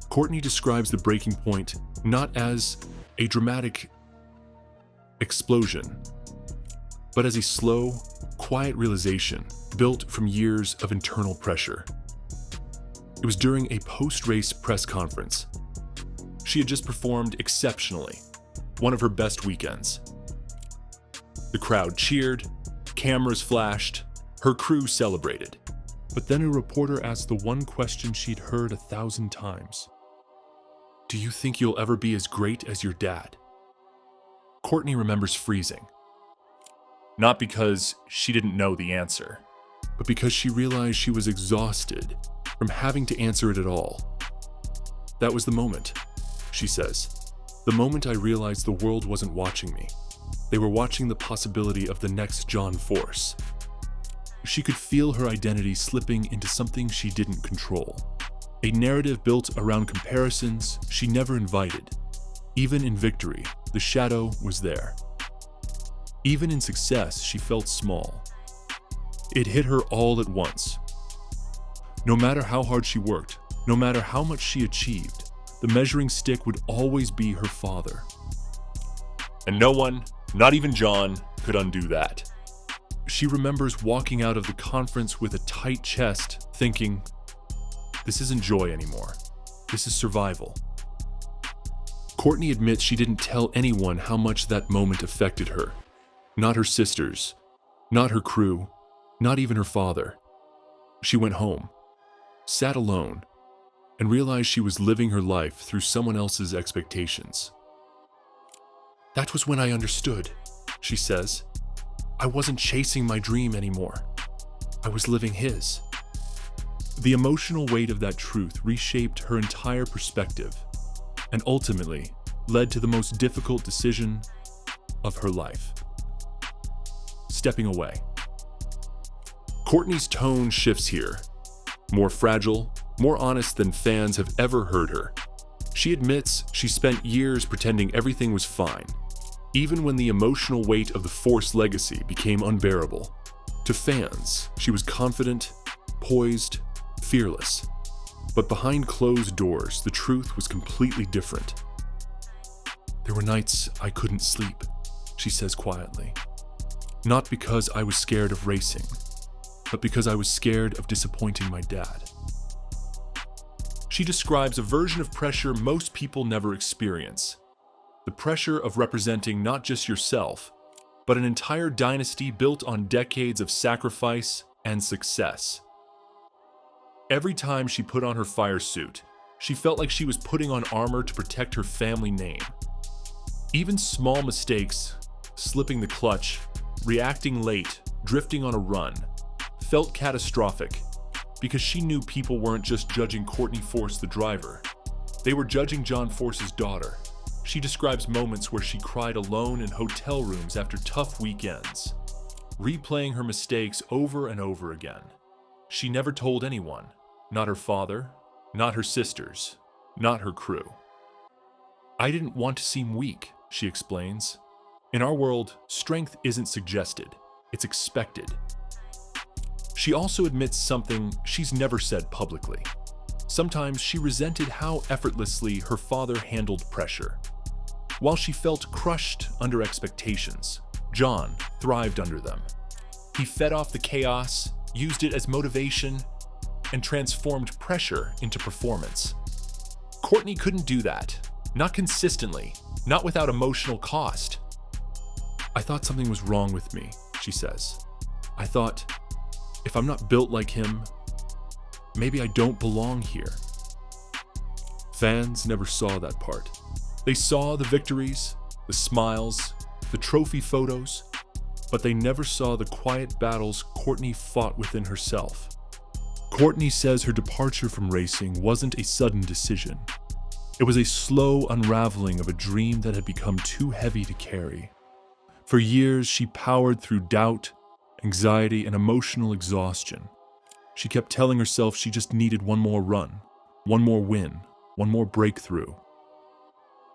Courtney describes the breaking point not as a dramatic explosion, but as a slow, quiet realization built from years of internal pressure. It was during a post-race press conference. She had just performed exceptionally, one of her best weekends. The crowd cheered, cameras flashed, her crew celebrated. But then a reporter asked the one question she'd heard 1,000 times. "Do you think you'll ever be as great as your dad?" Courtney remembers freezing. Not because she didn't know the answer, but because she realized she was exhausted from having to answer it at all. "That was the moment," she says. "The moment I realized the world wasn't watching me. They were watching the possibility of the next John Force." She could feel her identity slipping into something she didn't control. A narrative built around comparisons she never invited. Even in victory, the shadow was there. Even in success, she felt small. It hit her all at once. No matter how hard she worked, no matter how much she achieved, the measuring stick would always be her father. And no one, not even John, could undo that. She remembers walking out of the conference with a tight chest, thinking, "This isn't joy anymore. This is survival." Courtney admits she didn't tell anyone how much that moment affected her. Not her sisters, not her crew, not even her father. She went home, sat alone, and realized she was living her life through someone else's expectations. "That was when I understood," she says. "I wasn't chasing my dream anymore. I was living his." The emotional weight of that truth reshaped her entire perspective and ultimately led to the most difficult decision of her life: stepping away. Courtney's tone shifts here, more fragile, more honest than fans have ever heard her. She admits she spent years pretending everything was fine, even when the emotional weight of the Force legacy became unbearable. To fans, she was confident, poised, fearless. But behind closed doors, the truth was completely different. "There were nights I couldn't sleep," she says quietly. "Not because I was scared of racing, but because I was scared of disappointing my dad. She describes a version of pressure most people never experience. The pressure of representing not just yourself, but an entire dynasty built on decades of sacrifice and success. Every time she put on her fire suit, she felt like she was putting on armor to protect her family name. Even small mistakes, slipping the clutch, reacting late, drifting on a run, felt catastrophic because she knew people weren't just judging Courtney Force, the driver. They were judging John Force's daughter. She describes moments where she cried alone in hotel rooms after tough weekends, replaying her mistakes over and over again. She never told anyone, not her father, not her sisters, not her crew. I didn't want to seem weak, she explains. In our world, strength isn't suggested, it's expected. She also admits something she's never said publicly. Sometimes she resented how effortlessly her father handled pressure. While she felt crushed under expectations, John thrived under them. He fed off the chaos, used it as motivation, and transformed pressure into performance. Courtney couldn't do that. Not consistently, not without emotional cost. I thought something was wrong with me, she says. I thought, if I'm not built like him, maybe I don't belong here. Fans never saw that part. They saw the victories, the smiles, the trophy photos, but they never saw the quiet battles Courtney fought within herself. Courtney says her departure from racing wasn't a sudden decision. It was a slow unraveling of a dream that had become too heavy to carry. For years, she powered through doubt, anxiety, and emotional exhaustion. She kept telling herself she just needed one more run, one more win, one more breakthrough.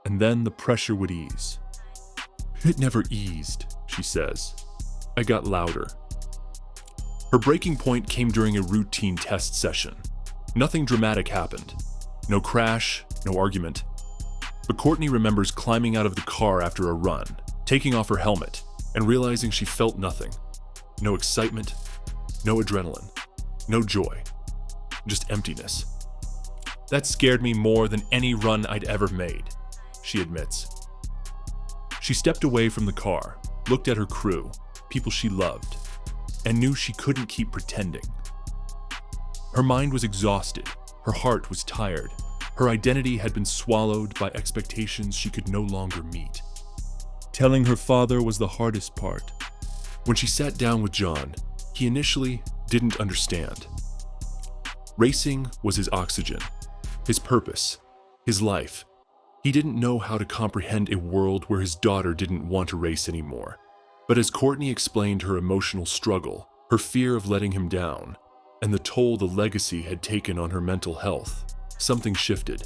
And then the pressure would ease. It never eased, she says. I got louder. Her breaking point came during a routine test session. Nothing dramatic happened. No crash, no argument. But Courtney remembers climbing out of the car after a run, taking off her helmet, and realizing she felt nothing. No excitement, no adrenaline, no joy, just emptiness. That scared me more than any run I'd ever made, she admits. She stepped away from the car, looked at her crew, people she loved, and knew she couldn't keep pretending. Her mind was exhausted, her heart was tired, her identity had been swallowed by expectations she could no longer meet. Telling her father was the hardest part. When she sat down with John, he initially didn't understand. Racing was his oxygen, his purpose, his life. He didn't know how to comprehend a world where his daughter didn't want to race anymore. But as Courtney explained her emotional struggle, her fear of letting him down, and the toll the legacy had taken on her mental health, something shifted.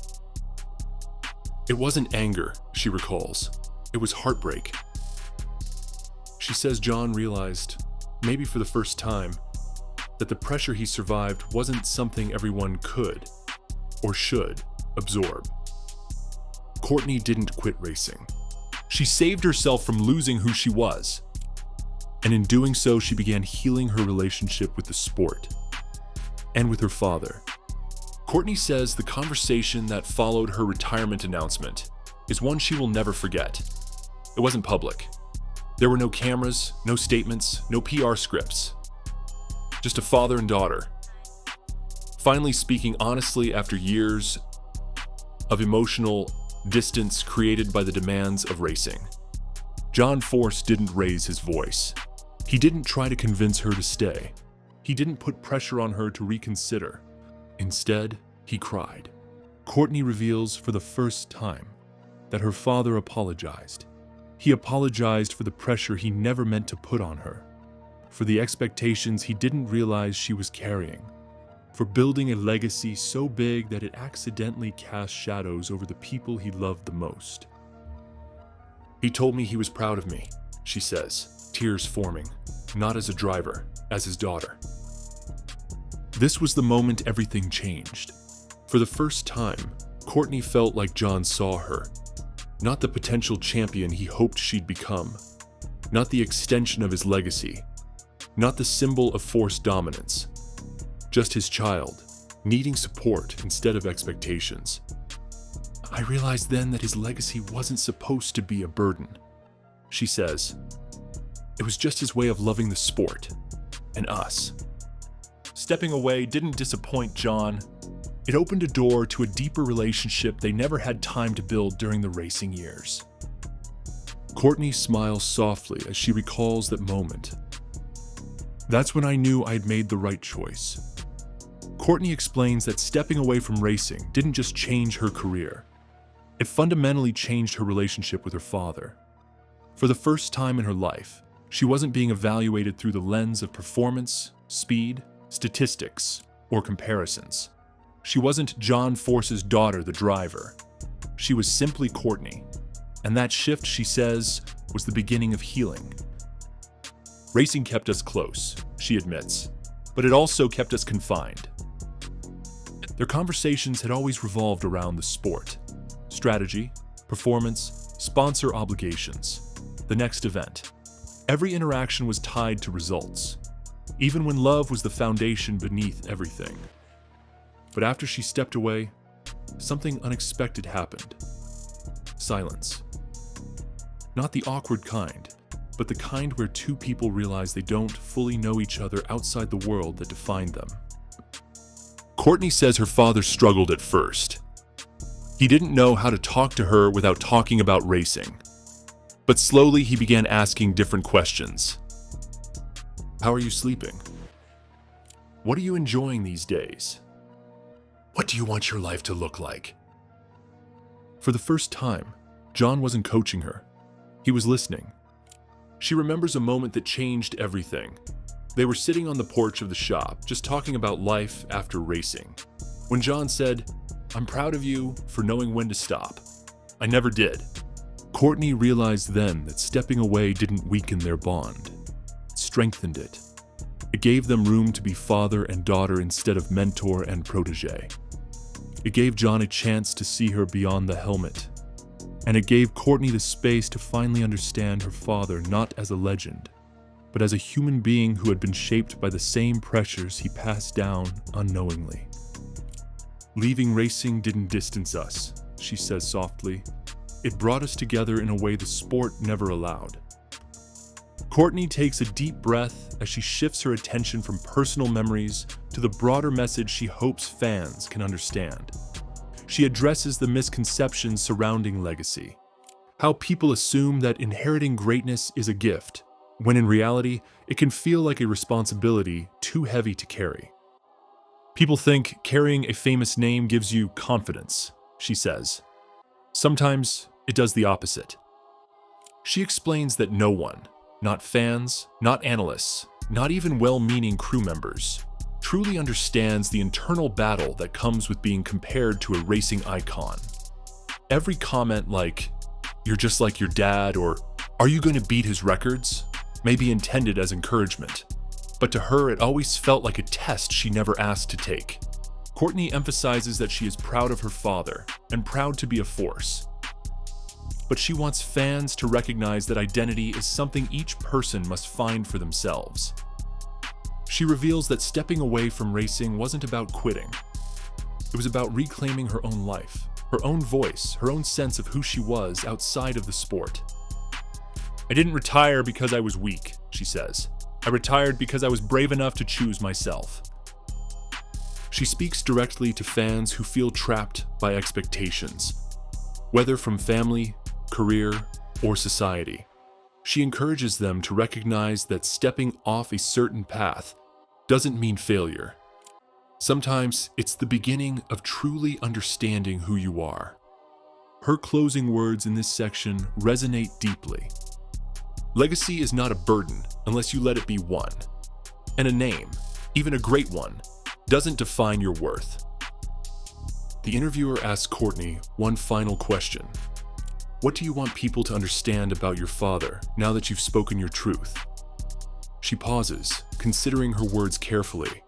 It wasn't anger, she recalls. It was heartbreak. She says John realized, maybe for the first time, that the pressure he survived wasn't something everyone could, or should, absorb. Courtney didn't quit racing. She saved herself from losing who she was. And in doing so, she began healing her relationship with the sport and with her father. Courtney says the conversation that followed her retirement announcement is one she will never forget. It wasn't public. There were no cameras, no statements, no PR scripts. Just a father and daughter, finally speaking honestly after years of emotional distance created by the demands of racing. John Force didn't raise his voice. He didn't try to convince her to stay. He didn't put pressure on her to reconsider. Instead, he cried. Courtney reveals for the first time that her father apologized. He apologized for the pressure he never meant to put on her, for the expectations he didn't realize she was carrying, for building a legacy so big that it accidentally cast shadows over the people he loved the most. He told me he was proud of me, she says, tears forming, not as a driver, as his daughter. This was the moment everything changed. For the first time, Courtney felt like John saw her, not the potential champion he hoped she'd become, not the extension of his legacy, not the symbol of forced dominance. Just his child, needing support instead of expectations. I realized then that his legacy wasn't supposed to be a burden. She says, it was just his way of loving the sport and us. Stepping away didn't disappoint John. It opened a door to a deeper relationship they never had time to build during the racing years. Courtney smiles softly as she recalls that moment. That's when I knew I'd made the right choice. Courtney explains that stepping away from racing didn't just change her career. It fundamentally changed her relationship with her father. For the first time in her life, she wasn't being evaluated through the lens of performance, speed, statistics, or comparisons. She wasn't John Force's daughter, the driver. She was simply Courtney. And that shift, she says, was the beginning of healing. Racing kept us close, she admits, but it also kept us confined. Their conversations had always revolved around the sport, strategy, performance, sponsor obligations, the next event. Every interaction was tied to results, even when love was the foundation beneath everything. But after she stepped away, something unexpected happened. Silence. Not the awkward kind, but the kind where two people realize they don't fully know each other outside the world that defined them. Courtney says her father struggled at first. He didn't know how to talk to her without talking about racing. But slowly he began asking different questions. How are you sleeping? What are you enjoying these days? What do you want your life to look like? For the first time, John wasn't coaching her. He was listening. She remembers a moment that changed everything. They were sitting on the porch of the shop, just talking about life after racing, when John said, "I'm proud of you for knowing when to stop. I never did." Courtney realized then that stepping away didn't weaken their bond. It strengthened it. It gave them room to be father and daughter instead of mentor and protege. It gave John a chance to see her beyond the helmet. And it gave Courtney the space to finally understand her father not as a legend, but as a human being who had been shaped by the same pressures he passed down unknowingly. Leaving racing didn't distance us, she says softly. It brought us together in a way the sport never allowed. Courtney takes a deep breath as she shifts her attention from personal memories to the broader message she hopes fans can understand. She addresses the misconceptions surrounding legacy. How people assume that inheriting greatness is a gift, when in reality, it can feel like a responsibility too heavy to carry. People think carrying a famous name gives you confidence, she says. Sometimes it does the opposite. She explains that no one, not fans, not analysts, not even well-meaning crew members, truly understands the internal battle that comes with being compared to a racing icon. Every comment like, "You're just like your dad," or "Are you going to beat his records?" may be intended as encouragement, but to her it always felt like a test she never asked to take. Courtney emphasizes that she is proud of her father and proud to be a force. But she wants fans to recognize that identity is something each person must find for themselves. She reveals that stepping away from racing wasn't about quitting. It was about reclaiming her own life, her own voice, her own sense of who she was outside of the sport. "I didn't retire because I was weak," she says. "I retired because I was brave enough to choose myself." She speaks directly to fans who feel trapped by expectations, whether from family, career, or society. She encourages them to recognize that stepping off a certain path doesn't mean failure. Sometimes it's the beginning of truly understanding who you are. Her closing words in this section resonate deeply. Legacy is not a burden unless you let it be one. And a name, even a great one, doesn't define your worth. The interviewer asks Courtney one final question. What do you want people to understand about your father now that you've spoken your truth? She pauses, considering her words carefully,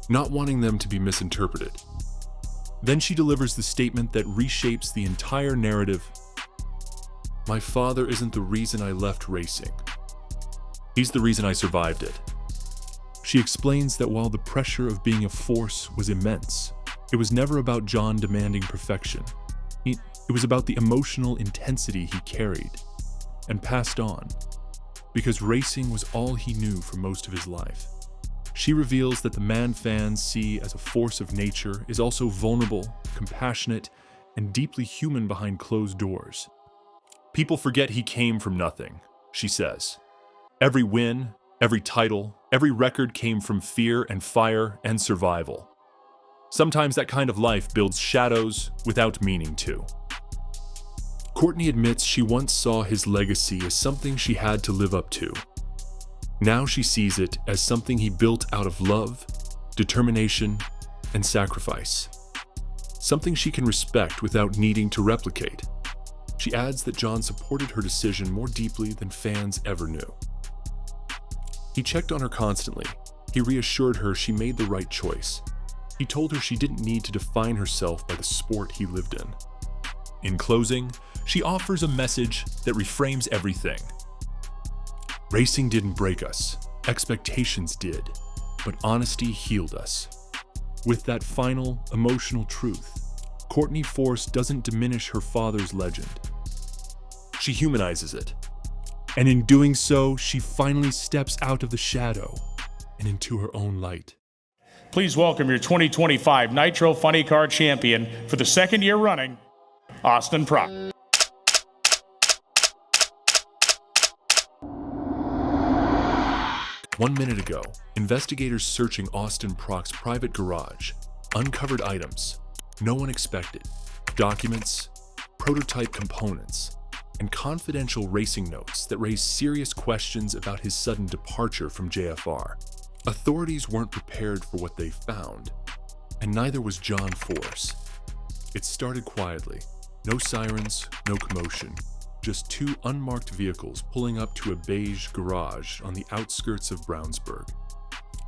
not wanting them to be misinterpreted. Then she delivers the statement that reshapes the entire narrative. My father isn't the reason I left racing. He's the reason I survived it. She explains that while the pressure of being a force was immense, it was never about John demanding perfection. It was about the emotional intensity he carried and passed on, because racing was all he knew for most of his life. She reveals that the man fans see as a force of nature is also vulnerable, compassionate, and deeply human behind closed doors. People forget he came from nothing, she says. Every win, every title, every record came from fear and fire and survival. Sometimes that kind of life builds shadows without meaning to. Courtney admits she once saw his legacy as something she had to live up to. Now she sees it as something he built out of love, determination, and sacrifice. Something she can respect without needing to replicate. She adds that John supported her decision more deeply than fans ever knew. He checked on her constantly. He reassured her she made the right choice. He told her she didn't need to define herself by the sport he lived in. In closing, she offers a message that reframes everything. Racing didn't break us, expectations did, but honesty healed us. With that final, emotional truth, Courtney Force doesn't diminish her father's legend. She humanizes it. And in doing so, she finally steps out of the shadow and into her own light. Please welcome your 2025 Nitro Funny Car Champion for the second year running, Austin Prock. 1 minute ago, investigators searching Austin Prock's private garage uncovered items no one expected, documents, prototype components, and confidential racing notes that raised serious questions about his sudden departure from JFR. Authorities weren't prepared for what they found, and neither was John Force. It started quietly, no sirens, no commotion. Just two unmarked vehicles pulling up to a beige garage on the outskirts of Brownsburg.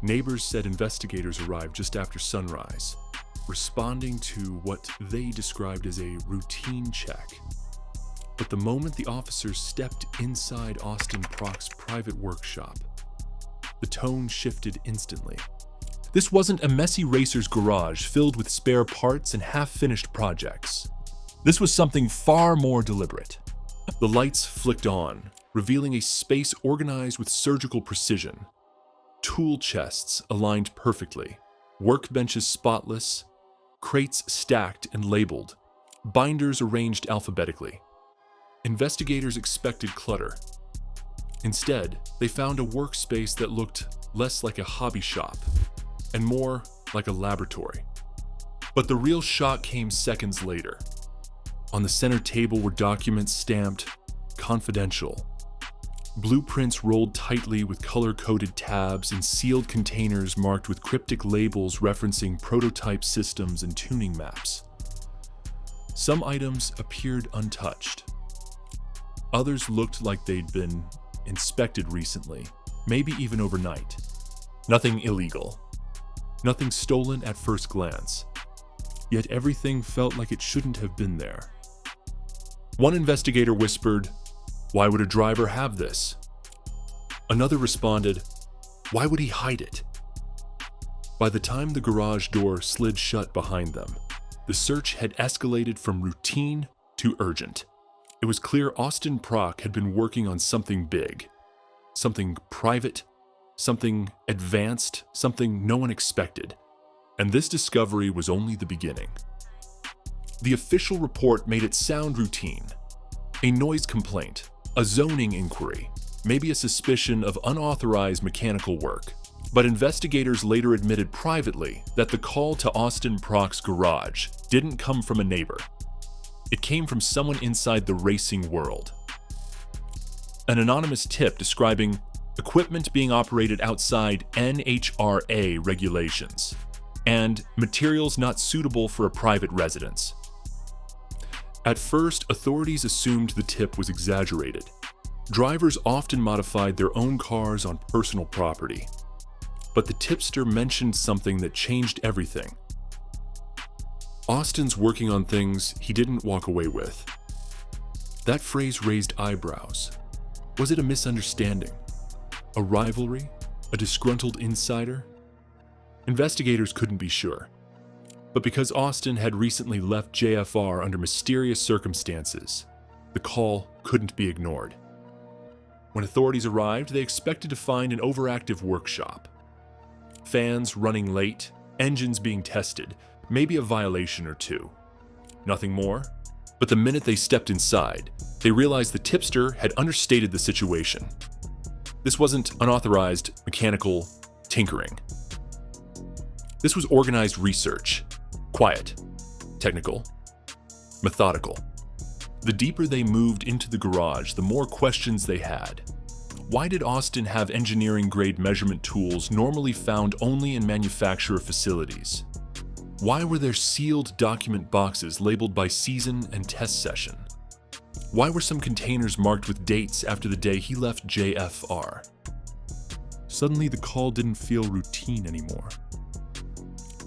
Neighbors said investigators arrived just after sunrise, responding to what they described as a routine check. But the moment the officers stepped inside Austin Prock's private workshop, the tone shifted instantly. This wasn't a messy racer's garage filled with spare parts and half-finished projects. This was something far more deliberate. The lights flicked on, revealing a space organized with surgical precision. Tool chests aligned perfectly, workbenches spotless, crates stacked and labeled, binders arranged alphabetically. Investigators expected clutter. Instead, they found a workspace that looked less like a hobby shop and more like a laboratory. But the real shock came seconds later. On the center table were documents stamped confidential. Blueprints rolled tightly with color-coded tabs and sealed containers marked with cryptic labels referencing prototype systems and tuning maps. Some items appeared untouched. Others looked like they'd been inspected recently, maybe even overnight. Nothing illegal. Nothing stolen at first glance. Yet everything felt like it shouldn't have been there. One investigator whispered, "Why would a driver have this?" Another responded, "Why would he hide it?" By the time the garage door slid shut behind them, the search had escalated from routine to urgent. It was clear Austin Prock had been working on something big, something private, something advanced, something no one expected. And this discovery was only the beginning. The official report made it sound routine. A noise complaint, a zoning inquiry, maybe a suspicion of unauthorized mechanical work. But investigators later admitted privately that the call to Austin Prock's garage didn't come from a neighbor. It came from someone inside the racing world. An anonymous tip describing equipment being operated outside NHRA regulations and materials not suitable for a private residence. At first, authorities assumed the tip was exaggerated. Drivers often modified their own cars on personal property. But the tipster mentioned something that changed everything. Austin's working on things he didn't walk away with. That phrase raised eyebrows. Was it a misunderstanding? A rivalry? A disgruntled insider? Investigators couldn't be sure. But because Austin had recently left JFR under mysterious circumstances, the call couldn't be ignored. When authorities arrived, they expected to find an overactive workshop. Fans running late, engines being tested, maybe a violation or two. Nothing more. But the minute they stepped inside, they realized the tipster had understated the situation. This wasn't unauthorized mechanical tinkering. This was organized research. Quiet, technical, methodical. The deeper they moved into the garage, the more questions they had. Why did Austin have engineering-grade measurement tools normally found only in manufacturer facilities? Why were there sealed document boxes labeled by season and test session? Why were some containers marked with dates after the day he left JFR? Suddenly, the call didn't feel routine anymore.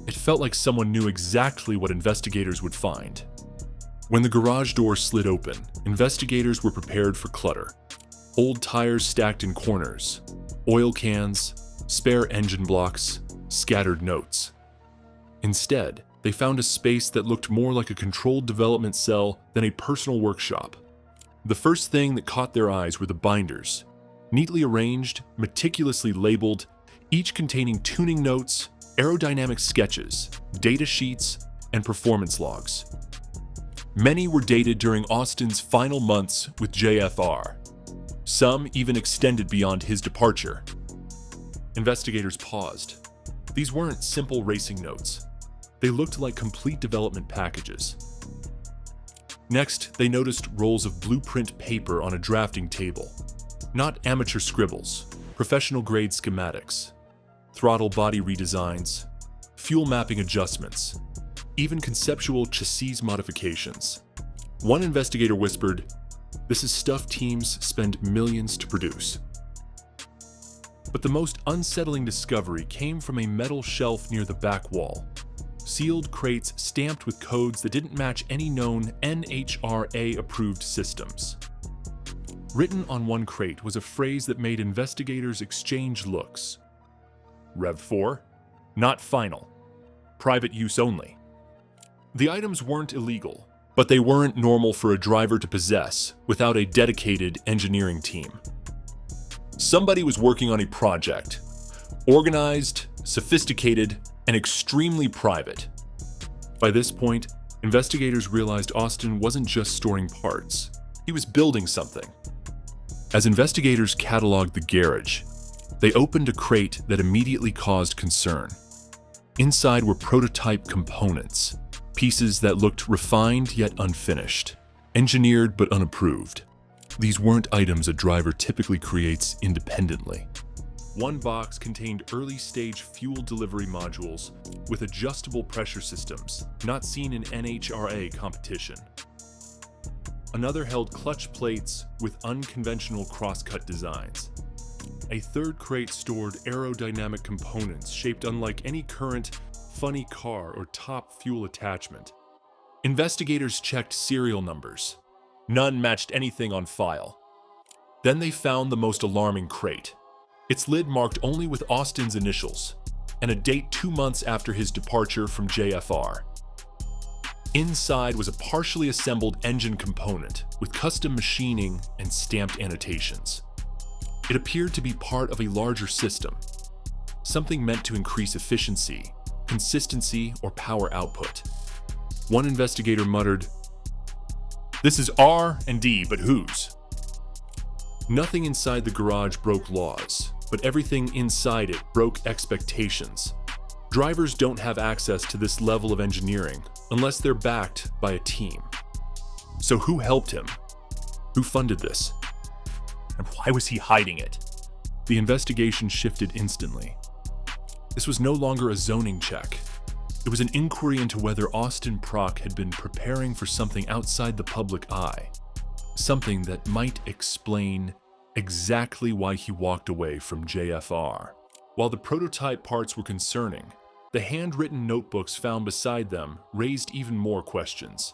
It felt like someone knew exactly what investigators would find. When the garage door slid open, investigators were prepared for clutter. Old tires stacked in corners, oil cans, spare engine blocks, scattered notes. Instead, they found a space that looked more like a controlled development cell than a personal workshop. The first thing that caught their eyes were the binders, neatly arranged, meticulously labeled, each containing tuning notes, aerodynamic sketches, data sheets, and performance logs. Many were dated during Austin's final months with JFR. Some even extended beyond his departure. Investigators paused. These weren't simple racing notes. They looked like complete development packages. Next, they noticed rolls of blueprint paper on a drafting table. Not amateur scribbles, professional-grade schematics. Throttle body redesigns, fuel mapping adjustments, even conceptual chassis modifications. One investigator whispered, "This is stuff teams spend millions to produce." But the most unsettling discovery came from a metal shelf near the back wall. Sealed crates stamped with codes that didn't match any known NHRA-approved systems. Written on one crate was a phrase that made investigators exchange looks. Rev 4, not final. Private use only. The items weren't illegal, but they weren't normal for a driver to possess without a dedicated engineering team. Somebody was working on a project, organized, sophisticated, and extremely private. By this point, investigators realized Austin wasn't just storing parts, he was building something. As investigators cataloged the garage, they opened a crate that immediately caused concern. Inside were prototype components, pieces that looked refined yet unfinished, engineered but unapproved. These weren't items a driver typically creates independently. One box contained early-stage fuel delivery modules with adjustable pressure systems, not seen in NHRA competition. Another held clutch plates with unconventional cross-cut designs. A third crate stored aerodynamic components shaped unlike any current funny car or top fuel attachment. Investigators checked serial numbers. None matched anything on file. Then they found the most alarming crate. Its lid marked only with Austin's initials, and a date 2 months after his departure from JFR. Inside was a partially assembled engine component with custom machining and stamped annotations. It appeared to be part of a larger system, something meant to increase efficiency, consistency, or power output. One investigator muttered, "This is R&D, but whose?" Nothing inside the garage broke laws, but everything inside it broke expectations. Drivers don't have access to this level of engineering unless they're backed by a team. So who helped him? Who funded this? And why was he hiding it? The investigation shifted instantly. This was no longer a zoning check. It was an inquiry into whether Austin Prock had been preparing for something outside the public eye. Something that might explain exactly why he walked away from JFR. While the prototype parts were concerning, the handwritten notebooks found beside them raised even more questions.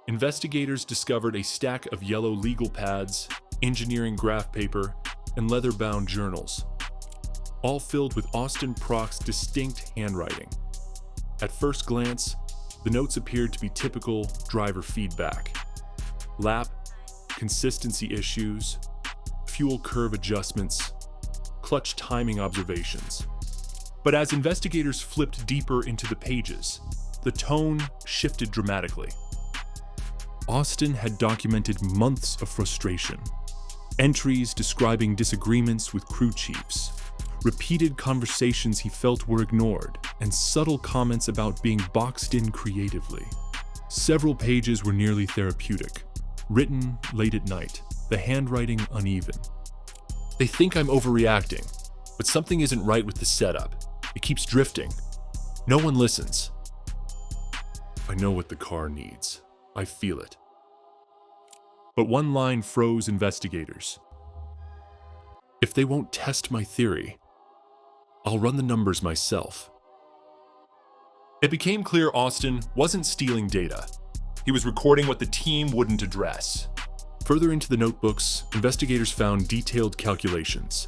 Investigators discovered a stack of yellow legal pads, engineering graph paper, and leather-bound journals. all filled with Austin Prock's distinct handwriting. At first glance, the notes appeared to be typical driver feedback. Lap, consistency issues, fuel curve adjustments, clutch timing observations. But as investigators flipped deeper into the pages, the tone shifted dramatically. Austin had documented months of frustration, entries describing disagreements with crew chiefs, repeated conversations he felt were ignored, and subtle comments about being boxed in creatively. Several pages were nearly therapeutic, written late at night, the handwriting uneven. They think I'm overreacting, but something isn't right with the setup. It keeps drifting. No one listens. I know what the car needs. I feel it. But one line froze investigators. If they won't test my theory, I'll run the numbers myself. It became clear Austin wasn't stealing data. He was recording what the team wouldn't address. Further into the notebooks, investigators found detailed calculations,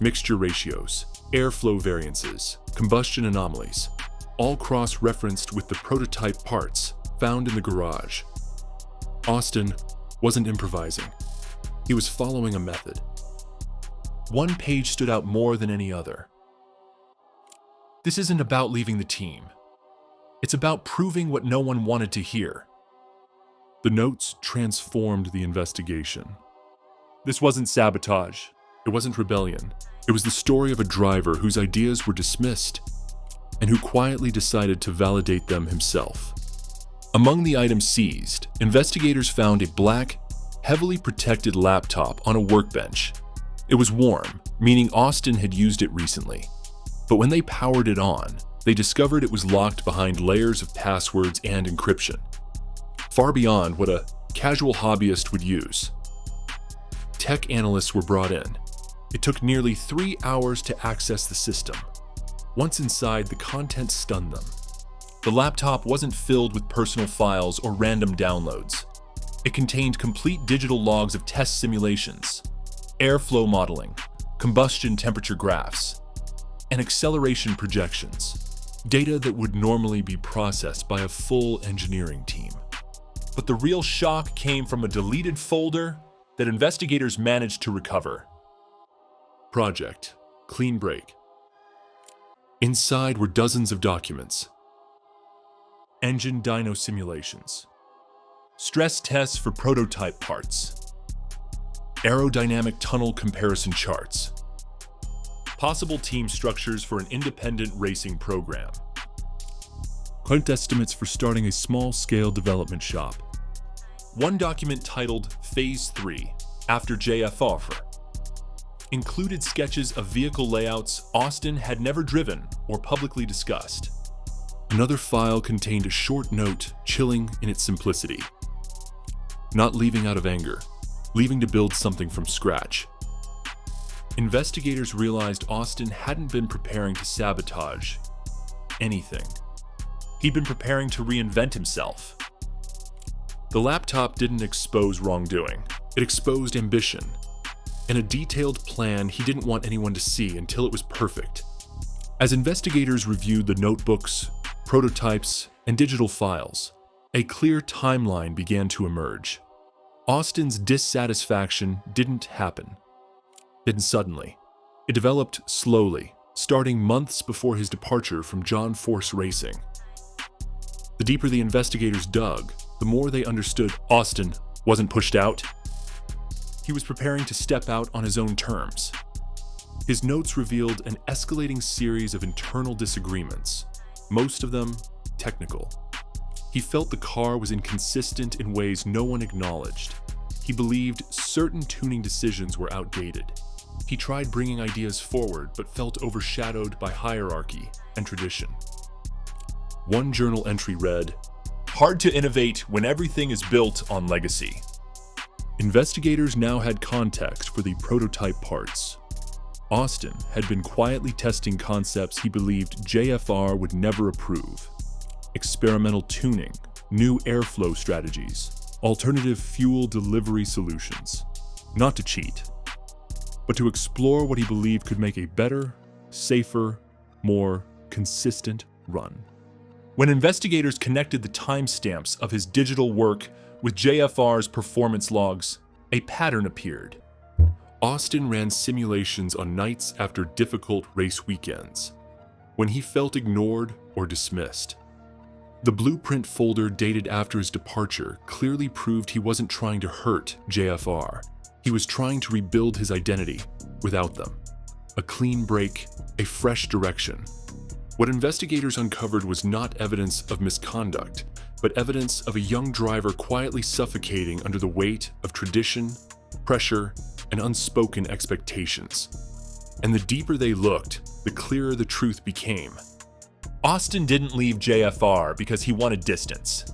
mixture ratios, airflow variances, combustion anomalies, all cross-referenced with the prototype parts found in the garage. Austin wasn't improvising. He was following a method. One page stood out more than any other. This isn't about leaving the team. It's about proving what no one wanted to hear. The notes transformed the investigation. This wasn't sabotage. It wasn't rebellion. It was the story of a driver whose ideas were dismissed and who quietly decided to validate them himself. Among the items seized, investigators found a black, heavily protected laptop on a workbench. It was warm, meaning Austin had used it recently. But when they powered it on, they discovered it was locked behind layers of passwords and encryption, far beyond what a casual hobbyist would use. Tech analysts were brought in. It took nearly 3 hours to access the system. Once inside, the content stunned them. The laptop wasn't filled with personal files or random downloads. It contained complete digital logs of test simulations, airflow modeling, combustion temperature graphs, and acceleration projections, data that would normally be processed by a full engineering team. But the real shock came from a deleted folder that investigators managed to recover. Project Clean Break. Inside were dozens of documents. Engine dyno simulations, stress tests for prototype parts, aerodynamic tunnel comparison charts, possible team structures for an independent racing program, current estimates for starting a small-scale development shop. One document titled Phase 3, after JFR, included sketches of vehicle layouts Austin had never driven or publicly discussed. Another file contained a short note, chilling in its simplicity. Not leaving out of anger, leaving to build something from scratch. Investigators realized Austin hadn't been preparing to sabotage anything. He'd been preparing to reinvent himself. The laptop didn't expose wrongdoing. It exposed ambition and a detailed plan he didn't want anyone to see until it was perfect. As investigators reviewed the notebooks, prototypes, and digital files, a clear timeline began to emerge. Austin's dissatisfaction didn't happen. Then suddenly, it developed slowly, starting months before his departure from John Force Racing. The deeper the investigators dug, the more they understood Austin wasn't pushed out. He was preparing to step out on his own terms. His notes revealed an escalating series of internal disagreements, most of them technical. He felt the car was inconsistent in ways no one acknowledged. He believed certain tuning decisions were outdated. He tried bringing ideas forward, but felt overshadowed by hierarchy and tradition. One journal entry read, "Hard to innovate when everything is built on legacy." Investigators now had context for the prototype parts. Austin had been quietly testing concepts he believed JFR would never approve. Experimental tuning, new airflow strategies, alternative fuel delivery solutions. Not to cheat, but to explore what he believed could make a better, safer, more consistent run. When investigators connected the timestamps of his digital work with JFR's performance logs, a pattern appeared. Austin ran simulations on nights after difficult race weekends, when he felt ignored or dismissed. The blueprint folder dated after his departure clearly proved he wasn't trying to hurt JFR. He was trying to rebuild his identity without them. A clean break, a fresh direction. What investigators uncovered was not evidence of misconduct, but evidence of a young driver quietly suffocating under the weight of tradition, pressure, and unspoken expectations. And the deeper they looked, the clearer the truth became. Austin didn't leave JFR because he wanted distance.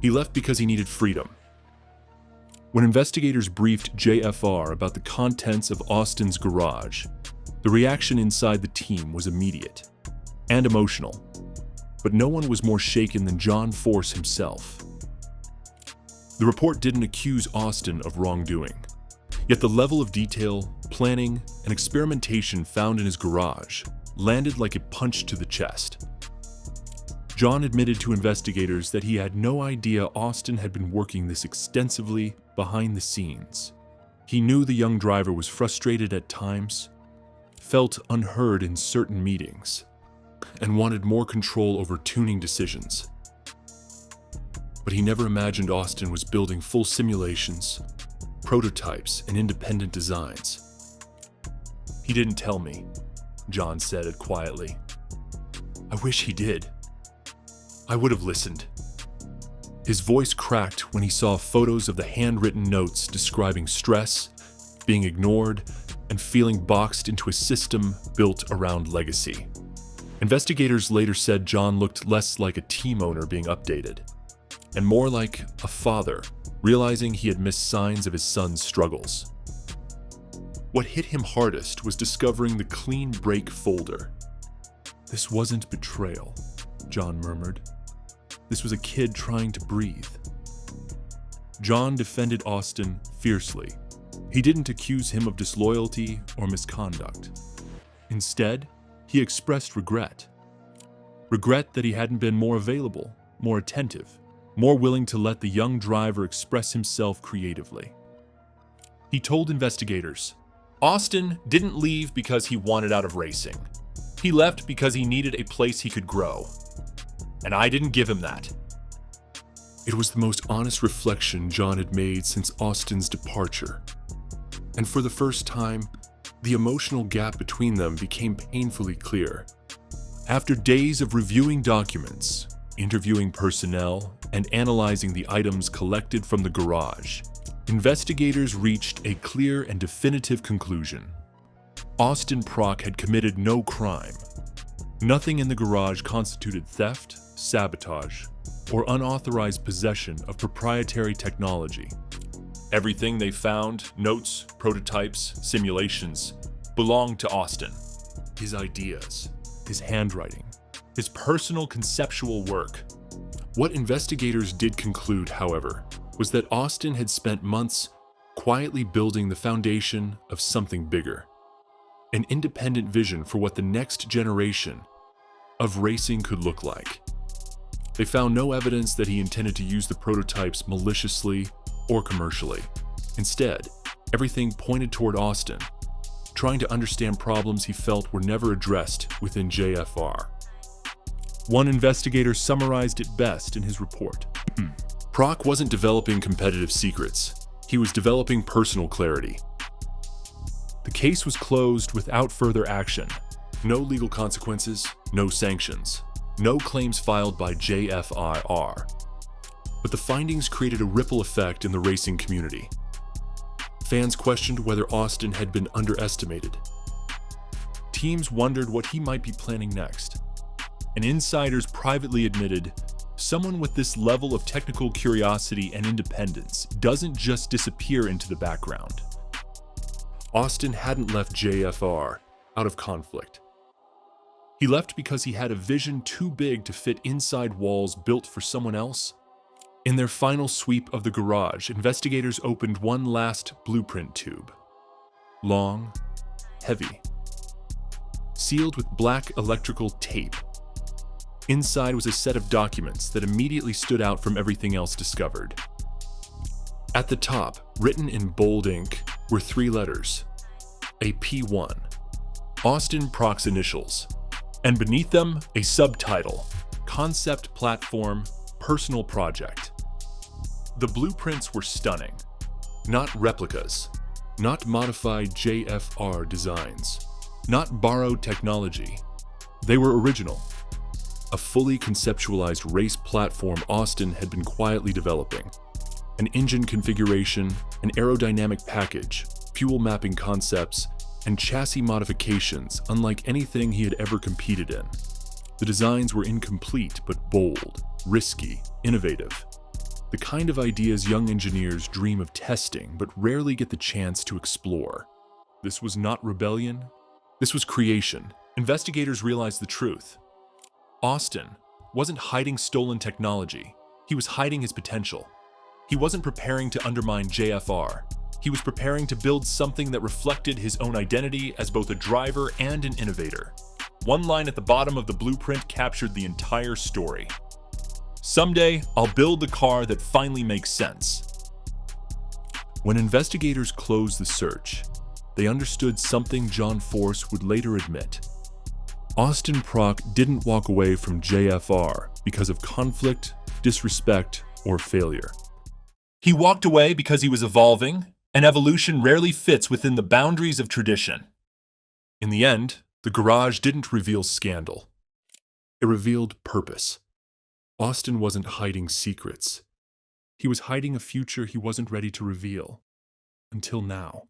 He left because he needed freedom. When investigators briefed JFR about the contents of Austin's garage, the reaction inside the team was immediate and emotional, but no one was more shaken than John Force himself. The report didn't accuse Austin of wrongdoing, yet the level of detail, planning, and experimentation found in his garage landed like a punch to the chest. John admitted to investigators that he had no idea Austin had been working this extensively behind the scenes. He knew the young driver was frustrated at times, felt unheard in certain meetings, and wanted more control over tuning decisions. But he never imagined Austin was building full simulations, prototypes, and independent designs. "He didn't tell me," John said it quietly. "I wish he did. I would have listened." His voice cracked when he saw photos of the handwritten notes describing stress, being ignored, and feeling boxed into a system built around legacy. Investigators later said John looked less like a team owner being updated, and more like a father realizing he had missed signs of his son's struggles. What hit him hardest was discovering the clean break folder. "This wasn't betrayal," John murmured. "This was a kid trying to breathe." John defended Austin fiercely. He didn't accuse him of disloyalty or misconduct. Instead, he expressed regret. Regret that he hadn't been more available, more attentive, more willing to let the young driver express himself creatively. He told investigators, "Austin didn't leave because he wanted out of racing. He left because he needed a place he could grow. And I didn't give him that." It was the most honest reflection John had made since Austin's departure. And for the first time, the emotional gap between them became painfully clear. After days of reviewing documents, interviewing personnel, and analyzing the items collected from the garage, investigators reached a clear and definitive conclusion. Austin Prock had committed no crime. Nothing in the garage constituted theft, sabotage, or unauthorized possession of proprietary technology. Everything they found, notes, prototypes, simulations, belonged to Austin. His ideas, his handwriting, his personal conceptual work. What investigators did conclude, however, was that Austin had spent months quietly building the foundation of something bigger. An independent vision for what the next generation of racing could look like. They found no evidence that he intended to use the prototypes maliciously or commercially. Instead, everything pointed toward Austin, trying to understand problems he felt were never addressed within JFR. One investigator summarized it best in his report. Prock wasn't developing competitive secrets. He was developing personal clarity. The case was closed without further action. No legal consequences, no sanctions, no claims filed by JFR. But the findings created a ripple effect in the racing community. Fans questioned whether Austin had been underestimated. Teams wondered what he might be planning next. And insiders privately admitted, someone with this level of technical curiosity and independence doesn't just disappear into the background. Austin hadn't left JFR out of conflict. He left because he had a vision too big to fit inside walls built for someone else. In their final sweep of the garage, investigators opened one last blueprint tube. Long, heavy, sealed with black electrical tape. Inside was a set of documents that immediately stood out from everything else discovered. At the top, written in bold ink, were 3 letters, a P1, Austin Proc's initials, and beneath them, a subtitle, Concept Platform, Personal Project. The blueprints were stunning. Not replicas, not modified JFR designs, not borrowed technology. They were original. A fully conceptualized race platform Austin had been quietly developing. An engine configuration, an aerodynamic package, fuel mapping concepts, and chassis modifications unlike anything he had ever competed in. The designs were incomplete but bold, risky, innovative. The kind of ideas young engineers dream of testing but rarely get the chance to explore. This was not rebellion. This was creation. Investigators realized the truth. Austin wasn't hiding stolen technology. He was hiding his potential. He wasn't preparing to undermine JFR. He was preparing to build something that reflected his own identity as both a driver and an innovator. One line at the bottom of the blueprint captured the entire story. Someday, I'll build the car that finally makes sense. When investigators closed the search, they understood something John Force would later admit. Austin Proc didn't walk away from JFR because of conflict, disrespect, or failure. He walked away because he was evolving, and evolution rarely fits within the boundaries of tradition. In the end, the garage didn't reveal scandal. It revealed purpose. Austin wasn't hiding secrets. He was hiding a future he wasn't ready to reveal. Until now.